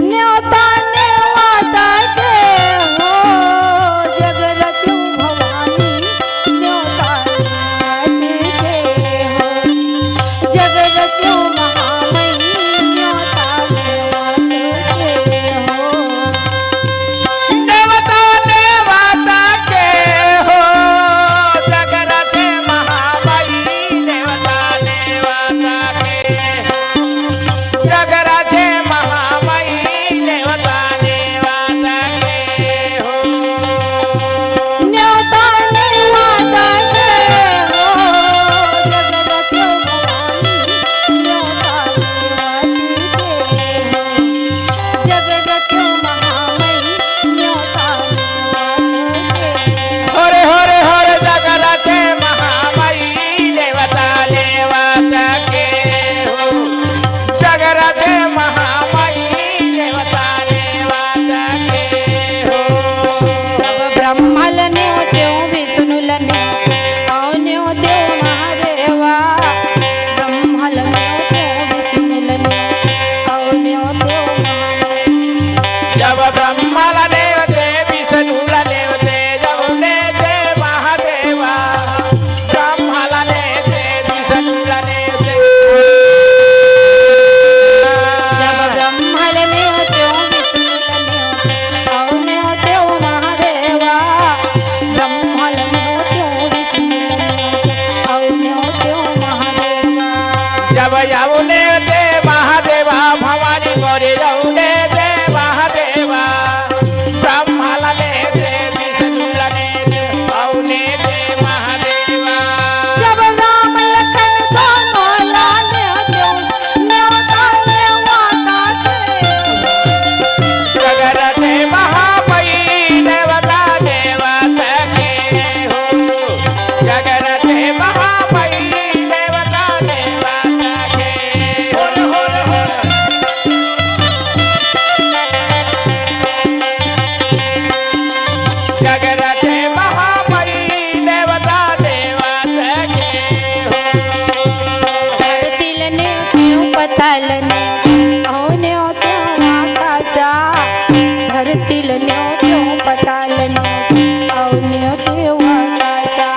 न्योता नेवाता के हो जग रचू भवानी। न्योता नेवाता जब यमुने दे महादेवा भवानी गोरी यमुने दे महादेवा ब्रह्मा लने दे विष्णु लने दे औने दे महादेवा जब राम लखन दोनों लाने दो न्योता नेवाता जगर दे महाबली देवता देवता के हो जगर दे महाबली देवता देवता के होल होल होल जगर दे महाबली देवता देवता के हो धरती लने क्यों पताल ने औने त्यों आकाशा धरती लने क्यों पताल ने औने त्यों आकाशा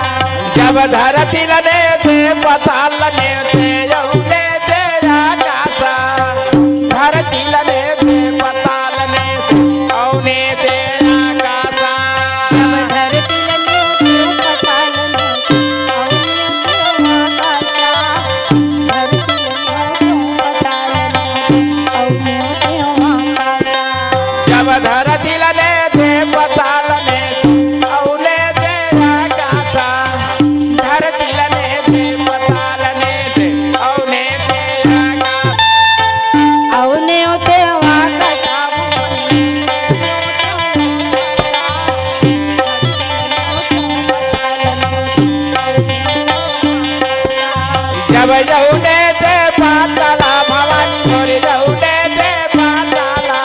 जब धरती लने थे पताल लने थे यौने थे आकाशा धरती लने थे पताल लने थे औने थे आकाशा जब धरती लने क्यों पताल ने औने त्यों आकाशा धरती लने क्यों पताल ने औने त्यों आकाशा जब धरती लने थे पताल लने औने थे आकाशा धरती लने थे पताल लने थे औने थे आकाशा औने त्यों आकाशा जब यहुने से पाताला भवानी गोरी यहुने से पाताला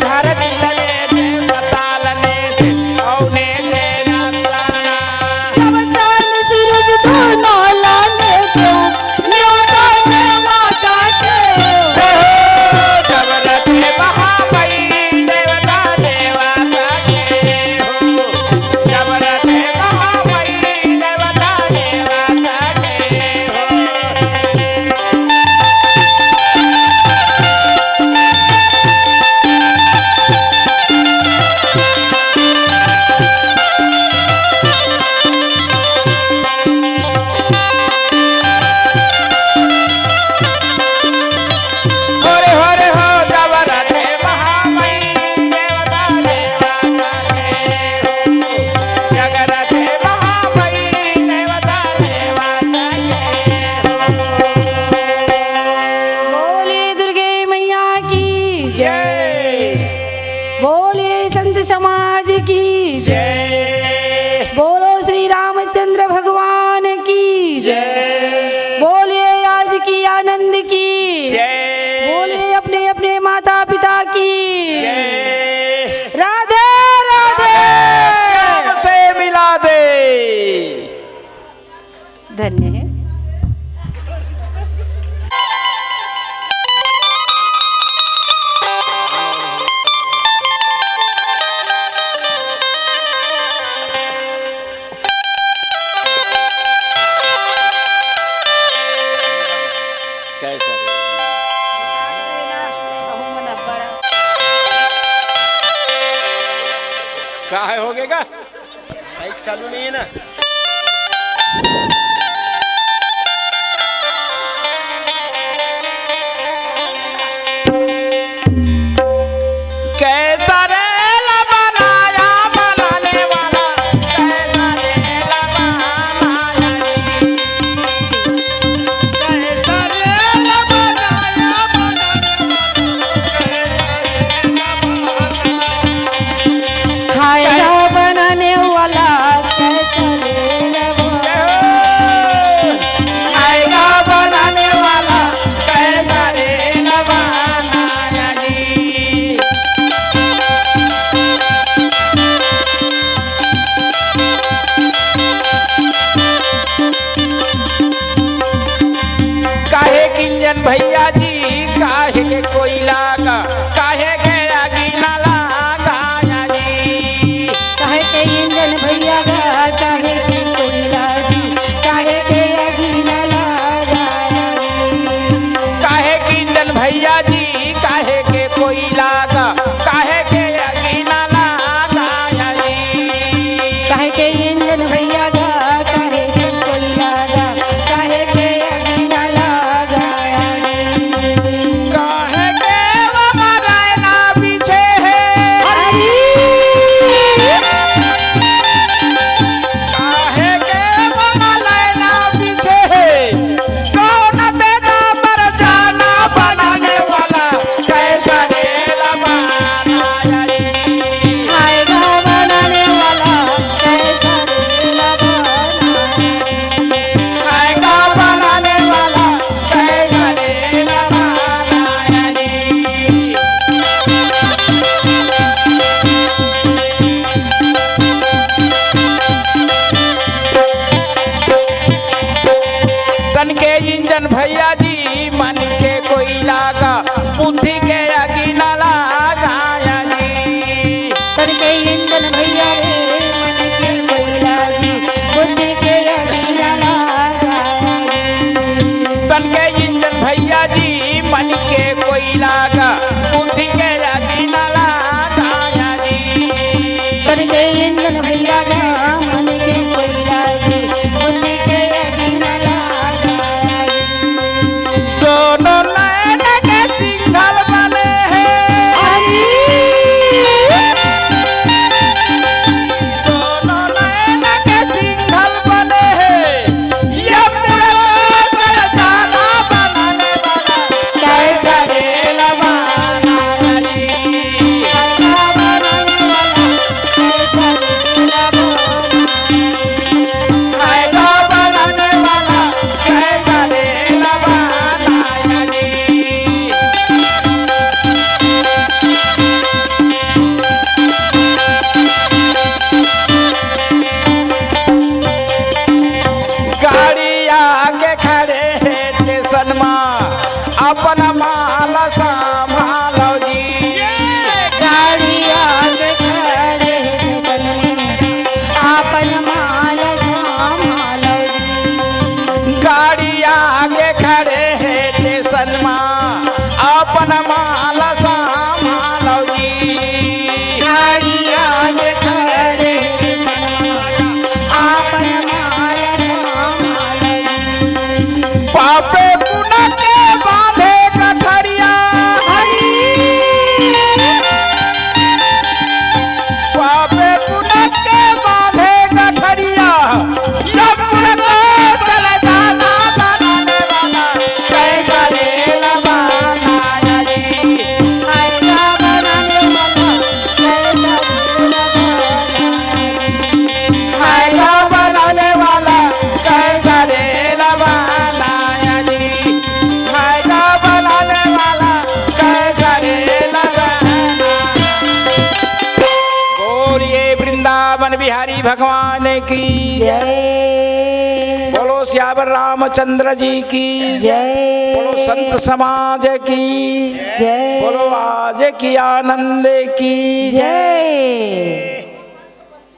धरती लने से पताल लने से औने से नाताला जब चांद सूरज दोनों लाने क्यों न्योता ने माता के जब रथे महाबली देवता देवता के हो जब रथे महाबली देवता देवता के हो होरे होरे हो जब रथे महाबली देवता देवता के हो जग रथे महाबली देवता देवता के हो बोले दुर्गे मैया की जय बोले संत समाज की जय बोलो श्री रामचंद्र भगवान की जय बोलिए आज की आनंद की जय बोले अपने अपने माता पिता की जय राधे राधे श्याम से मिला दे धन्य है कैसा काहे हो गएगा बाइक चालू नहीं है ना कैसा रेला बनाया बनाने वाला कैसा रेला बनाया कैसा रेला बनाया खाएगा बनाने वाला कैसा लेगा आएगा बनाने वाला कैसा रेला बनाया जी काहे किंजन भैया जी काहे के कोयला का काहे के आगी ना लगाया जी काहे के इंजन भैया गा काहे के कोयला जी काहे के अगी न लगाया काहे किंजन भैया जी काहे के कोयला का काहे के आगी ना लगाया जी काहे के इंजन भैया गा काहे के कोयला गा काहे के अगी न लगाया भैया जी मन के कोयला का बुद्धि के अगी न लगाया जी। तन के इंजन भैया रे मन के कोयला जी बुद्धि के अगी न लगाया जी। तन के इंजन भैया जी मन के कोयला का बुद्धि के अगी न लगाया जी। तन के इंजन भैया जी मन के कोयला जी बुद्धि के अगी न लगाया जी। दोनों नैन के सिंघल बने हैं, दोनों नैन के सिंघल बने हैं। ये मेरा दादा बनाने वाला कैसा रे लबाना जी। आएगा बनाने वाला कैसा रे लबाना जी। गाड़ी आगे खड़े हैं स्टेशन में अपन माल संभालो जी। गाड़ी आगे खड़े स्टेशन में आपन माल संभालो जी। गाड़ी आगे खड़े हैं स्टेशन में अपन माल संभालो जी। गाड़ी आगे खड़े स्टेशन में आपन माल संभालो जी। पापे पुना के बांधे कठरिया, पापे पुना के बांधे कठरिया। जब चले दाना बनाने वाला कैसा रे लबाना जी। आएगा बनाने वाला कैसा आएगा बनाने वाला कैसा रे लबाना जी। आएगा बनाने वाला कैसा रे लबाना। बोलिए वृंदावन बिहारी भगवान की जय। बोलो श्यावर रामचंद्र जी की जय। बोलो संत समाज की जय। बोलो आज की आनंद की जय।